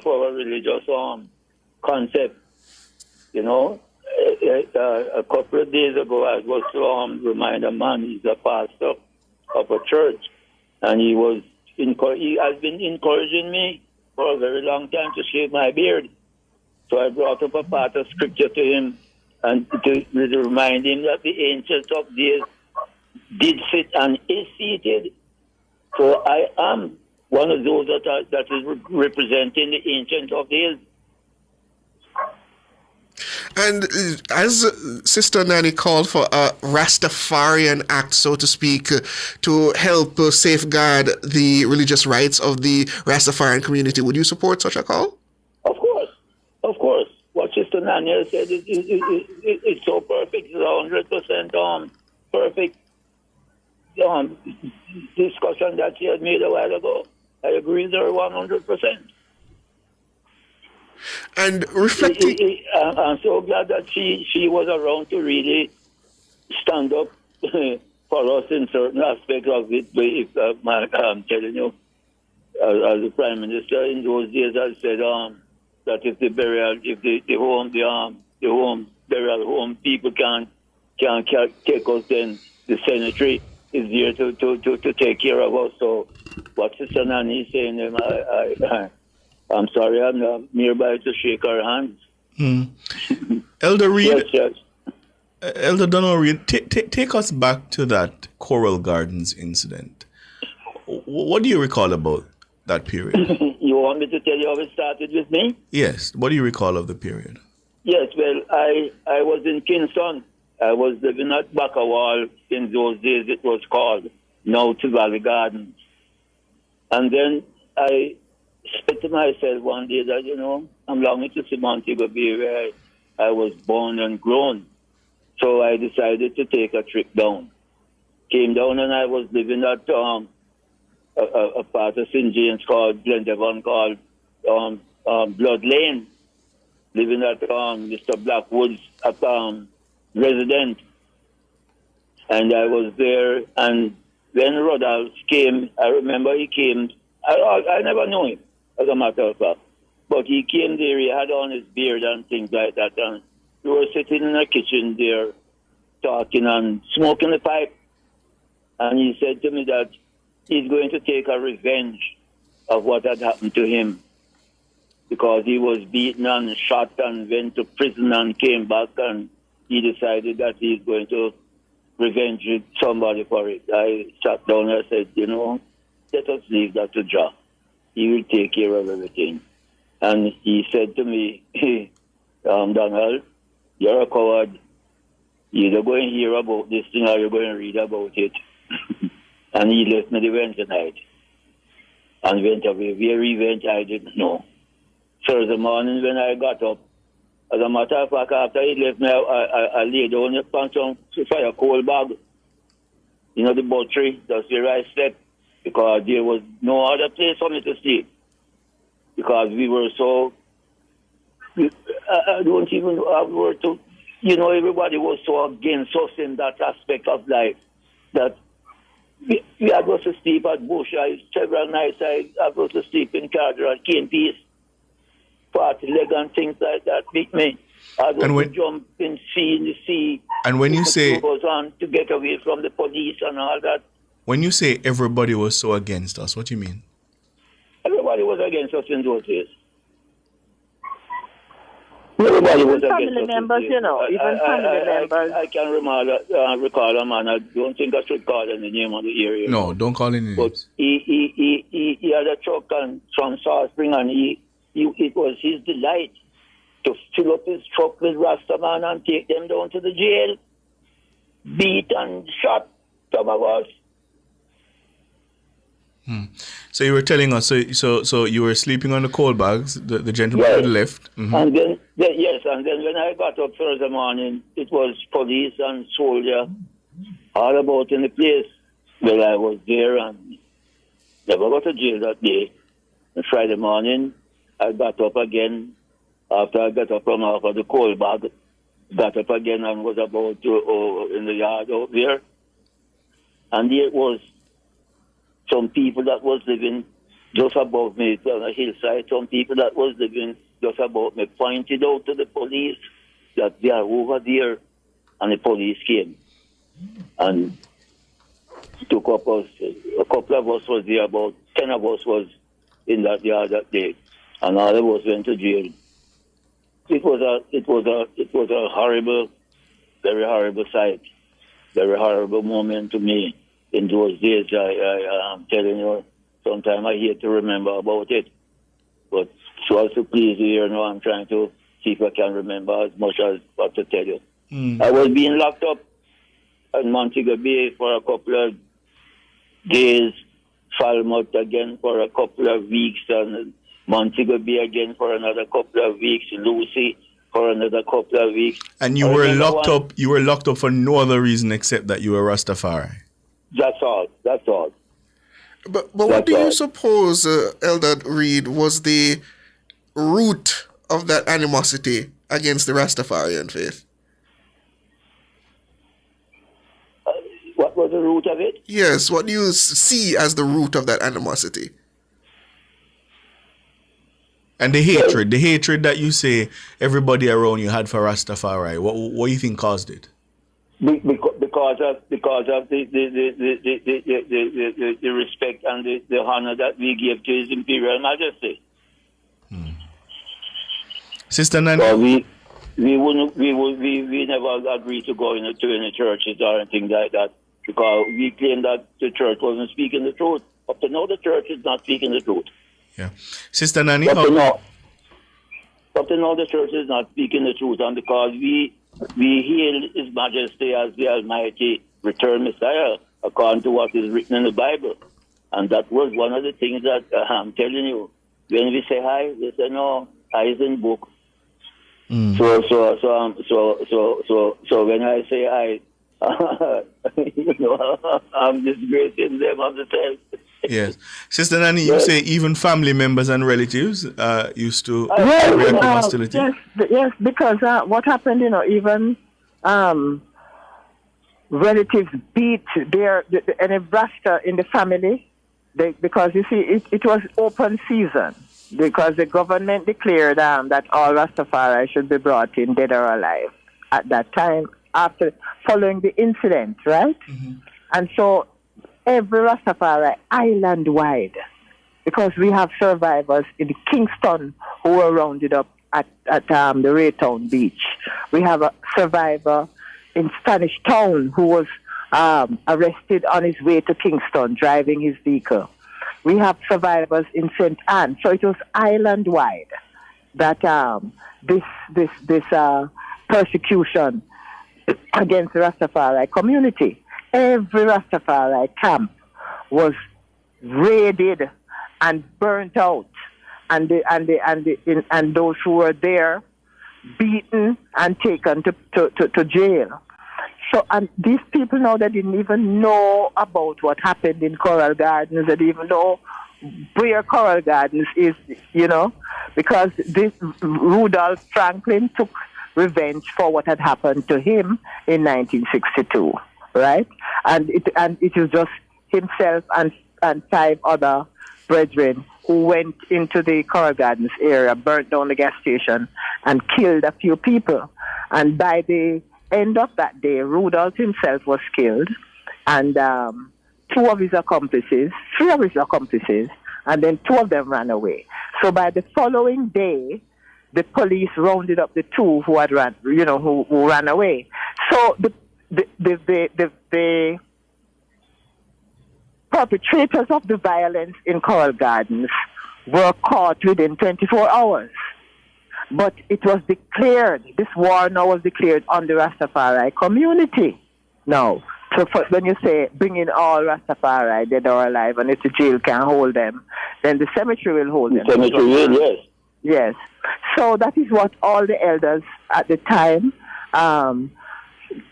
our religious concept. A couple of days ago, I was to remind a man, he's a pastor of a church, and he has been encouraging me for a very long time to shave my beard. So I brought up a part of scripture to him and to remind him that the ancient of days did sit and is seated. So I am one of those that is representing the ancient of days. And as Sister Nanny called for a Rastafarian Act, so to speak, to help safeguard the religious rights of the Rastafarian community, would you support such a call? Of course. What Sister Nanny said it's so perfect. It's 100% perfect discussion that she had made a while ago. I agree with her 100%. And reflecting, I'm so glad that she was around to really stand up for us in certain aspects of it. I'm telling you, as the Prime Minister in those days, I said that if the home burial home people can't take us, then the cemetery is there to take care of us. So what Sister Nanny is saying, I'm sorry, I'm not nearby to shake her hands. Elder Reed, yes. Elder Donald Reed, take us back to that Coral Gardens incident. What do you recall about that period? You want me to tell you how it started with me? Yes. What do you recall of the period? Yes, well, I was in Kingston. I was living at Bacawal in those days. It was called now to Valley Gardens. And then I said to myself one day that, I'm longing to see Montego Bay where I was born and grown. So I decided to take a trip down. Came down and I was living at a part of St. James called Glendevon called Blood Lane. Living at Mr. Blackwood's residence. And I was there, and when Rodolph came, I remember he came, I never knew him, as a matter of fact. But he came there, he had on his beard and things like that, and we were sitting in the kitchen there, talking and smoking a pipe. And he said to me that he's going to take a revenge of what had happened to him, because he was beaten and shot and went to prison and came back, and he decided that he's going to revenge somebody for it. I sat down and I said, let us leave that to Jah. He will take care of everything. And he said to me, Donald, you're a coward. You're either going to hear about this thing or you're going to read about it. And he left me the Wednesday night and went away. Where he went, I didn't know. Thursday morning when I got up, as a matter of fact, after he left me, I lay down upon some fire coal bag. The buttery, that's where I slept, because there was no other place for me to sleep. Because we were so, I don't even have word to, everybody was so against us in that aspect of life that we had to sleep at Bush. Several nights I was to sleep in Carter at Cane Peace. Party leg and things like that beat me. I was to jump in the sea. And when you say goes on to get away from the police and all that. When you say everybody was so against us, what do you mean? Everybody was against us in those days. Everybody was against family us. Members, even family members. I can recall a man. I don't think I should call in the name of the area. No, don't call in the But names. he had a truck from South Spring, and it was his delight to fill up his truck with Rastaman and take them down to the jail, beat and shot some of us. So you were telling us, so you were sleeping on the coal bags, the gentleman to the left. Mm-hmm. And then when I got up Thursday morning, it was police and soldier all about in the place. Well, I was there and never got to jail that day. And Friday morning, I got up again. After I got up from off of the coal bag, got up again and was about to in the yard out there. And there was some people that was living just above me on a hillside. Some people that was living just above me pointed out to the police that they are over there, and the police came and took up us. A couple of us was there, about 10 of us was in that yard that day, and all of us went to jail. It was a horrible, very horrible sight, very horrible moment to me. In those days, I'm telling you, sometimes I hate to remember about it. But so as to please you, I'm trying to see if I can remember as much as what to tell you. I was being locked up in Montego Bay for a couple of days, Falmouth again for a couple of weeks, and Montego Bay again for another couple of weeks, Lucy for another couple of weeks. And you were locked up. You were locked up for no other reason except that you were Rastafari. That's all. But what do you suppose, Eldad Reed, was the root of that animosity against the Rastafarian faith? What was the root of it? Yes, what do you see as the root of that animosity? And the hatred that you say everybody around you had for Rastafari, what do you think caused it? Because of the respect and the honor that we give to His Imperial Majesty. Sister Nani, we never agreed to go into any churches or anything like that, because we claim that the church wasn't speaking the truth. Up to now, the church is not speaking the truth. Yeah, Sister Nani, Up to now, the church is not speaking the truth, and because we hail His Majesty as the Almighty Returned Messiah, according to what is written in the Bible. And that was one of the things that I'm telling you. When we say hi, they say no, hi is in book. So when I say hi, I'm disgracing them on the time. Yes. Sister Nanny, you say even family members and relatives used to react to hostility? Yes, because what happened, even relatives beat any Rasta in the family, because you see, it was open season, because the government declared that all Rastafari should be brought in, dead or alive, at that time, following the incident, right? And so every Rastafari island-wide, because we have survivors in Kingston who were rounded up at the Raytown Beach. We have a survivor in Spanish Town who was arrested on his way to Kingston driving his vehicle. We have survivors in St. Anne. So it was island-wide that this persecution against the Rastafari community. Every Rastafari camp was raided and burnt out, and those who were there beaten and taken to jail. So, and these people now, they didn't even know about what happened in Coral Gardens. They didn't even know where Coral Gardens is, because this Rudolph Franklin took revenge for what had happened to him in 1962, right? And it was just himself and 5 other brethren who went into the Coral Gardens area, burnt down the gas station, and killed a few people. And by the end of that day, Rudolph himself was killed, and 3 of his accomplices, and then 2 of them ran away. So by the following day, the police rounded up the 2 who had ran, who ran away. So the perpetrators of the violence in Coral Gardens were caught within 24 hours. But it was declared, this war now was declared on the Rastafari community. Now, so when you say bring in all Rastafari, dead or alive, and if the jail can hold them, then the cemetery will hold them. Cemetery will, yes. Yes. So that is what all the elders at the time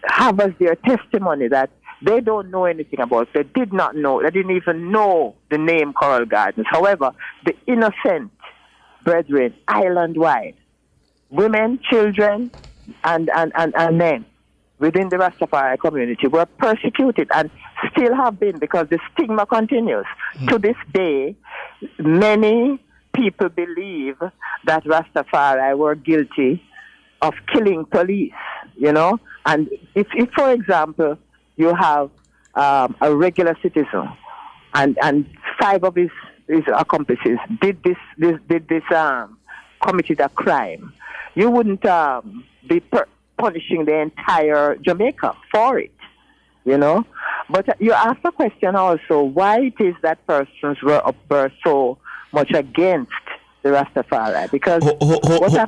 have as their testimony, that they don't know anything about it. They did not know. They didn't even know the name Coral Gardens. However, the innocent brethren, island-wide, women, children, and men within the Rastafari community were persecuted and still have been, because the stigma continues. To this day, many people believe that Rastafari were guilty of killing police, And if for example, you have a regular citizen and 5 of his accomplices committed a crime, you wouldn't be punishing the entire Jamaica for it, But you asked a question also, why it is that persons were so much against the Rastafari, because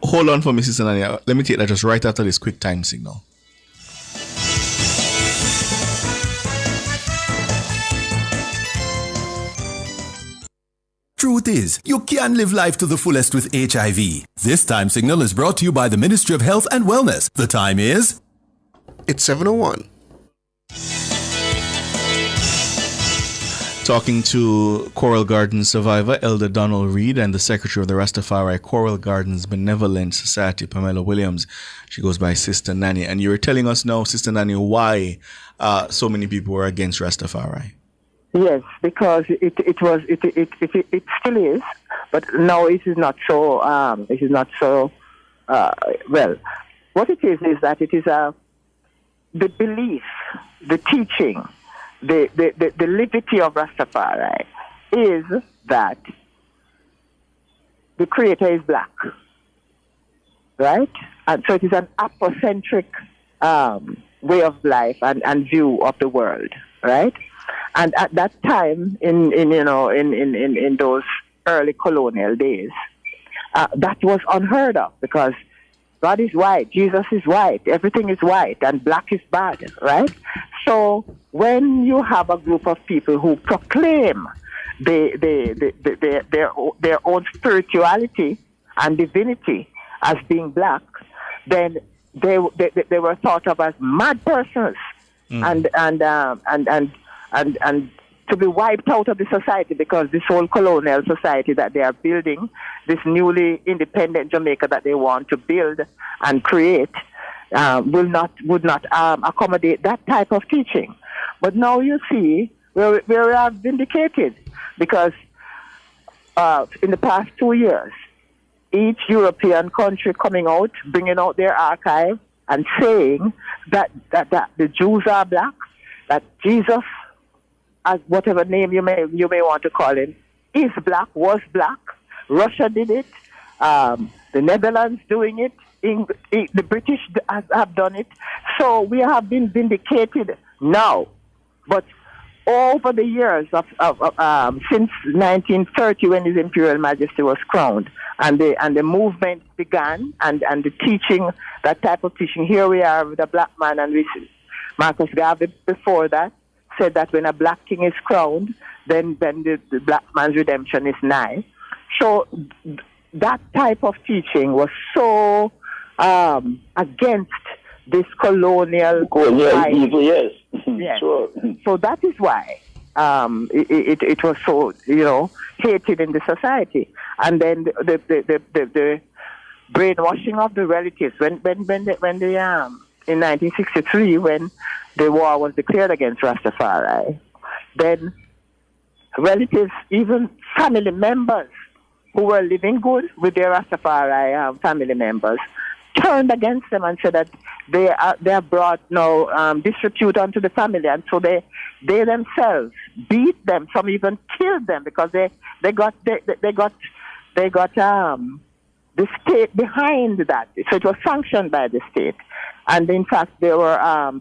hold on for me, Sister Nania. Let me take that just right after this quick time signal. Truth is, you can live life to the fullest with HIV. This time signal is brought to you by the Ministry of Health and Wellness. The time is... It's 7:01. Talking to Coral Gardens survivor Elder Donald Reed and the secretary of the Rastafari Coral Gardens Benevolent Society, Pamela Williams. She goes by Sister Nanny. And you were telling us now, Sister Nanny, why so many people were against Rastafari. Yes, because it still is, but now it is not so. Well, what it is that it is the belief, the teaching, the liberty of Rastafari is that the Creator is black, right? And so it is an Afrocentric way of life and view of the world, right? And at that time, in those early colonial days, that was unheard of, because God is white, Jesus is white, everything is white, and black is bad, right? So when you have a group of people who proclaim their own spirituality and divinity as being black, then they were thought of as mad persons and to be wiped out of the society, because this whole colonial society that they are building, this newly independent Jamaica that they want to build and create, would not accommodate that type of teaching. But now you see, we are vindicated, because in the past 2 years, each European country coming out, bringing out their archive and saying that the Jews are black, that Jesus, as whatever name you may want to call him, is black, was black. Russia did it. The Netherlands doing it. The British have done it. So we have been vindicated now. But over the years since 1930, when His Imperial Majesty was crowned, and the movement began, and the teaching, that type of teaching, here we are with a black man, and Marcus Garvey before that said that when a black king is crowned, then the black man's redemption is nigh. So that type of teaching was so against this colonial evil, yes. Yes. Sure. So that is why it was so, hated in the society. And then the brainwashing of the relatives when in 1963, when the war was declared against Rastafari, then relatives, even family members who were living good with their Rastafari family members, turned against them and said that they are brought no disrepute onto the family, and so they themselves beat them. Some even killed them, because they got the state behind that. So it was sanctioned by the state. And in fact, there were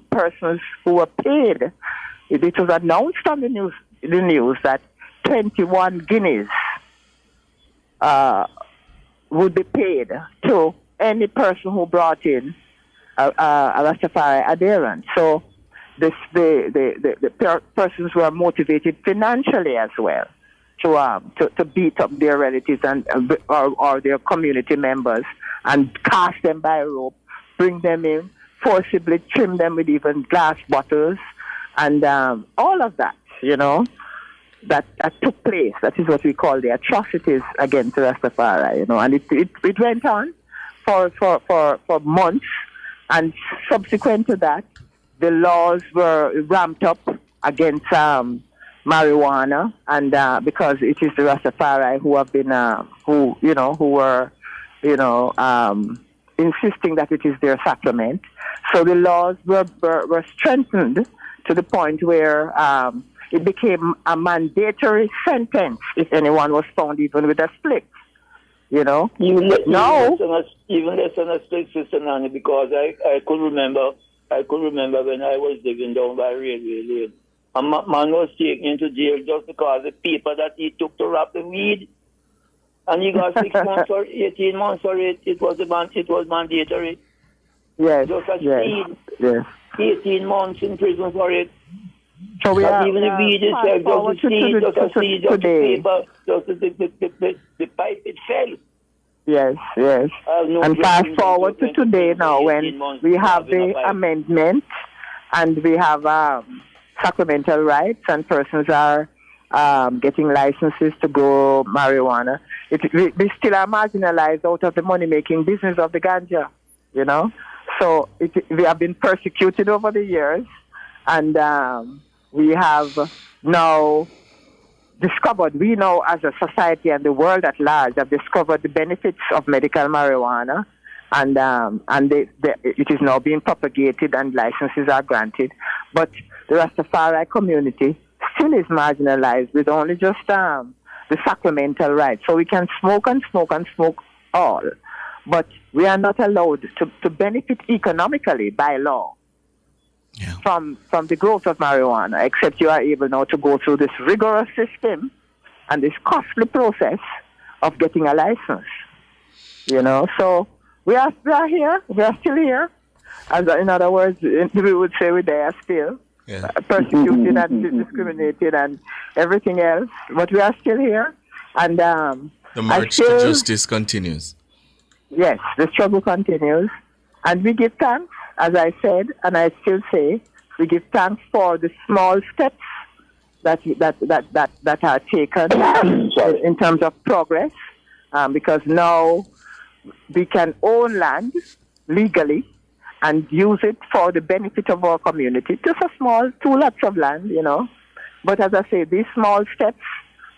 persons who were paid. It was announced on the news that 21 guineas would be paid to any person who brought in a Rastafari adherent. So the persons were motivated financially as well to beat up their relatives and or their community members and cast them by rope, bring them in, forcibly trim them with even glass bottles, and all of that, that took place. That is what we call the atrocities against Rastafari, and it went on for months, and subsequent to that, the laws were ramped up against marijuana, and because it is the Rastafari who have been who were insisting that it is their sacrament. So the laws were strengthened to the point where it became a mandatory sentence if anyone was found even with a split. Even less than a split, Sister Nanny, because I could remember when I was living down by Railway Lane, a man was taken into jail just because the paper that he took to wrap the weed, and he got 6 months or 18 months for it. It was mandatory. Yes. Just as Yes. weed. 18 months in prison for it. So we are even the weed itself, just the seed, just the paper, just the pipe, it fell. Yes. And fast forward to today now, when we have the amendment and we have sacramental rights, and persons are getting licenses to grow marijuana. We still are marginalized out of the money-making business of the ganja, So we have been persecuted over the years, and we have now discovered, we now as a society and the world at large have discovered the benefits of medical marijuana, and it is now being propagated and licenses are granted. But the Rastafari community still is marginalized with only just the sacramental rights. So we can smoke and smoke and smoke all, but we are not allowed to benefit economically by law from the growth of marijuana, except you are able now to go through this rigorous system and this costly process of getting a license. So we are here, we are still here. As in other words, we would say we're there still. persecuted and discriminated and everything else. But we are still here. And the march to justice continues. Yes, the struggle continues. And we give thanks, as I said, and I still say, we give thanks for the small steps that are taken in terms of progress, because now we can own land legally and use it for the benefit of our community. Just a small 2 lots of land, But as I say, these small steps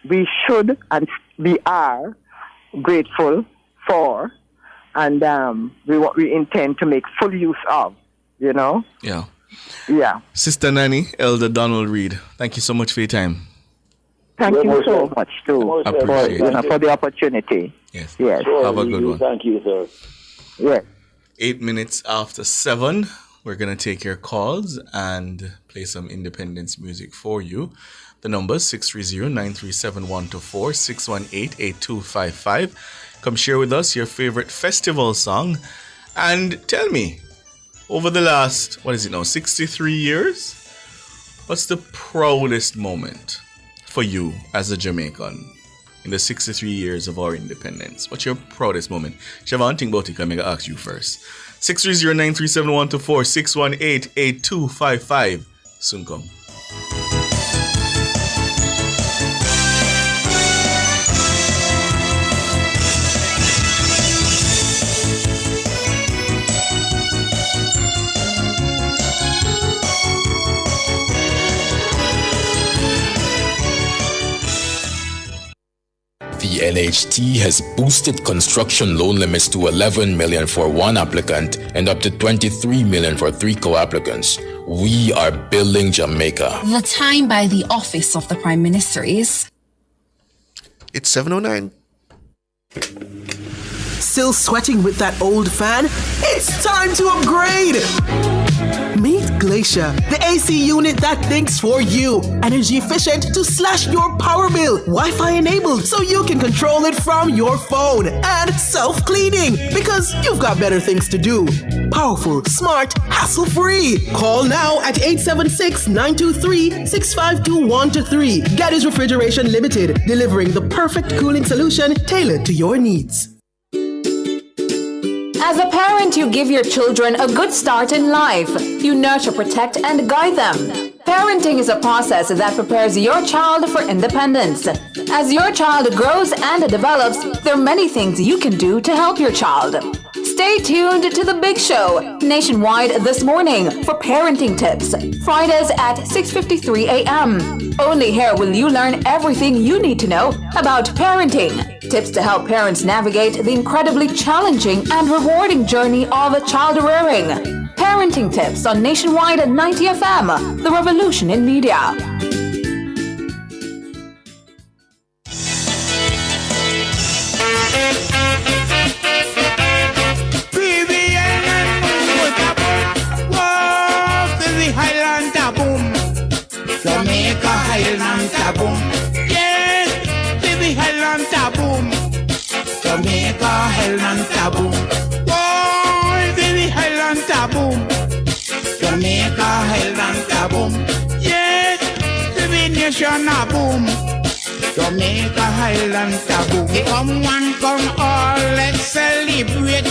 we should and we are grateful for, and we intend to make full use of, Yeah. Yeah. Sister Nanny, Elder Donald Reed, thank you so much for your time. Thank you so much, too, for the opportunity. Yes. Yes. Have a good one. Thank you, sir. Yes. 8 minutes after 7, we're going to take your calls and play some independence music for you. The number is 630-937-124, 618-8255. Come share with us your favorite festival song and tell me, over the last, 63 years, what's the proudest moment for you as a Jamaican in the 63 years of our independence? What's your proudest moment? Siobhan, think about it. I'm going to ask you first. 630-937-124, 618-8255. Soon come. The NHT has boosted construction loan limits to 11 million for one applicant and up to 23 million for 3 co-applicants. We are building Jamaica. The time by the office of the Prime Minister is... It's 7:09. Still sweating with that old fan? It's time to upgrade! Meet Glacier, the AC unit that thinks for you. Energy efficient to slash your power bill. Wi-Fi enabled so you can control it from your phone. And self-cleaning because you've got better things to do. Powerful, smart, hassle-free. Call now at 876-923-6521-3. Gaddy's Refrigeration Limited, delivering the perfect cooling solution tailored to your needs. As a parent, you give your children a good start in life. You nurture, protect, and guide them. Parenting is a process that prepares your child for independence. As your child grows and develops, there are many things you can do to help your child. Stay tuned to The Big Show, nationwide this morning, for parenting tips. Fridays at 6:53 a.m. Only here will you learn everything you need to know about parenting. Tips to help parents navigate the incredibly challenging and rewarding journey of child rearing. Parenting tips on Nationwide at 90 FM, the revolution in media. Jamaica Highland Taboom. Yes, baby Highland Taboom. Jamaica Highland Taboom. Boy, baby Highland Taboom. Jamaica Highland Taboom. Yes, baby nation a boom. Jamaica Highland Taboom. Come one, come all, let's celebrate.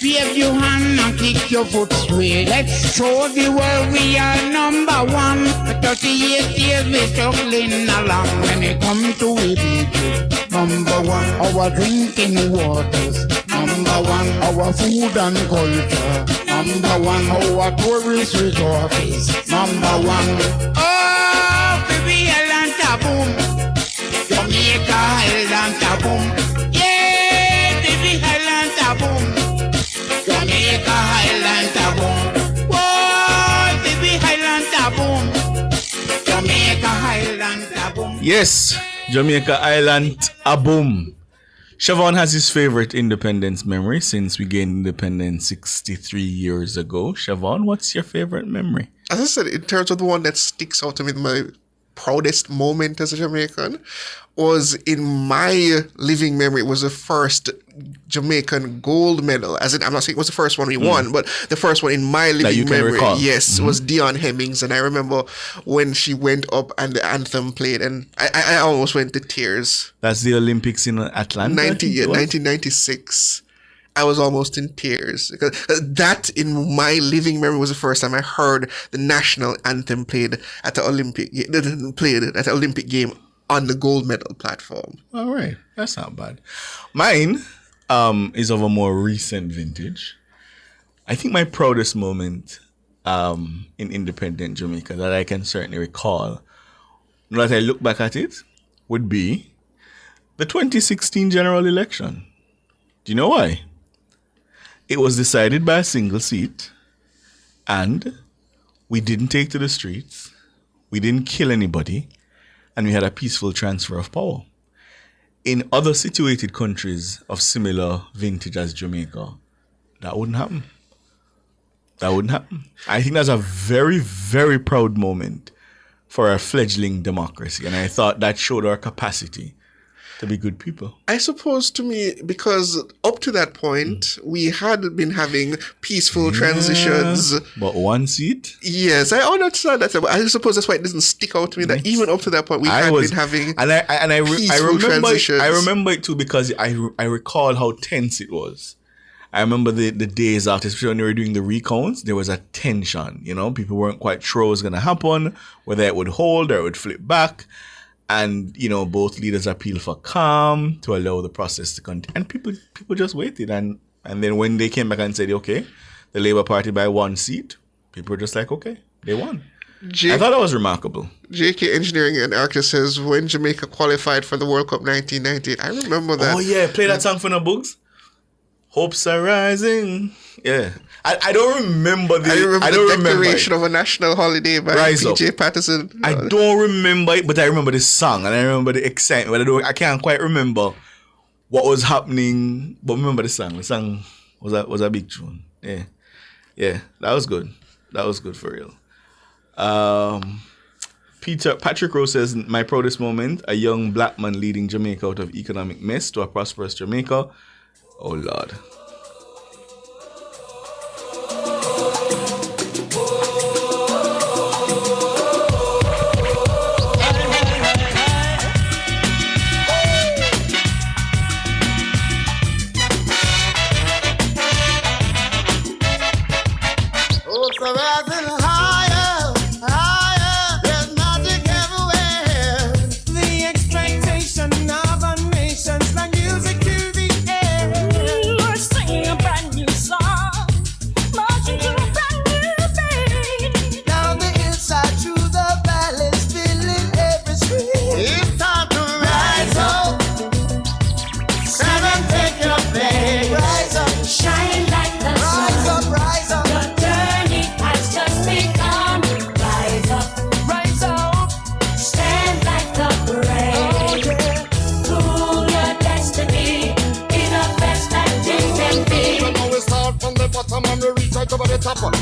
Wave your hand and kick your foot straight. Let's show the world we are number one. 38 years we struggling along. When it comes to people, number one. Our drinking waters, number one. Our food and culture, number one. Our tourist resources, number one. Oh, baby, Highland Taboom. Jamaica Highland Taboom. Yeah, baby, Highland Taboom. Jamaica Highland Taboom. Whoa, baby Highland Taboom. Jamaica Highland Taboom. Yes, Jamaica Island Aboom. Siobhan has his favorite independence memory since we gained independence 63 years ago. Siobhan, what's your favorite memory? As I said, in terms of the one that sticks out to me, my proudest moment as a Jamaican was in my living memory. It was the first Jamaican gold medal. As in, I'm not saying it was the first one we won, but the first one in my living memory, yes, was Dion Hemmings. And I remember when she went up and the anthem played, and I almost went to tears. That's the Olympics in Atlanta? 1996. I was almost in tears. Because that, in my living memory, was the first time I heard the national anthem played at the Olympic game on the gold medal platform. All right. That's not bad. Mine is of a more recent vintage. I think my proudest moment in independent Jamaica that I can certainly recall, now that I look back at it, would be the 2016 general election. Do you know why? It was decided by a single seat, and we didn't take to the streets, we didn't kill anybody, and we had a peaceful transfer of power. In other situated countries of similar vintage as Jamaica, that wouldn't happen. I think that's a very, very proud moment for a fledgling democracy. And I thought that showed our capacity to be good people. I suppose, to me, because up to that point, we had been having peaceful transitions. But one seat? Yes, I understand that. I suppose that's why it doesn't stick out to me that even up to that point, we had been having peaceful transitions. I remember it too because I recall how tense it was. I remember the days after, especially when they were doing the recounts, there was a tension. You know, people weren't quite sure what was going to happen, whether it would hold or it would flip back. And, you know, both leaders appealed for calm to allow the process to continue. And people just waited. And then when they came back and said, okay, the Labour Party by one seat, people were just like, okay, they won. I thought that was remarkable. JK Engineering and Arctic says, when Jamaica qualified for the World Cup 1998. I remember that. Oh, yeah. Play that song for the books. Hopes are rising. Yeah. I don't remember the declaration of a national holiday by PJ Patterson. I don't remember it, but I remember the song and I remember the excitement. But I can't quite remember what was happening. But remember the song. The song was a big tune. Yeah. Yeah. That was good. That was good for real. Patrick Rose says, my proudest moment, a young black man leading Jamaica out of economic mess to a prosperous Jamaica. Oh, Lord.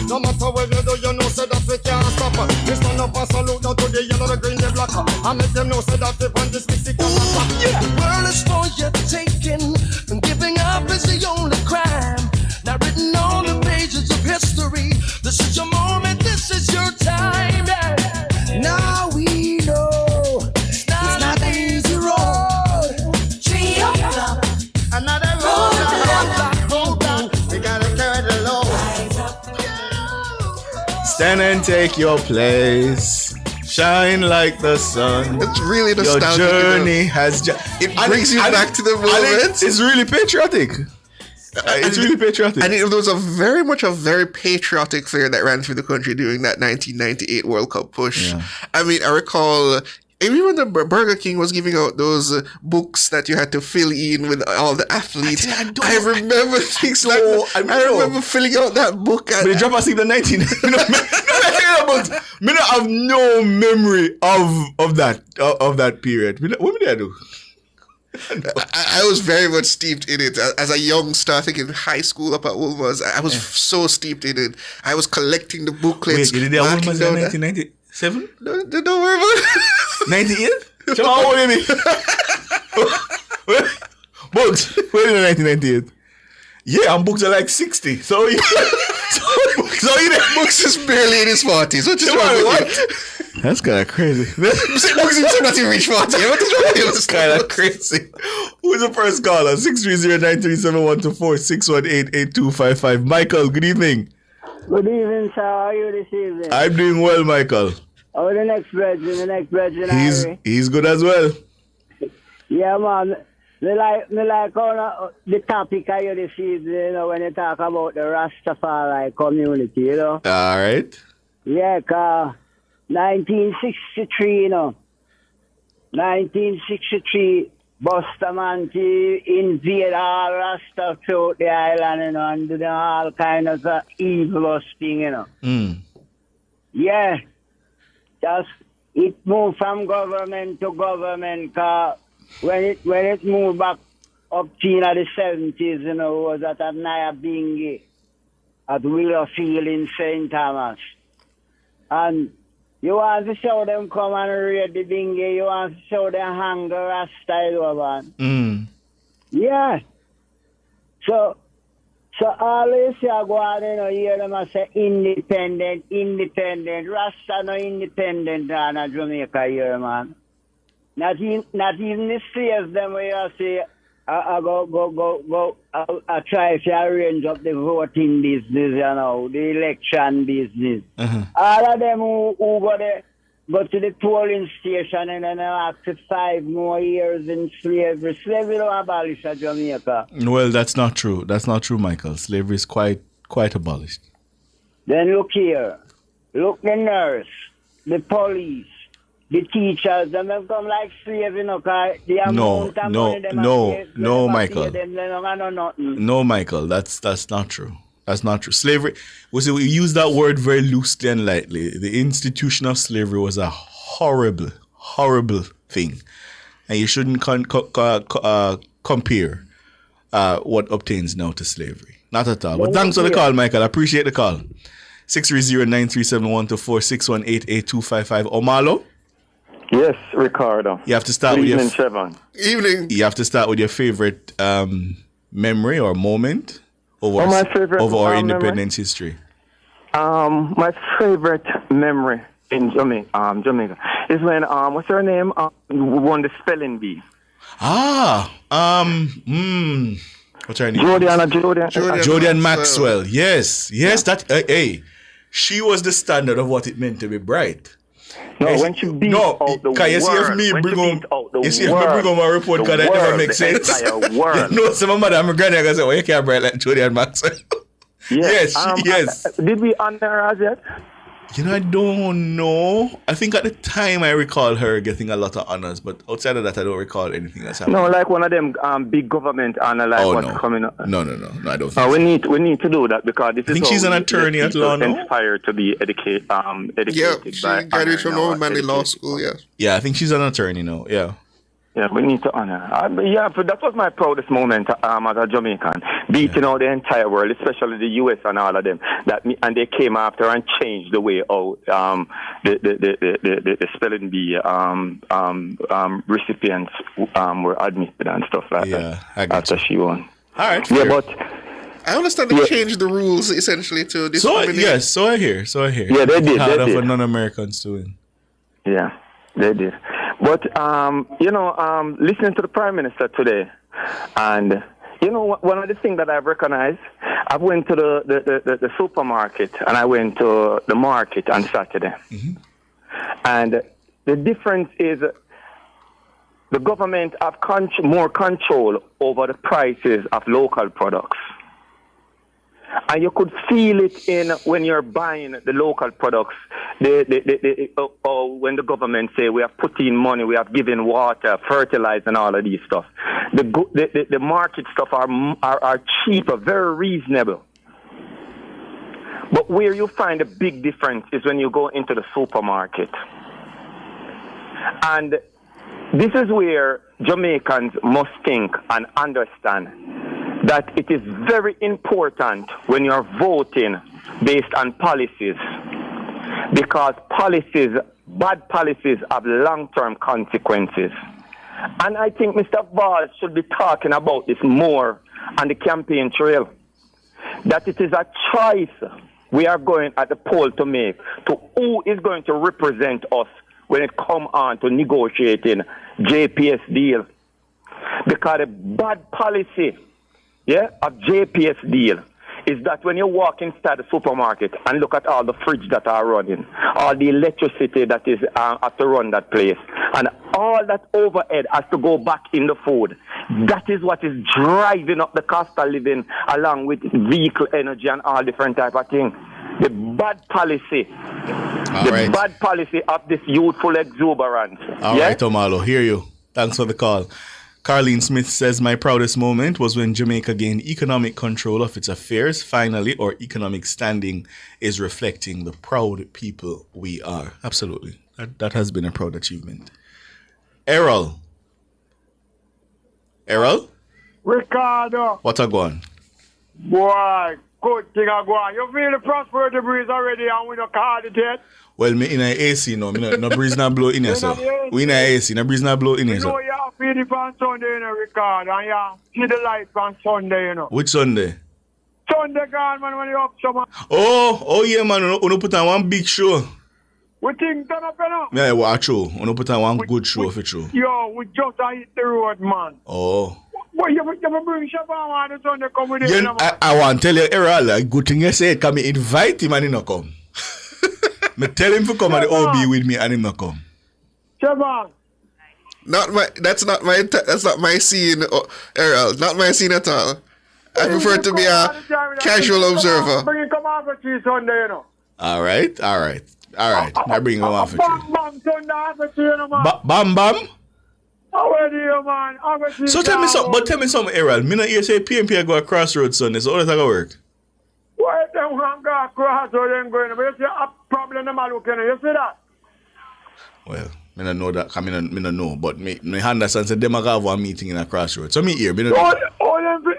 No matter where you do, you know, say that we can't stop. We stand up and salute now to the yellow, the green, the black. I make them know, say that we want this music. The world is for your taking, and giving up is the only crime. Now written on the pages of history, this is your moment, this is your time. Yeah. Now we know it's not an easy road. Tree up, another road down. We gotta carry the load. Stand and take your place. Shine like the sun. It's really nostalgic. Your journey has it brings you back to the moment. It's really patriotic. It's really patriotic. And there was a very patriotic flair that ran through the country during that 1998 World Cup push. Yeah. I mean, I recall even when the Burger King was giving out those books that you had to fill in with all the athletes, I remember things like that. I remember filling out that book. But they drop us in the 19. I have no memory of that period. What did I do? I was very much steeped in it as a youngster. I think in high school up at Woolworths, I was so steeped in it. I was collecting the booklets. Wait, you did that Woolworths in 1997? Don't worry about it. 98? How old are you? Books. When in 1998? Yeah, and Books are like 60. So you Books is barely in his 40s. What is wrong with you? That's kind of crazy. Books is not even reach 40. What is wrong with you? That's kind of crazy. Who's the first caller? 630-937-124-618-8255. Michael, good evening. Good evening, sir. How are you this evening? I'm doing well, Michael. How are the next brethren, He's good as well. Yeah, man. Me like the topic I hear this evening, when you talk about the Rastafari community, All right. Yeah, 1963, 1963, Bustamante invade all Rasta throughout the island, and do all kind of evil thing, Yeah. Just, it moved from government to government, when it moved back up to the 70s, was at Nyabinghi, at Willowfield in St. Thomas. And you want to show them come and raid the bingy, you want to show them hunger Rasta over. Yeah. So always you go on, hear them and say independent. Rasta no independent in Jamaica here, man. Not even the slaves them where you say I try to arrange up the voting business, the election business. All of them who go to the polling station and then after 5 more years in slavery. Slavery don't abolish in Jamaica. Well, that's not true. That's not true, Michael. Slavery is quite abolished. Then look here. Look the nurse, the police, the teachers, them have come like slaves, cause the amount of money them no, Michael. Them don't nothing. No, Michael, that's not true. That's not true. Slavery, we use that word very loosely and lightly. The institution of slavery was a horrible, horrible thing. And you shouldn't compare what obtains now to slavery. Not at all. But thanks for the call, Michael. I appreciate the call. 630-937-124-618-8255. Omalo? Yes, Ricardo. You have to start Good with evening, your Chevon. Evening. You have to start with your favorite memory or moment over my favorite our memory? independence history. My favorite memory in Jamaica is when what's her name? Won the spelling bee. What's her name? Jodian Maxwell. Yes. That she was the standard of what it meant to be bright. No, when she beat out the world. You see if me bring on my report because that never makes sense. No, some of my granny I say, you can't bright like Jodian Maxwell. Yes. Did we honor her as yet? I don't know. I think at the time I recall her getting a lot of honors, but outside of that, I don't recall anything else happening. No, like one of them big government honor, what's coming up. No, I don't think we need to do that because this is. I think she's an attorney at law now. Inspired to be educated. Yeah, she graduated from Old Manley Law School. Yeah. Yeah, I think she's an attorney now. Yeah. Yeah, we need to honor. But that was my proudest moment as a Jamaican, beating out the entire world, especially the US and all of them. And they came after and changed the way out the spelling bee recipients were admitted and stuff like that. After she won. All right. Yeah, but I understand they changed the rules essentially to discriminate. So I hear. Yeah, they did. Hard for non-Americans to win. Yeah, they did. But, listening to the Prime Minister today, and, one of the things that I've recognized, I went to the supermarket and I went to the market on Saturday. Mm-hmm. And the difference is the government have more control over the prices of local products. And you could feel it in when you're buying the local products. When the government say we have put in money, we have given water, fertilizer, and all of these stuff. The market stuff are cheaper, very reasonable. But where you find a big difference is when you go into the supermarket. And this is where Jamaicans must think and understand that it is very important when you're voting based on policies, because bad policies have long-term consequences. And I think Mr. Valls should be talking about this more on the campaign trail. That it is a choice we are going at the poll to make to who is going to represent us when it comes on to negotiating JPS deal. Because the bad policy of JPS deal is that when you walk inside the supermarket and look at all the fridge that are running, all the electricity that is have to run that place, and all that overhead has to go back in the food. That is what is driving up the cost of living, along with vehicle energy and all different type of things. The bad policy, bad policy of this youthful exuberance. All right, Omalo, hear you. Thanks for the call. Carlene Smith says, my proudest moment was when Jamaica gained economic control of its affairs, finally, or economic standing is reflecting the proud people we are. Absolutely. That has been a proud achievement. Errol. Ricardo. What a go on? Boy, good thing I go on. You feel the prosperity breeze already and we don't call it yet? Well, me in a AC no. No breeze not blow in here, so. We in a AC, no breeze not blow in here, so. You know you have to feel it on Sunday, you know, Ricardo, and you see the light on Sunday, you know. Which Sunday? Sunday gone, man, when you up summer. Oh yeah, man, you put on one big show. We think turn up, you know. Yeah, watch show. You put on one good show for true. Yo, we just hit the road, man. Oh. Well, you bring Shabba on the Sunday come with you, man. I want to tell you, Errol, a good thing you said, can me invite him and he not come. Me tell him to come at the OB with me and him not come. Shabba. That's not my scene, Errol. Not my scene at all. I prefer to be a casual observer. Bring him come over to Sunday, you know. All right. I bring him off with you. Bam, Sunday over to you, man. Bam. How are you, man? So tell me something, Errol. Me not hear say PMP go a crossroads Sunday, so how does that work? Why them want go across or them going? But you see a problem them are looking at. You see that? Well, I don't know that. I don't know, but me understand say them have one meeting in a crossroads. So me here, me don't know. All them to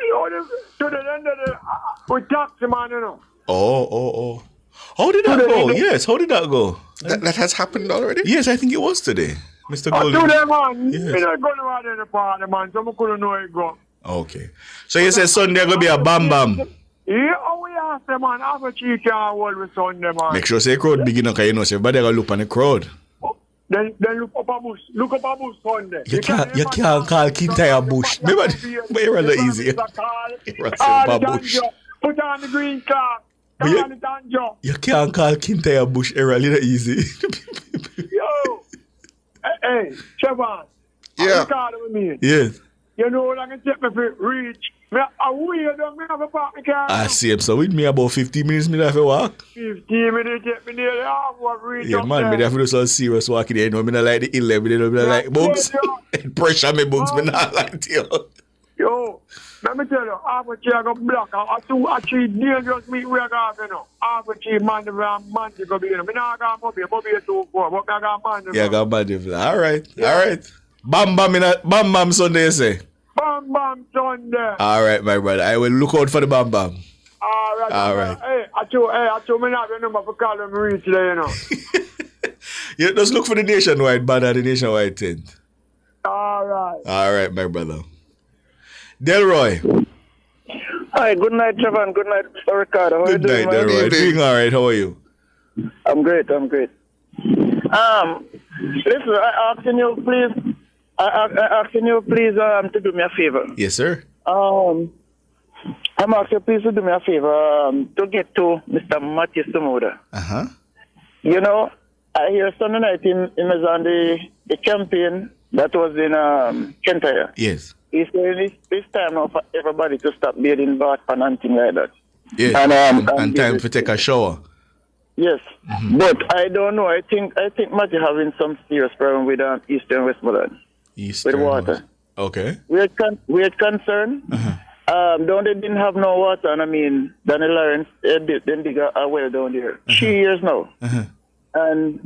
the end of the with taxi man, you know. Oh. How did that go? Yes, how did that go? That has happened already? Yes, I think it was today. Mr. Golden. Today, man. Yes. Me not going out in the party, man, so I couldn't know it go. Okay. So you say Sunday going to be a bam. Yeah, we ask them, man, have a cheek and hold with Sunday, man. Make sure say crowd big enough, because you know, so everybody going to look on the crowd. Then look up a bush. Look up a bush Sunday. You can't call Kintyre bush. Remember, but you're rather easy. Put on the green card. Turn on the danjo. You can't call Kintyre bush, Errol. You're easy. Yo. Hey, Siobhan. Yeah. Yes. You know what I can take me for reach. I weird don't me have a park my car. I see him. So with me about 15 minutes me have to walk. 15 minutes take me nearly half what reach. Yeah, man, me have to do some serious walking there. You know, me not like the 11, me not like bugs. Pressure me bugs, me not like you. Yo, let me tell you, half a chair go black. I treat dangerous meat we got, you know. Half a cheap man to go be, you know. Me not got Bobby 2-4, but I got man. Yeah, I got man. All right. Bam Sunday, you say? Bam Sunday. All right, my brother. I will look out for the bam. All right. Hey, I told me not the number for calling me reach there, you know. Yeah, just look for the nationwide banner, the nationwide tent. All right, my brother. Delroy. Hi, good night, Trevor. Good night, Ricardo. How are you doing? Good night, Delroy. Doing all right. How are you? I'm great. Listen, I asking you please to do me a favor. Yes, sir. I'm asking you please to do me a favor to get to Mr. Matthew Samoda. Uh-huh. You know, I hear Sunday night he was on the campaign that was in Kintyre. Yes. He said it's time now for everybody to stop bathing bath and anything like that. Yes. And time to take a shower. Yes, but I don't know. I think Matthew having some serious problem with Eastern Westmoreland. With water. Okay. We had concern. Don't they didn't have no water, and I mean, Danny Lawrence then dig a well down there. 3 years now. And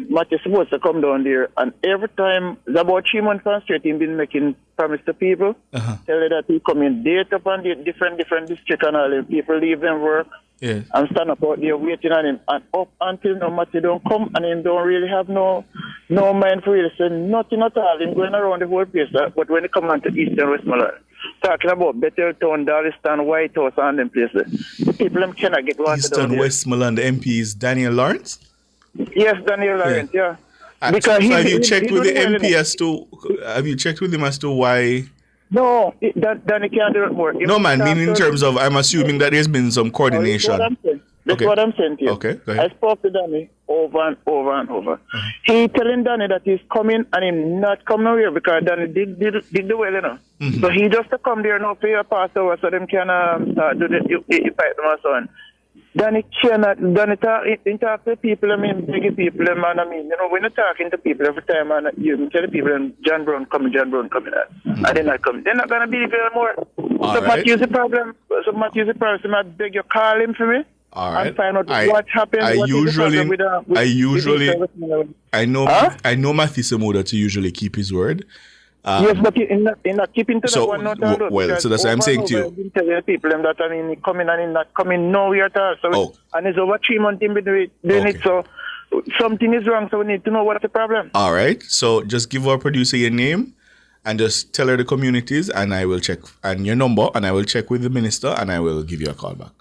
Matthew supposed to come down there, and every time, it's about 3 months on straight, he's been making promise to people, tell them that he come in date upon the different districts and all, and people leave them work. Yes. And stand up out there waiting on him. And up until now, Matthew don't come, and he don't really have no No mind for real, so nothing at all. Him going around the whole place. But when it comes on to Eastern Westmoreland, talking about Betheltown, Darliston, White House, and them places, the people them cannot get water Eastern down there. Westmoreland MP is Daniel Lawrence? Yes, Daniel Lawrence, yeah. So have you checked with the MP as to, have you checked with him as to why? No, Danny can't do it more. No, man, meaning in terms of, I'm assuming that there's been some coordination. That's what I'm saying to you. Okay, go ahead. I spoke to Danny over and over and over. He telling Danny that he's coming and he's not coming over here because Danny dig the well, you know. So he just to come there now, pay a pass over so them can do the pipe them and so on. Danny cannot, Danny talk to people, I mean, big people, man, I mean, you know, when you're talking to people every time, and you tell the people, John Brown coming, and they're not coming. They're not going to be there more. So much use the problem. So I beg you, call him for me. All right. And find out what happened. I know Matthew Samuda to usually keep his word. Yes, but in not keeping to that one, not so that's what I'm saying to you. I've been telling people that I mean, he coming and he's not coming nowhere at all. So and it's over 3 months in between doing it. So something is wrong. So we need to know what's the problem. All right. So just give our producer your name and just tell her the communities, and I will check, and your number, and I will check with the minister, and I will give you a call back.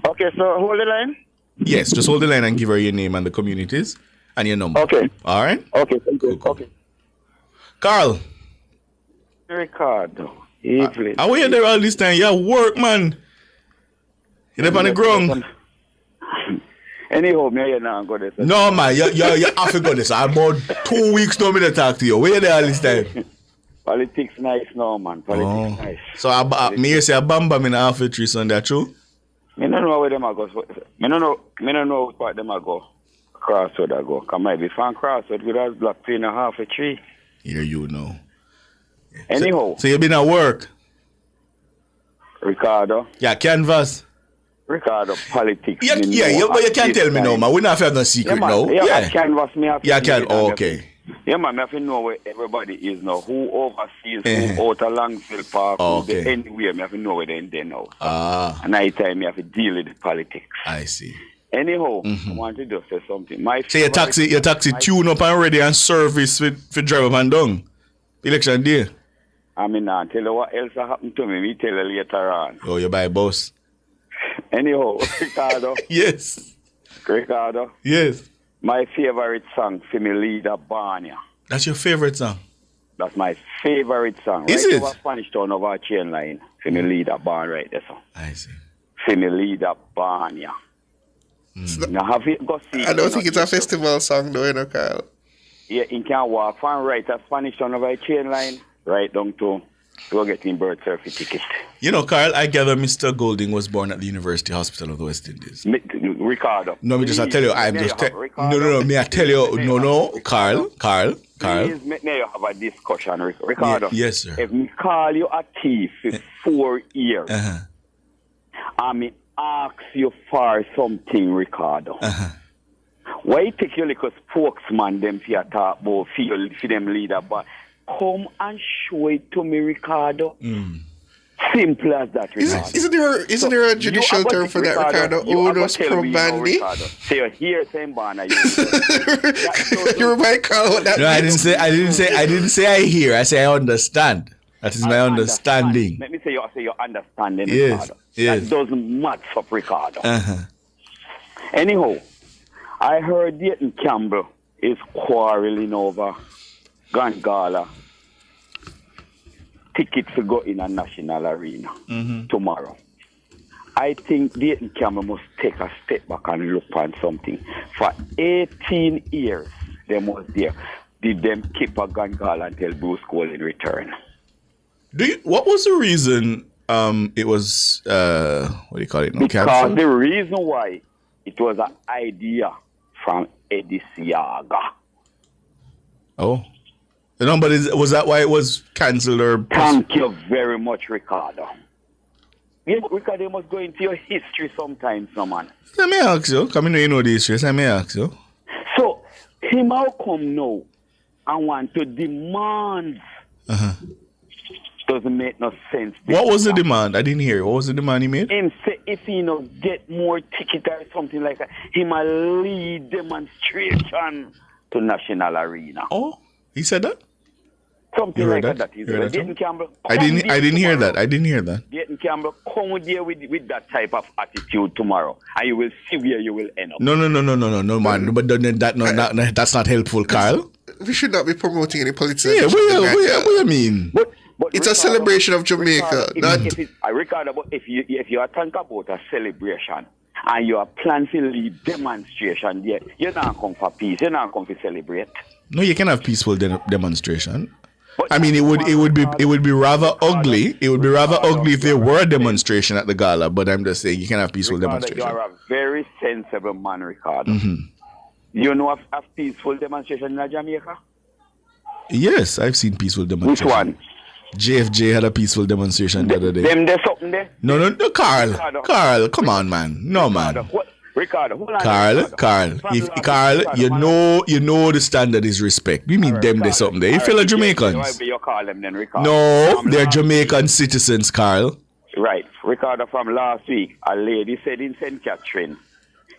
Okay. So hold the line. Yes, just hold the line and give her your name and the communities and your number. Okay. All right. Okay. Thank you. Cool. Okay. Carl. Ricardo. How are you there all this time? You work, man. You're up on the ground. Anyhow, me not go there. No, man. You have to go this. About 2 weeks now me to talk to you. Where you there all this time? Politics nice now, man. Politics nice. So me say a bamba in half a tree Sunday, true? Me don't know where them are go. Me don't know what them are go. Crossroad I go. Come might be fan crossroad with us black 3.5 a tree. Here you know. Anyhow. So you been at work? Ricardo. Yeah, canvas. Ricardo, politics. But you can't tell me now, man. We not have no secret now. Yeah, canvas me. Okay. Yeah, man, I have to know where everybody is now. Who oversees, who out of Langsville Park, who anywhere, I have to know where they're in there now. And I time I have to deal with the politics. I see. Anyhow, I want to just say something. So your taxi tune up and ready and service for drive up and down. Election day. I mean, I'll tell you what else happened to me. We tell you later on. Oh, you buy a bus. Anyhow, Ricardo. Yes. Ricardo. Yes. My favorite song, for me leader Barnia. That's your favorite song? That's my favorite song. Is right it? Over Spanish Town over chain line. For me leader Barn right there, so. I see. For me leader Barnia. Now have you go see? I don't think it's a festival song though, you know, Kyle. Yeah, you can walk from right at Spanish Town over chain line, right down to go get in birth certificate. You know, Carl, I gather Mr. Golding was born at the University Hospital of the West Indies. Ricardo. No, me just I tell you, I'm just no, me I tell you, no, Carl. Please, may you have a discussion, Ricardo. Yes, sir. If me call you a thief for 4 years, and me ask you for something, Ricardo. Why take your little spokesman them for your talk about for them leader, but come and show it to me, Ricardo. Simple as that, Ricardo. Isn't there a judicial term for that, Ricardo? Onus probandi. So you're here saying Bana. You might call what that No, means. I didn't say I hear. I say I understand. That is my understanding. Let me say your understanding, Yes. Ricardo. Yes. That doesn't match up, Ricardo. Anyhow, I heard Dayton Campbell is quarreling over Gangala tickets to go in a national arena tomorrow. I think Dayton Campbell must take a step back and look on something. For 18 years, they was there. Did them keep a Gangala until Bruce Cole in return? What was the reason it was, what do you call it? No, because canceled? the reason why it was an idea from Eddie Siaga. Oh. No, but was that why it was cancelled or? Thank you very much, Ricardo. Yes, Ricardo, you must go into your history sometimes, no man. Let me ask you. Come in, you know the history. Let me ask you. So, him how come now and want to demand? Doesn't make no sense. What was the demand? I didn't hear. What was the demand he made? Him say if he get more ticket or something like that, he might lead demonstration to National Arena. Oh, he said that? Something You heard like that? that. You heard that, Dayton Campbell. I didn't hear that. I didn't hear that. Dayton Campbell, come there with that type of attitude tomorrow, and you will see where you will end up. No, man. But that's not helpful, Carl. We should not be promoting any politics. Yeah, what do you mean? But it's a celebration of Jamaica. Ricardo, but if you are talking about a celebration and you are planning to lead demonstration there, you're not come for peace. You're not come to celebrate. No, you can have peaceful demonstration. I mean, it would be rather ugly. It would be rather ugly if there were a demonstration at the gala. But I'm just saying you can have peaceful Ricardo, demonstration. you are a very sensible man, Ricardo. Mm-hmm. You know of peaceful demonstration in Jamaica? Yes, I've seen peaceful demonstration. Which one? JFJ had a peaceful demonstration the other day. Them there's something there? No, Carl, come on, man. No, man. Ricardo, hold on. Carl, you know the standard is respect. We mean them there's something there. You feel like Jamaicans? You call them then, Ricardo. No, they're Jamaican citizens, Carl. Right. Ricardo, from last week, a lady said in St. Catherine,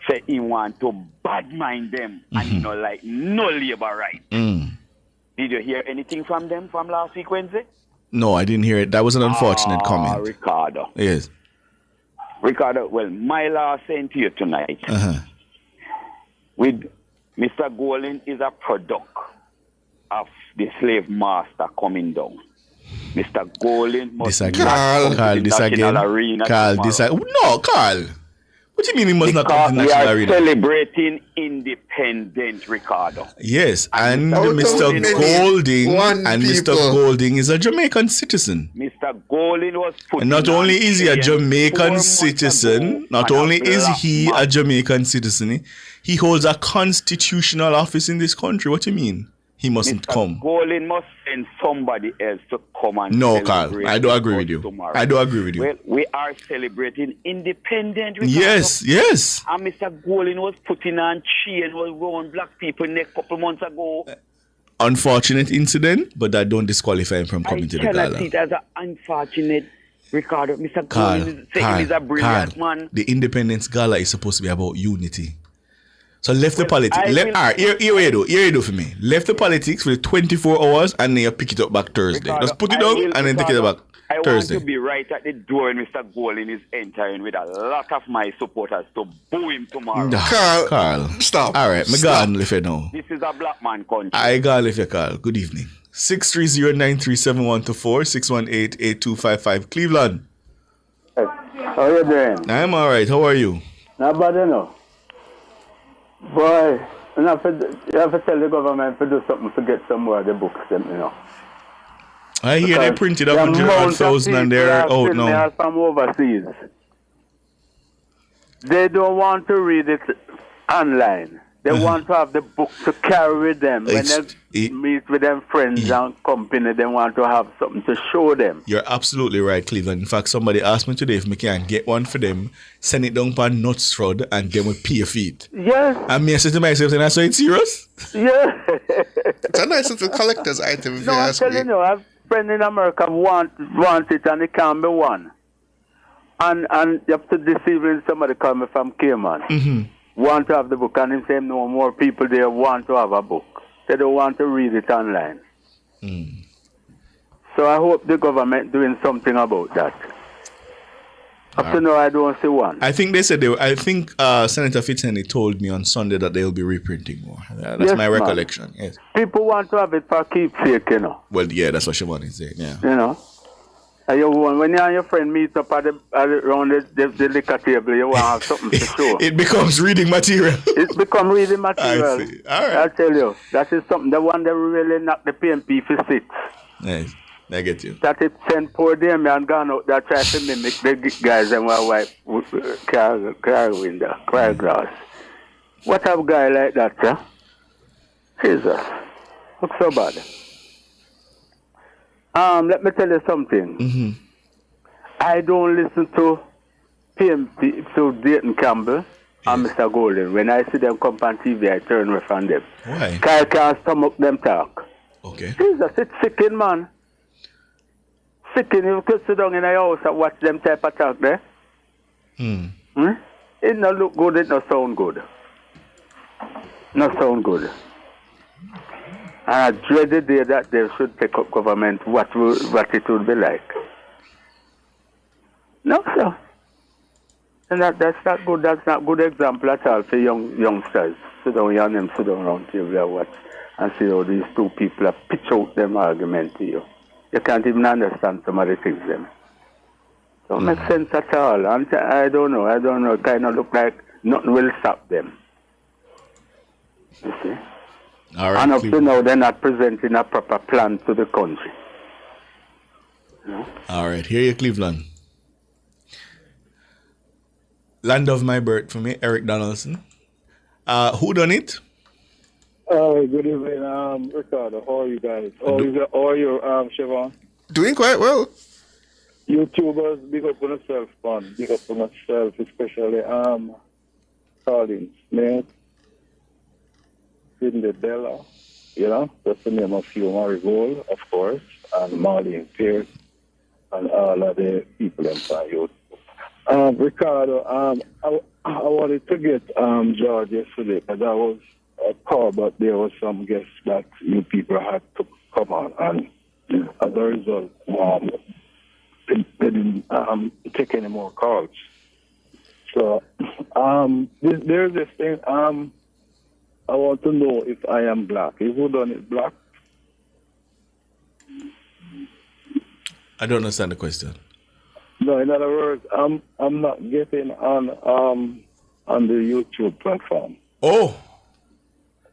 said he want to bad mind them and you know, like no labor right. Did you hear anything from them from last week, Wednesday? No, I didn't hear it. That was an unfortunate comment. Ricardo. Yes. Ricardo, well, my last saying to you tonight, with Mr. Golding is a product of the slave master coming down. Mr. Golding must not come to the National Arena tomorrow. No, Carl. What do you mean he must not come to the National Arena? We are celebrating independence, Ricardo. Yes, and Mr. Golding is a Jamaican citizen. Mr. Golding was put. And not only is he a Jamaican citizen, he holds a constitutional office in this country. What do you mean? He mustn't come. Golding must send somebody else to come and Carl, I don't agree with you. Tomorrow. I don't agree with you. Well, we are celebrating independence. Yes. And Mr. Golding was putting on chain, was going black people neck a couple months ago. Unfortunate incident, but that don't disqualify him from coming to the gala. I cannot see it as an unfortunate, Ricardo. Mr. Golding is a brilliant man. The Independence Gala is supposed to be about unity. So left the politics. Here you do for me. Left the politics for the 24 hours and then you pick it up back Thursday. Ricardo, just put it down and then take it back Thursday. I want to be right at the door when Mr. Golding is entering with a lot of my supporters to boo him tomorrow. Carl, stop. All right, I got to leave you now. This is a black man country. I got to leave you, Carl. Good evening. 630-937-124, 618-8255. Cleveland. How are you doing? I'm all right. How are you? Not bad enough. Boy, you have to tell the government to do something to get some more of the books, them, you know. I hear they printed 100,000 and they're out now. From overseas. They don't want to read it online. They want to have the book to carry with them. When they meet with them friends and company, they want to have something to show them. You're absolutely right, Cleveland. In fact, somebody asked me today if I can get one for them, send it down on Nutsrod, and them will pay a fee. Yes. And me, I said to myself, so it's serious? Yeah. It's a nice little collector's item, if you ask me. I'm telling you, I have a friend in America want it, and it can't be one. And you have to deceive when somebody call me from Cayman. Want to have the book, and him say no more people there want to have a book. They don't want to read it online. So I hope the government doing something about that. Up to now, I don't see one. I think they said Senator Fitzhenry told me on Sunday that they'll be reprinting more. That's my recollection. Yes. People want to have it for keepsake, you know. Well, yeah, that's what Siobhan is saying. Yeah. You know. When you and your friend meet up around the liquor table, you want to have something to show. It becomes reading material. It becomes reading material. I see. All right. I tell you, that is something. The one that really knocked the PNP for 6. Nice. I get you. That it sent poor Damien gone out there trying to mimic the guys and my wife car window, car glass. What a guy like that, sir? Jesus. Look so bad. Let me tell you something. I don't listen to PMP, to Dayton Campbell and Mr. Golding. When I see them come on TV, I turn away from them. Why? I can't stomach them talk. Okay. Jesus, it's sickening, man. Sickening. You could sit down in a house and watch them type of talk there. It not look good, it not sound good. Not sound good. I dread the day that they should take up government, what it would be like. No, sir. And that's not good. That's not good example at all for youngsters. Sit down here and them sit down around TV and watch and see how these two people have pitch out them argument to you. You can't even understand some of the things them. Don't make sense at all. I don't know. It kind of look like nothing will stop them. You see? All right, and up to now, they're not presenting a proper plan to the country. No? All right, here you Cleveland. Land of my birth for me, Eric Donaldson. Who done it? Good evening, Ricardo. How are you guys? How are you, Siobhan? Doing quite well. YouTubers, big up on yourself, man. Big up on yourself, especially Colin Smith, Cindy Bella, you know, that's the name of you, Marigold, of course, and Marlene Pierce, and all of the people inside you. Ricardo, I wanted to get George yesterday because I was a call, but there was some guests that you people had to come on, and as a result, they didn't take any more calls. So there's this thing. I want to know if I am black. Is who done it black? I don't understand the question. No, in other words, I'm not getting on the YouTube platform. Oh.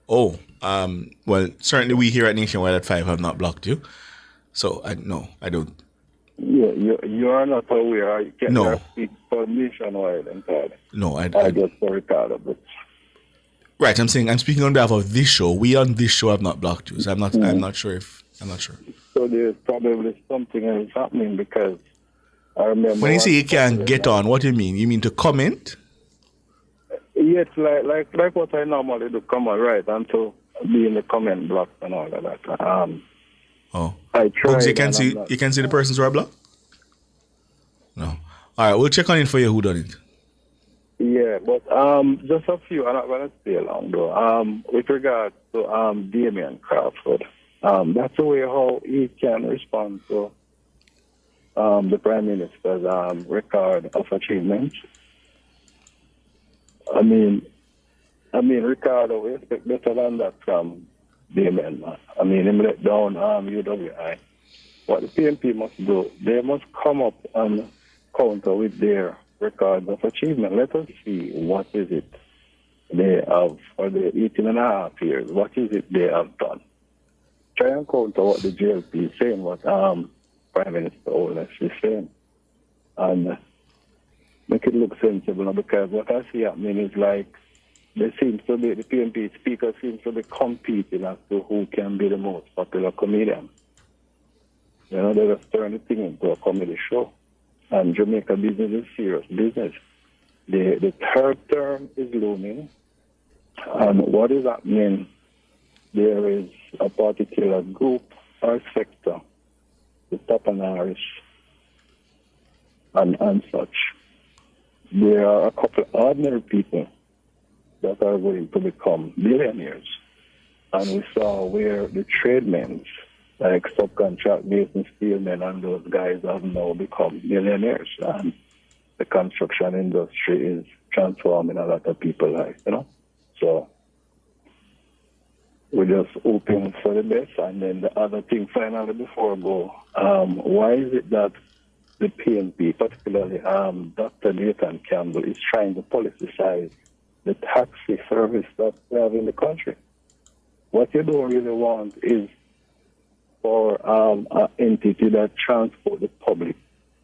Well, certainly we here at Nationwide at 5 have not blocked you. So I don't. Yeah, you are not aware. You can't No. speak for Nationwide entirely. No, I just for Ricardo, but right. I'm speaking on behalf of this show. We on this show have not blocked you, so I'm not sure. So there's probably something else happening because I remember When you say you can't get on, what do you mean? You mean to comment? Yes, like what I normally do, come on, right, and to be in the comment block and all of that. I tried. Folks, you can see the persons who are blocked? No. All right, we'll check on it for you. Who done it? Yeah, but just a few. I'm not going to stay long though. With regard to Damian Crawford, that's the way how he can respond to the Prime Minister's record of achievements. I mean, Ricardo, we expect better than that from Damian, man. I mean, him let down UWI. What the PNP must do, they must come up and counter with their record of achievement. Let us see what is it they have for the 18.5 years. What is it they have done? Try and counter what the JLP is saying, what Prime Minister Holness is saying. And make it look sensible, because what I see happening is like the PNP speaker seems to be competing as to who can be the most popular comedian. You know, they just turn the thing into a comedy show. And Jamaica business is serious business. The third term is looming. And what is happening? There is a particular group or sector, the Tapanarish and such. There are a couple of ordinary people that are going to become billionaires. And we saw where the tradesmen, like subcontract Mason Steelmen and those guys, have now become millionaires. And the construction industry is transforming a lot of people's lives, you know. So we're just hoping for the best. And then the other thing, finally, before I go, why is it that the PNP, particularly Dr. Nathan Campbell, is trying to politicize the taxi service that we have in the country? What you don't really want is for an entity that transport the public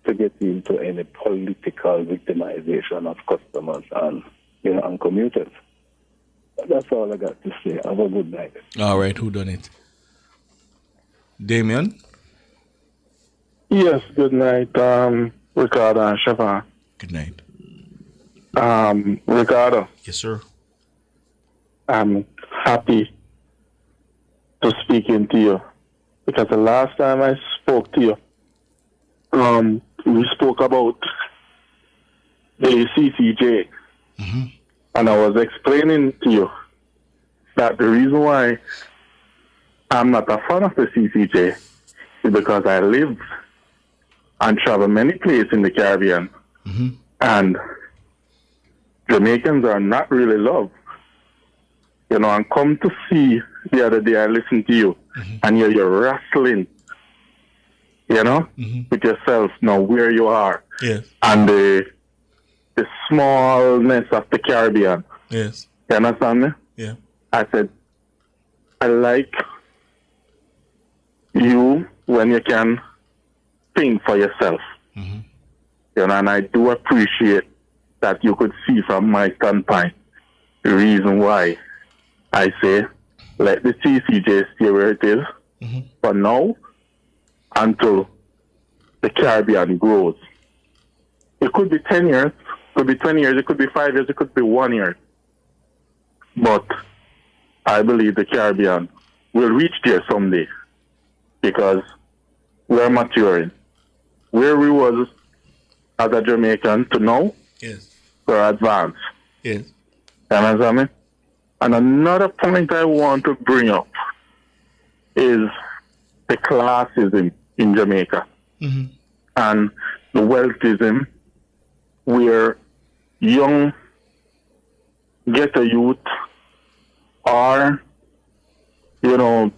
to get into any political victimization of customers and commuters. That's all I got to say. Have a good night. All right, who done it? Damien? Yes, good night, Ricardo and Siobhan. Good night. Ricardo. Yes, sir. I'm happy to speaking to you because the last time I spoke to you, we spoke about the CCJ, and I was explaining to you that the reason why I'm not a fan of the CCJ is because I live and travel many places in the Caribbean. And Jamaicans are not really loved. You know, and come to see the other day I listened to you and you're wrestling, you know, with yourself now where you are. Yes. And the smallness of the Caribbean. Yes. You understand me? Yeah. I said, I like you when you can think for yourself. You know, and I do appreciate that you could see from my standpoint the reason why I say let the CCJ stay where it is for now until the Caribbean grows. It could be 10 years, it could be 20 years, it could be 5 years, it could be 1 year. But I believe the Caribbean will reach there someday because we're maturing. Where we was as a Jamaican to now, yes, we're advanced. Yes. You understand me? And another point I want to bring up is the classism in Jamaica and the wealthism where young ghetto youth are, you know,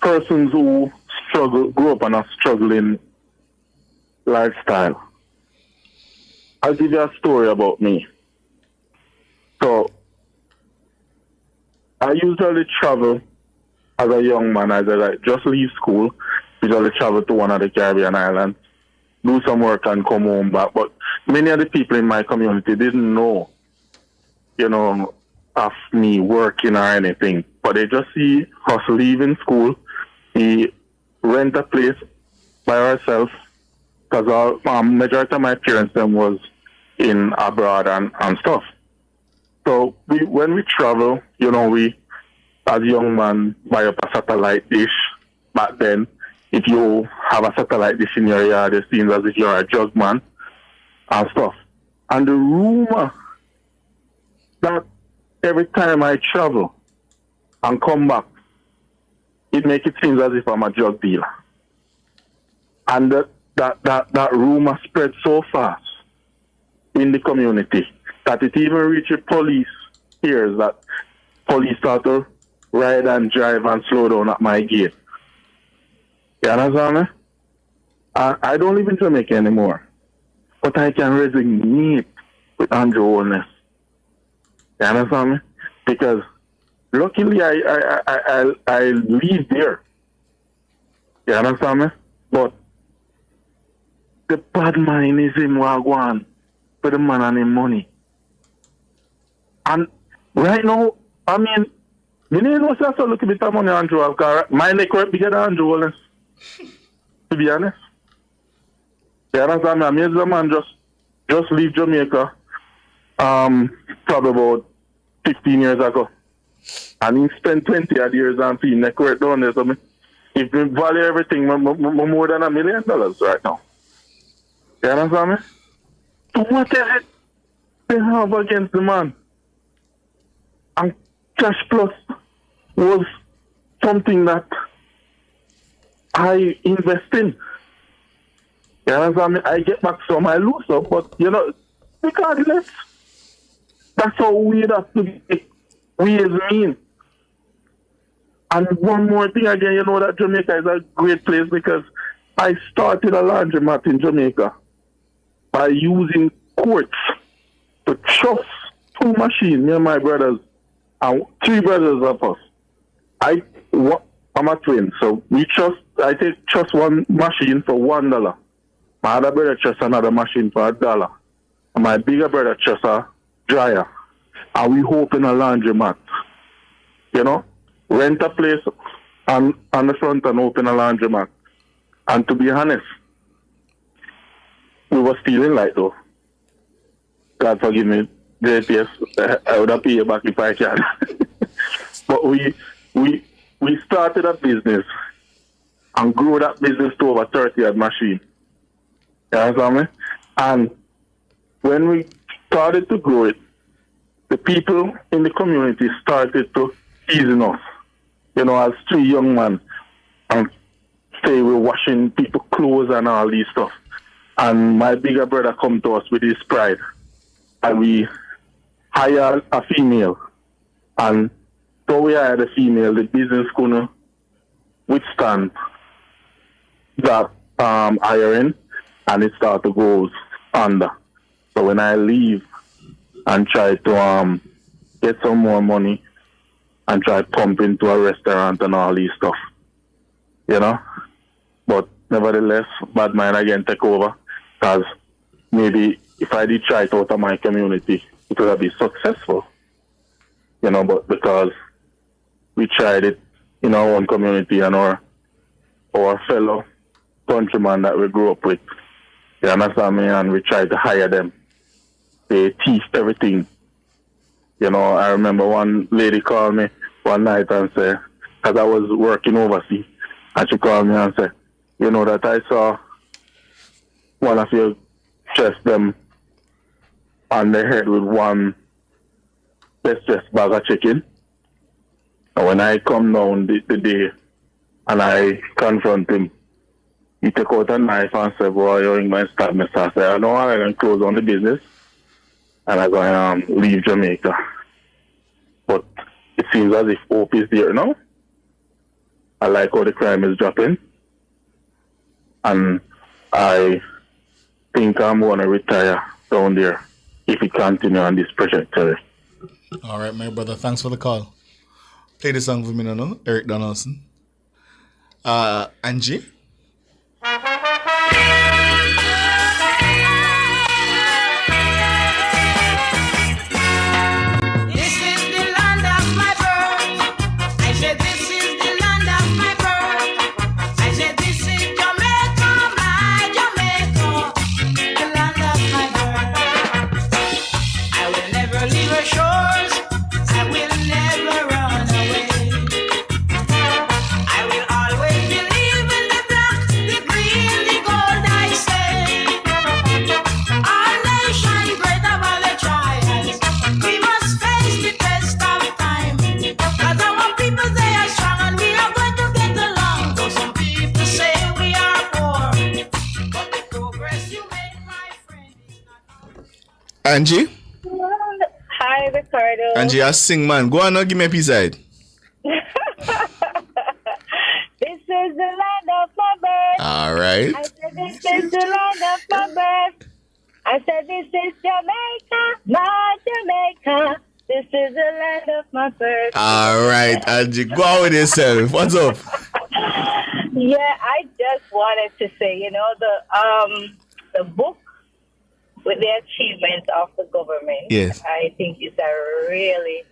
persons who grew up on a struggling lifestyle. I'll give you a story about me. So, I usually travel as a young man, as I just leave school, usually travel to one of the Caribbean islands, do some work and come home back. But many of the people in my community didn't know, you know, of me working or anything. But they just see us leaving school, we rent a place by ourselves, because majority of my parents then was in abroad and stuff. So when we travel, you know, we, as young man, buy up a satellite dish. Back then, if you have a satellite dish in your yard, it seems as if you're a jug man and stuff. And the rumor that every time I travel and come back, it makes it seem as if I'm a drug dealer. And that rumor spread so fast in the community that it even reached the police ears, that police start to ride and drive and slow down at my gate. You understand me? I don't live in Jamaica anymore, but I can resonate with Andrew Holness. You understand me? Because luckily I live there. You understand me? But the bad mind is him wagwan for the man and him money. And right now, I mean, you know, so I look a bit of money Andrew have, because my neck work bigger than Andrew Holness, to be honest. You understand me? I mean, the man just leave Jamaica probably about 15 years ago. And he spent 20 odd years on fee neck work down there. So if we value everything, more than $1 million right now. You understand me? So what is it they have against the man? And Cash Plus was something that I invest in. You understand me? I get back some, I lose some, but you know, regardless, that's how we have to be. We is mean. And one more thing again, you know that Jamaica is a great place because I started a laundromat in Jamaica by using quartz to trust 2 machines, me and my brothers, and 3 brothers of us. I'm a twin, so I trust 1 machine for $1. My other brother trusts another machine for $1. And my bigger brother trusts a dryer. And we open a laundromat. You know? Rent a place on the front and open a laundromat. And to be honest, we were stealing light though. God forgive me, JPS, I would have paid you back if I can. But we started a business and grew that business to over 30 odd machines. You understand me? And when we started to grow it, the people in the community started to teasing us. as 3 young men, and say we're washing people clothes and all these stuff. And my bigger brother come to us with his pride. And we hire a female. And so we hire the female, the business couldn't withstand that hiring, and it started to go under. So when I leave and try to get some more money and try to pump into a restaurant and all these stuff, But nevertheless, bad mind again take over, because maybe if I did try it out of my community, it would have been successful, but because we tried it in our own community and our fellow countrymen that we grew up with, you understand me, and we tried to hire them. They teach everything. I remember one lady called me one night and said, because I was working overseas, and she called me and said, that I saw one of you chest them on the head with one best bag of chicken. And when I come down the day and I confront him, he took out a knife and said, boy, you're going to stab me. So I said, I know I'm going to close on the business and I'm going to leave Jamaica. But it seems as if hope is there now. I like how the crime is dropping. And I think I'm going to retire down there if we continue on this trajectory. All right, my brother. Thanks for the call. Play the song for me now, Eric Donaldson. Angie? Angie? Hi, Ricardo. Angie, I sing, man. Go on now, give me a piece side. This is the land of my birth. All right. I said, this is the land of my birth. I said, this is Jamaica, my Jamaica. This is the land of my birth. All right, Angie, go on with yourself. What's up? Yeah, I just wanted to say, the book with the achievements of the government, yes, I think is a really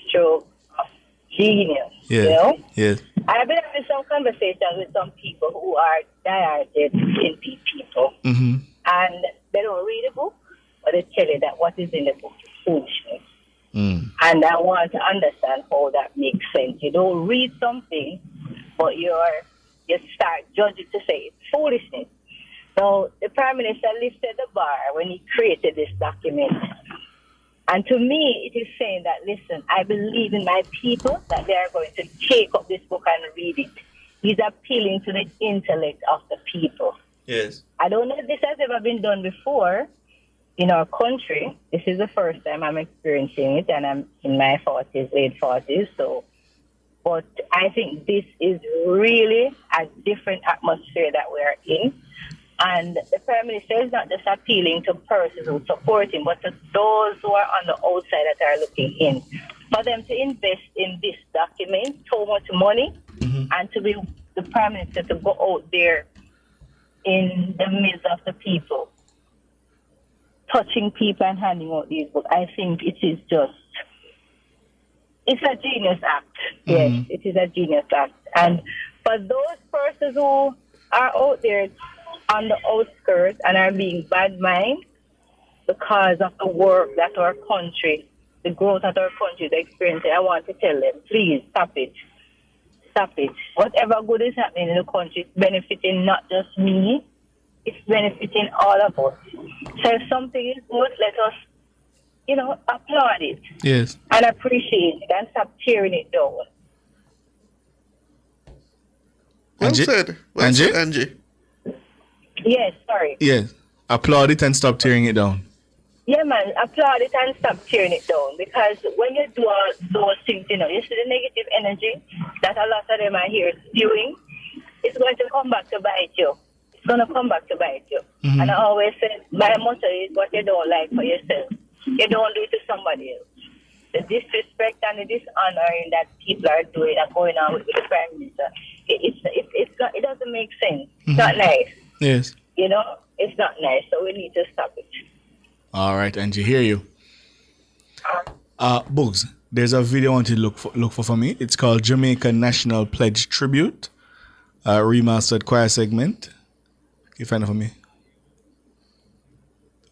stroke of genius. Yes. Yes. I've been having some conversations with some people who are diehard NP people, and they don't read a book, but they tell you that what is in the book is foolishness. And I want to understand how that makes sense. You don't read something, but you start judging to say it's foolishness. So the Prime Minister lifted the bar when he created this document. And to me, it is saying that, listen, I believe in my people, that they are going to take up this book and read it. He's appealing to the intellect of the people. Yes. I don't know if this has ever been done before in our country. This is the first time I'm experiencing it, and I'm in my 40s, late 40s. But I think this is really a different atmosphere that we are in. And the Prime Minister is not just appealing to persons who support him, but to those who are on the outside that are looking in. For them to invest in this document so much money, and to be the Prime Minister to go out there in the midst of the people, touching people and handing out these books, I think it is just, it's a genius act. Yes, it is a genius act. And for those persons who are out there on the outskirts and are being bad mind because of the work that our country, the growth that our country is experiencing, I want to tell them, please stop it. Stop it. Whatever good is happening in the country is benefiting not just me, it's benefiting all of us. So if something is good, let us, applaud it. Yes. And appreciate it and stop tearing it down. Well said. Well said, Angie. Yes, sorry. Yeah. Applaud it and stop tearing it down. Yeah, man, applaud it and stop tearing it down. Because when you do all those things, you see the negative energy that a lot of them are here spewing, it's going to come back to bite you. It's going to come back to bite you. Mm-hmm. And I always say, my motto is what you don't like for yourself. You don't do it to somebody else. The disrespect and the dishonoring that people are doing and going on with the Prime Minister, it doesn't make sense. It's not nice. Yes. It's not nice. So we need to stop it. All right, Angie, hear you. Bugs, there's a video I want you to look for me. It's called Jamaica National Pledge Tribute, remastered choir segment. Can you find it for me?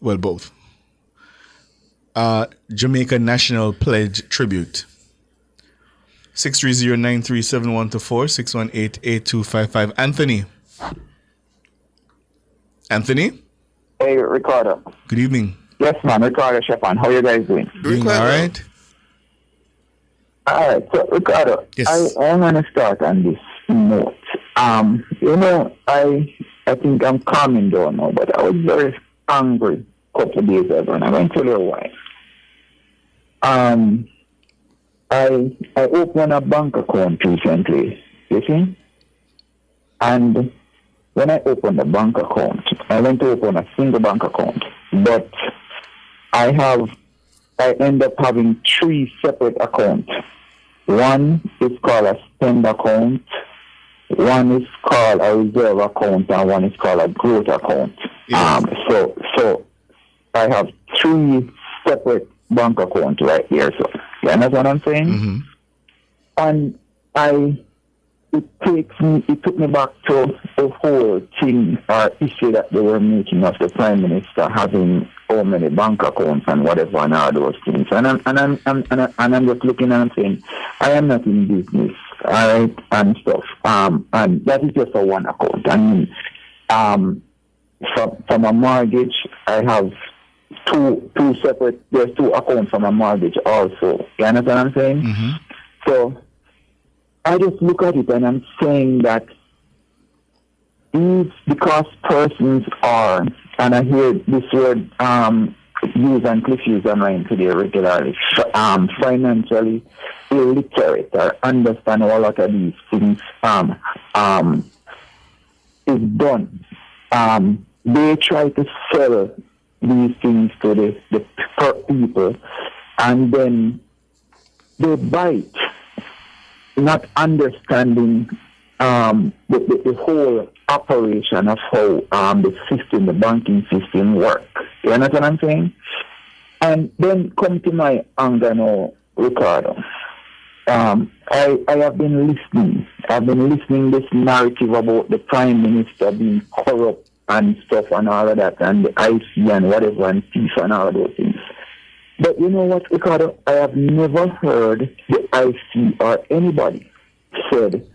Well, both. Jamaica National Pledge Tribute. 630-937-124, 618-8255. Anthony? Hey, Ricardo. Good evening. Yes, man. Ricardo Shefan. How you guys doing? Doing all right. All right. So, Ricardo, yes. I'm going to start on this note. I think I'm calming down now, but I was very angry a couple of days ago, and I'm going to tell you why. I opened a bank account recently, you see? And when I opened the bank account, I went to open a single bank account, but I end up having 3 separate accounts. One is called a spend account, one is called a reserve account, and one is called a growth account. Yes. So I have 3 separate bank accounts right here. So you understand what I'm saying? Mm-hmm. And it took me back to the whole thing or issue that they were making of the Prime Minister having so many bank accounts and whatever and all those things. And I'm just looking and saying, I am not in business, all right, and stuff. And that is just for one account. I mean, from a mortgage, I have two separate. There's 2 accounts from a mortgage also. You understand what I'm saying? Mm-hmm. So I just look at it and I'm saying that it's because persons are, and I hear this word used and Cliff used online today regularly, financially illiterate or understand how a lot of these things is done. They try to sell these things to the people, and then they bite, not understanding the whole operation of how the banking system works. You understand what I'm saying? And then come to my anger now, Ricardo. I have been listening. I've been listening this narrative about the Prime Minister being corrupt and stuff and all of that, and the IC and whatever, and thief and all of those things. But you know what, Ricardo? I have never heard the IC or anybody said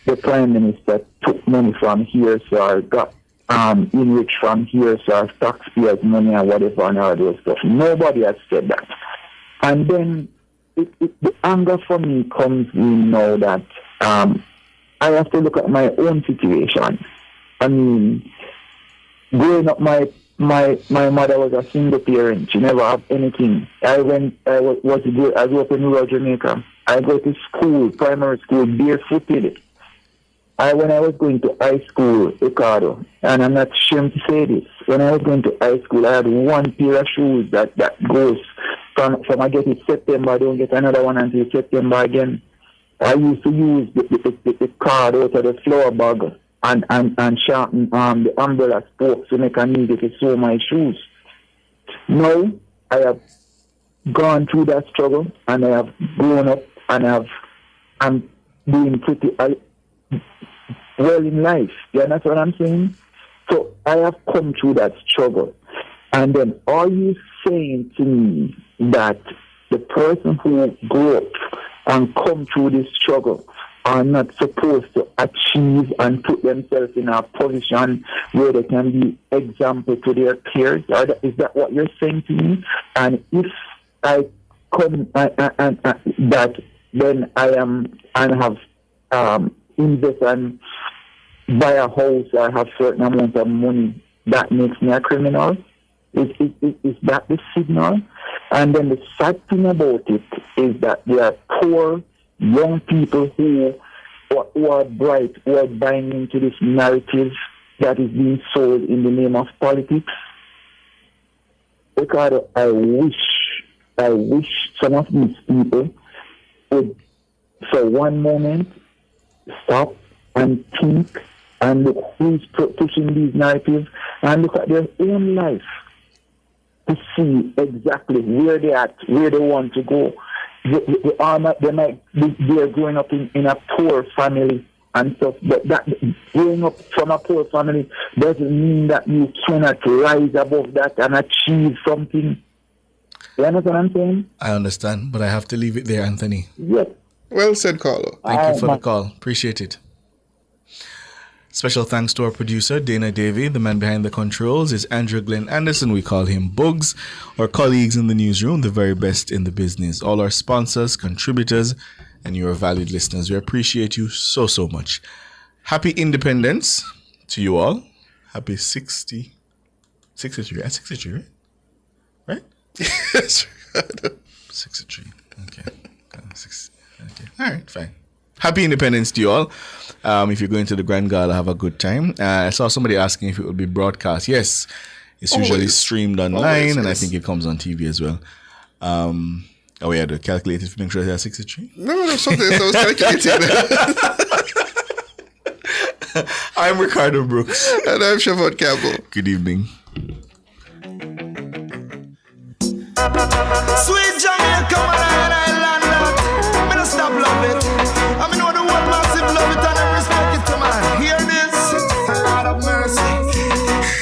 the Prime Minister took money from here, so I got enriched from here, so taxpayers' money and whatever and all those stuff. Nobody has said that. And then the anger for me comes in now that I have to look at my own situation. I mean, growing up, my mother was a single parent. She never had anything. I grew up in rural Jamaica. I go to school, primary school, barefooted. When I was going to high school, Ricardo, and I'm not ashamed to say this, when I was going to high school, I had one pair of shoes that goes from I get it September, I don't get another one until September again. I used to use the card out of the floor bag and sharpen the umbrella spokes to make a needle to sew my shoes. Now, I have gone through that struggle, and I have grown up, and I'm doing pretty well in life. You understand what I'm saying? So I have come through that struggle. And then are you saying to me that the person who grew up and come through this struggle are not supposed to achieve and put themselves in a position where they can be example to their peers? Is that what you're saying to me? And if I come and that, then I am and have invest and buy a house or have certain amount of money, that makes me a criminal? Is that the signal? And then the sad thing about it is that there are poor young people who are bright, who are buying into this narrative that is being sold in the name of politics. Because I wish some of these people would, for one moment, stop and think and look who's pushing these narratives and look at their own life to see exactly where they're at, where they want to go. They might be they're growing up in a poor family and stuff, but that growing up from a poor family doesn't mean that you cannot rise above that and achieve something. You understand what I'm saying? I understand, but I have to leave it there, Anthony. Yes. Well said, Carlo. Thank you for the call. Appreciate it. Special thanks to our producer, Dana Davey. The man behind the controls is Andrew Glenn Anderson. We call him Bugs. Our colleagues in the newsroom, the very best in the business. All our sponsors, contributors, and your valued listeners. We appreciate you so, so much. Happy Independence to you all. Happy 63, right? Right? Yes. 63. Okay. Okay. All right, fine. Happy Independence to you all. If you're going to the Grand Gala, have a good time. I saw somebody asking if it would be broadcast. Yes, it's usually streamed online, and I think it comes on TV as well. We had to calculate it to make sure they are 63. No, something that was calculated. I'm Ricardo Brooks. And I'm Siobhan Campbell. Good evening. Sweet Jamaica, man, I land. I'm gonna stop love it. I mean, know the world massive love it and I respect it, come on. Hear this? Lord of mercy.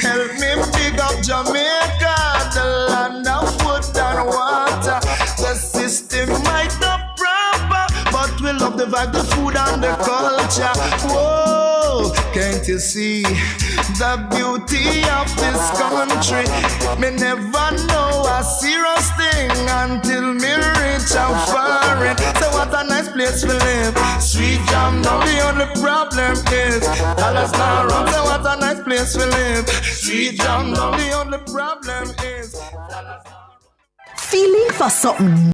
Help me big up Jamaica, the land of wood and water. The system might not proper, but we love the vibe, the food and the culture. Whoa, can't you see the beauty of this country? Me never know a serious thing until me reach out foreign. So what a nice place to live. Sweet Jam, now the only problem is dollars now run. So what a nice place to live. Sweet Jam, now the only problem is dollars now. Feeling for something